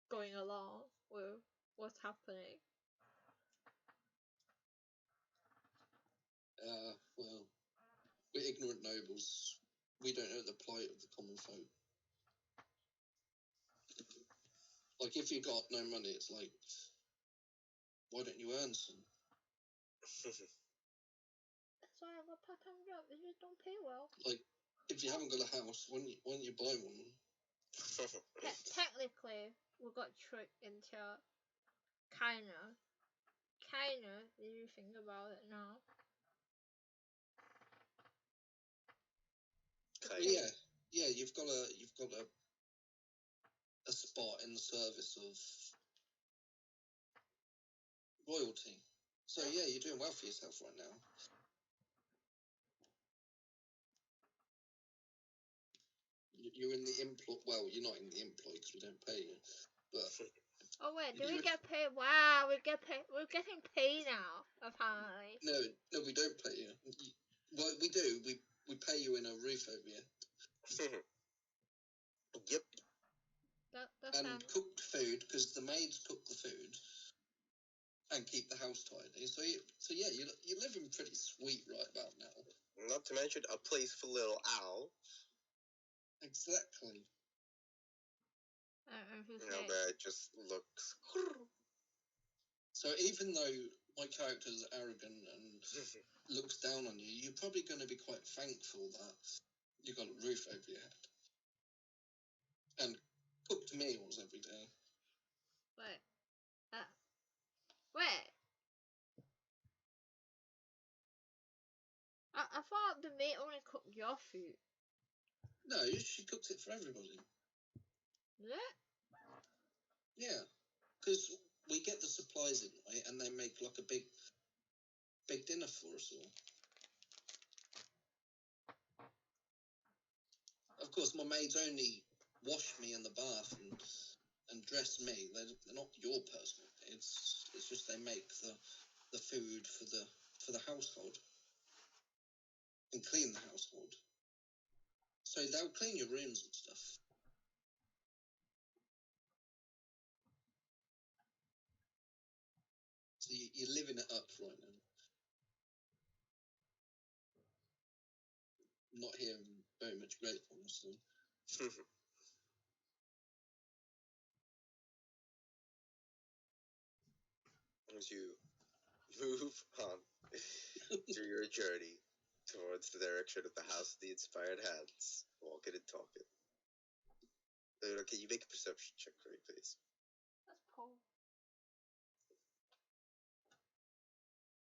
going along with what's happening. Well, we're ignorant nobles. We don't know the plight of the common folk. Like, if you got no money, it's like, why don't you earn some? That's why I got part-time job. They just don't pay well. Like, if you haven't got a house, why don't you buy one? Technically, we got tricked into kinda. If you think about it now. Yeah. You've got a spot in the service of royalty. So yeah, you're doing well for yourself right now. You're in the employ. Well, you're not in the employ because we don't pay you. But oh wait, do we get paid? Wow, we get paid. We're getting paid now. Apparently. No, we don't pay you. Well, we do. We pay you in a roof over you. Yep. That and cooked food, because the maids cook the food. and keep the house tidy. So yeah, you're living pretty sweet right about now. Not to mention a place for little Al. Exactly. Where it just looks. So even though my character is arrogant and looks down on you, you're probably going to be quite thankful that you got a roof over your head and cooked meals every day. Wait. Wait. I thought the mate only cooked your food. No, she cooks it for everybody. Yeah? Yeah, because we get the supplies in, right, and they make like a big dinner for us all. Of course, my maids only wash me in the bath and dress me. They're not your personal maids. It's just they make the food for the household and clean the household. So they'll clean your rooms and stuff. So you're living it up right now. I'm not hearing very much gratefulness. So. As you move on through your journey towards the direction of the House of the Inspired Hands, walking and talking. Can you make a perception check for me, please? That's cool.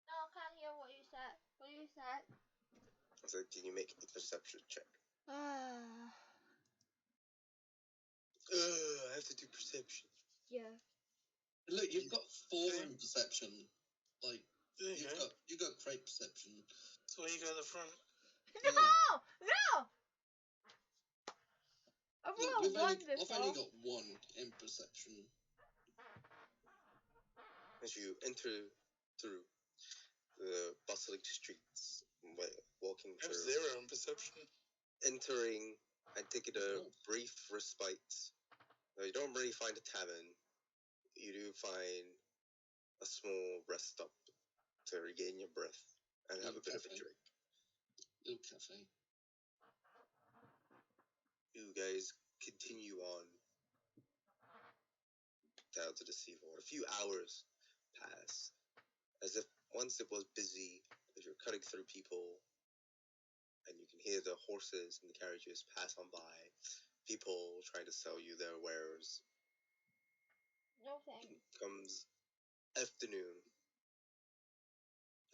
No, I can't hear what you said. What you said? I said, can you make a perception check? Ah. I have to do perception. Yeah. Look, you've got 4 in perception. Like, There you go. you've got great perception. That's why you go at the front. No! No! I've Look, rolled one I've before. only got 1 in perception. As you enter through the bustling streets, walking I have through, 0 in perception. entering and taking a brief respite. You don't really find a tavern. You do find a small rest stop to regain your breath and have a bit of a drink. Little cafe. You guys continue on down to the seaboard. A few hours pass, as if once it was busy, as you're cutting through people, and you can hear the horses and the carriages pass on by, people trying to sell you their wares. No thanks. Comes afternoon,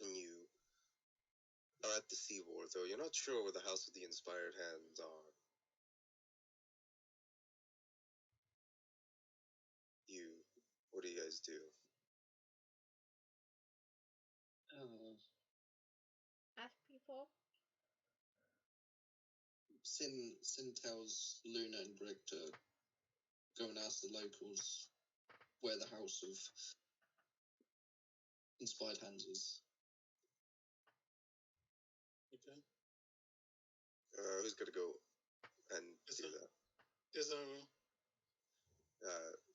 and you are at the seaboard, though you're not sure where the House of the Inspired Hands are. What do you guys do? Ask people. Sin tells Luna and Greg to go and ask the locals where the House of Inspired Hands is. Okay. Who's gonna go and do that? Yes, I will.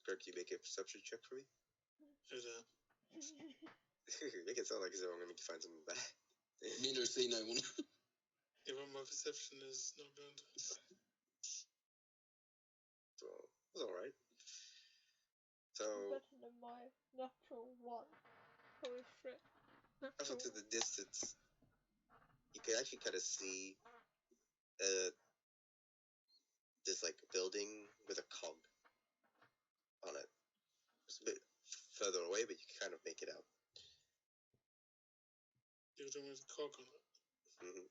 Greg, can you make a perception check for me? Sure. Make it sound like as though I'm gonna make you find something bad. Neither see no one. Yeah, but my perception is not good. So it's alright. So Better than my natural 1. Holy shit. off into the distance, you can actually kind of see this like building with a cog on it. It's a bit further away, but you can kind of make it out. Building with a cog on it. Mm-hmm.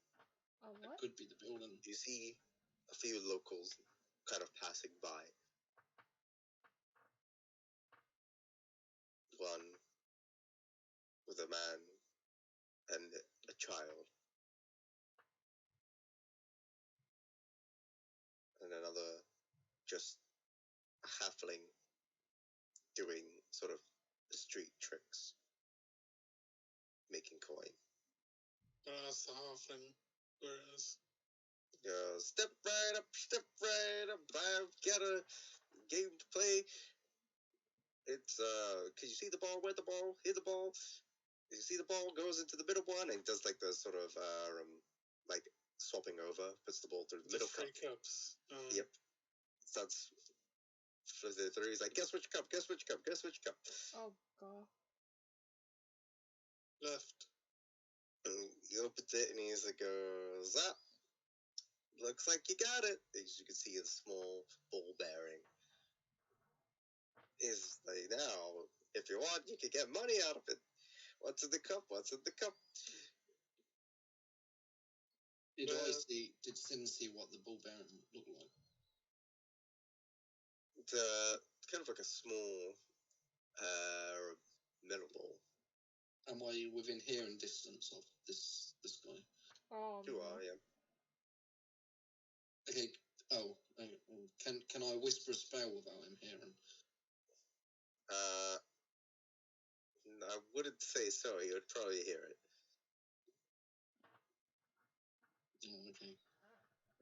Oh, That what? could be the building. You see a few locals kind of passing by. One with a man and a child. And another just a halfling doing sort of street tricks, making coin. I'll ask the halfling where it is. Step right up, I've got a game to play. It's can you see the ball? Where the ball? Hit the ball. You see the ball goes into the middle one and does like the sort of like swapping over, puts the ball through the middle cup. Cups. Yep. Starts flipping through. He's like, guess which cup? Guess which cup? Guess which cup? Oh god. Left. And he opens it and he's like, goes up. Looks like you got it. As you can see, a small ball bearing. He's like, now, if you want, you can get money out of it. What's in the cup? What's in the cup? Did Sin see what the ball bearing looked like? It's kind of like a small metal ball. Am I within hearing distance of this guy? Oh You no. are, yeah. Okay. Oh, can I whisper a spell without him hearing? I wouldn't say so. You would probably hear it. Oh, okay.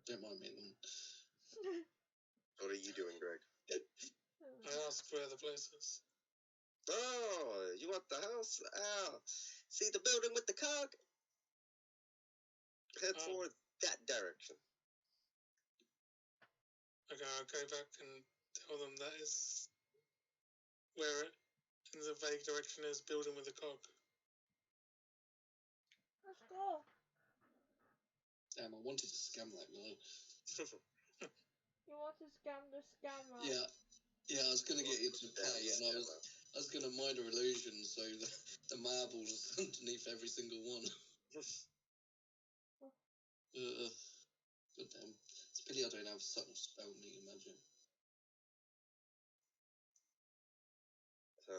Don't mind me then. What are you doing, Greg? I asked where the place is. Oh, you want the house? Oh, see the building with the cog? Head toward that direction. Okay, I'll go back and tell them that is where it, in the vague direction, is building with a cog. Let's go. Damn, I wanted to scam that guy. You want to scam the scammer? Yeah, I was gonna get you to pay, and I was gonna minor illusion, so the marbles underneath every single one. God damn. It's a pity I don't have subtle spell me, imagine. So,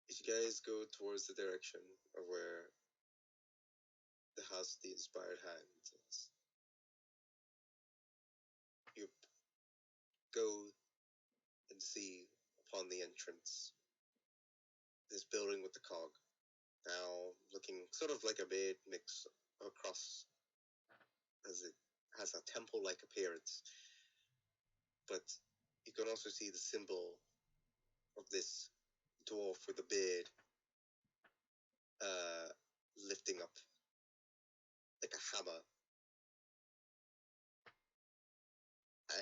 as you guys go towards the direction of where the house of the inspired hand is, you go and see upon the entrance this building with the cog, now looking sort of like a weird mix across, as it has a temple-like appearance. But you can also see the symbol of this dwarf with a beard lifting up like a hammer,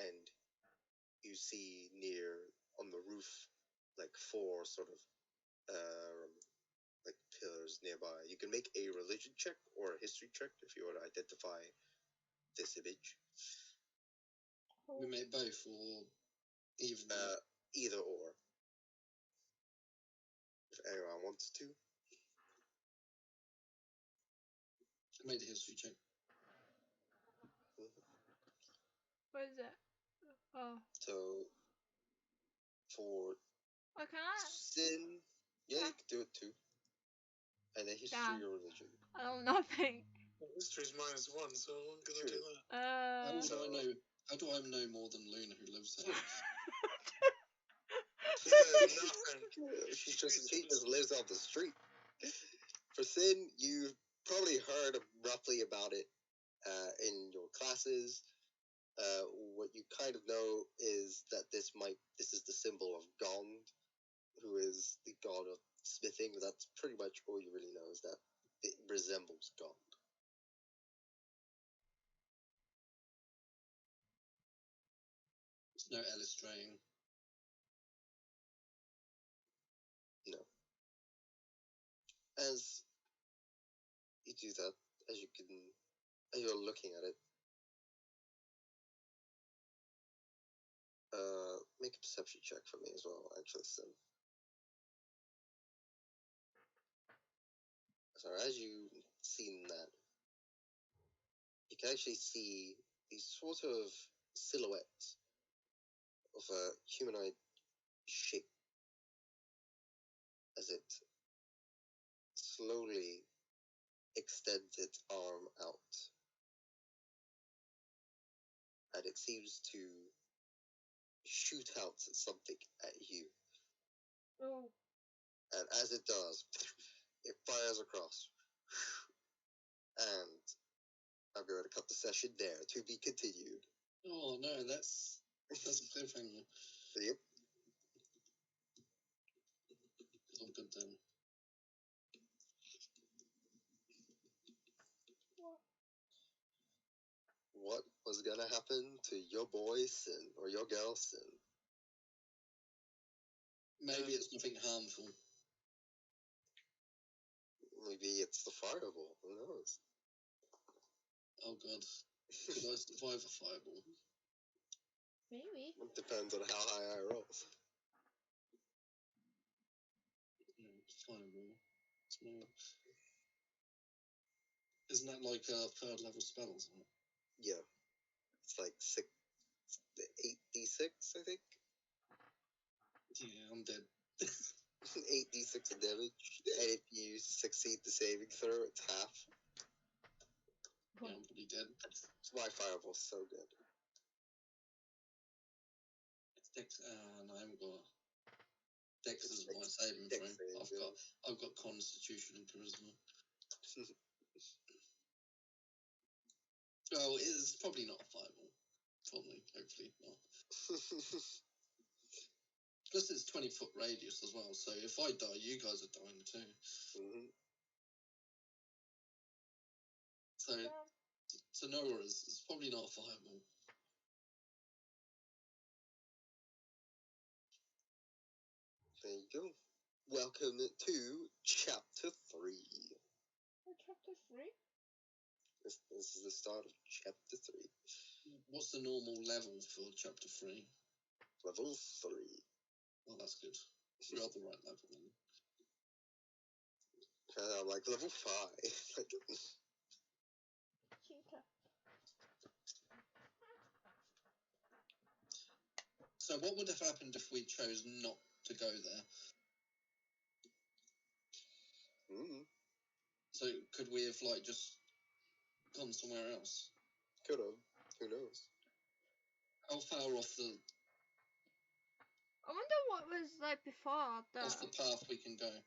and you see near on the roof like four sort of like pillars nearby. You can make a religion check or a history check if you want to identify this image. We make both, or even either or, if anyone wants to. I made a history check. What is it? Oh. So for Oh, can I? sin, yeah, you can do it too. And a history Damn. or religion. I don't know nothing. History's -1, so I'm gonna do that. How do I know more than Luna, who lives there? She just lives off the street. For sin, you've probably heard roughly about it in your classes. What you kind of know is that this is the symbol of Gond, who is the god of smithing. That's pretty much all you really know, is that it resembles Gond. There's no illustrating. No. As you do that, as you're looking at it, make a perception check for me as well, actually, Sim. So as you've seen that, you can actually see these sort of silhouettes of a humanoid shape as it slowly extends its arm out, and it seems to shoot out something at you. Oh. And as it does, it fires across. And I'm going to cut the session there, to be continued. Oh no, that's a cliffhanger. Yep. I'm good then. What was gonna happen to your boy Sin or your girl Sin? Maybe it's nothing harmful. Maybe it's the fireball. Who knows? Oh god. Could I survive a fireball? Maybe. It depends on how high I roll. Fireball. Small. Isn't that like a third level spell or something? Yeah, it's like 8d6, I think. Yeah, I'm dead. 8d6 of damage, and if you succeed the saving throw, it's half. Yeah, I'm pretty dead. My fireball's so good. Dex, no, I haven't got. Dex is my Dex- saving Dex throw. save, I've got Constitution and Charisma. Well, it's probably not a fireball. Probably, hopefully not. Plus, it's 20-foot radius as well. So if I die, you guys are dying too. Mhm. So no worries. It's probably not a fireball. There you go. Welcome to Chapter 3. Chapter 3? This is the start of Chapter 3. What's the normal level for Chapter 3? Level 3. Well, that's good. We're at the right level then. Like level 5. Cheetah. So what would have happened if we chose not to go there? So could we have just gone somewhere else? Could have. Who knows? How far off the I wonder what was like before the. off the path we can go?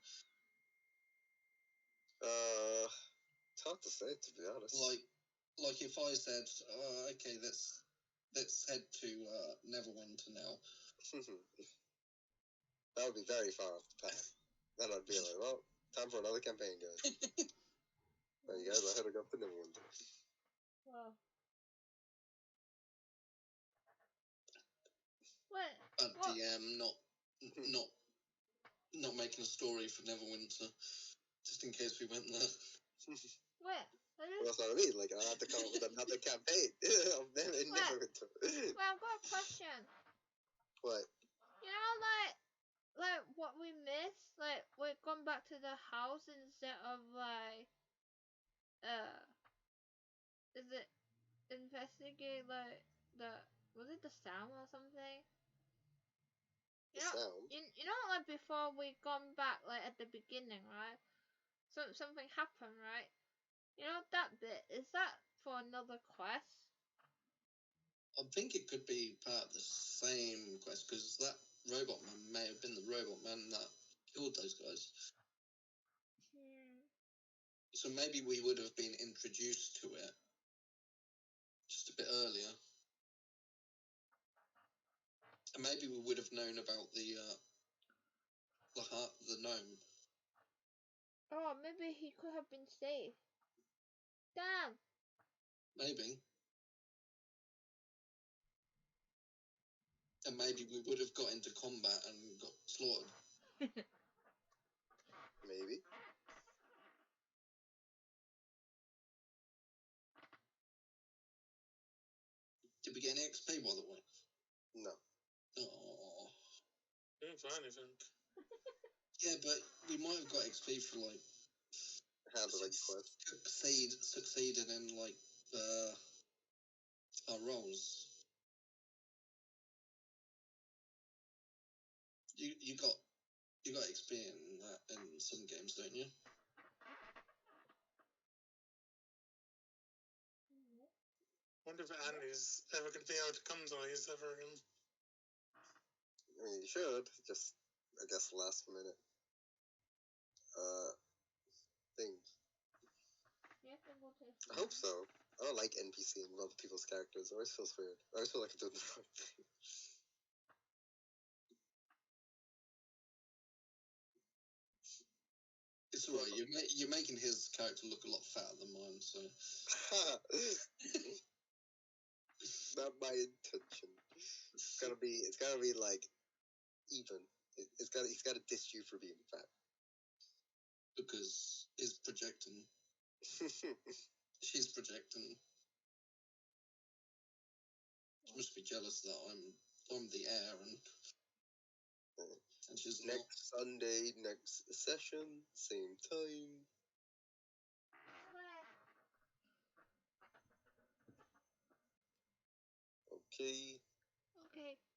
It's hard to say, to be honest. Like if I said, okay, let's head to Neverwinter now. That would be very far off the path. Then I'd be like, well, time for another campaign, guys. There you guys, I had to go up to Neverwinter. Wow. What? DM not making a story for Neverwinter, just in case we went there. What? Well, that's what I mean. Like, I have to come up with another campaign of them in Neverwinter. Well, I've got a question. What? You know, like what we missed. Like we're going back to the house instead of is it investigate was it the sound or something? You know, Sound? you know, like before we gone back, like at the beginning, right? So something happened, right? You know that bit, is that for another quest? I think it could be part of the same quest, because that robot man may have been the robot man that killed those guys. So maybe we would have been introduced to it just a bit earlier. And maybe we would have known about the gnome. Oh, maybe he could have been saved. Damn. Maybe. And maybe we would have got into combat and got slaughtered. Maybe. Did we get any XP, by the way? No. Oh. Didn't find anything. Yeah, but we might have got XP for Handling quest. Succeeded in our roles. You got XP in that in some games, don't you? Wonder if Andy's ever going to be able to come to these ever again. I mean, you should. Just, I guess, last minute. Things. I hope so. I don't like NPCing with other people's characters. It always feels weird. I always feel like I'm doing the wrong thing. It's alright. You're making his character look a lot fatter than mine, so. Not my intention. It's gotta be like even. He's gotta diss you for being fat. Because he's projecting. She's projecting. She must be jealous that I'm the heir and she's Next Sunday, next session, same time. Okay.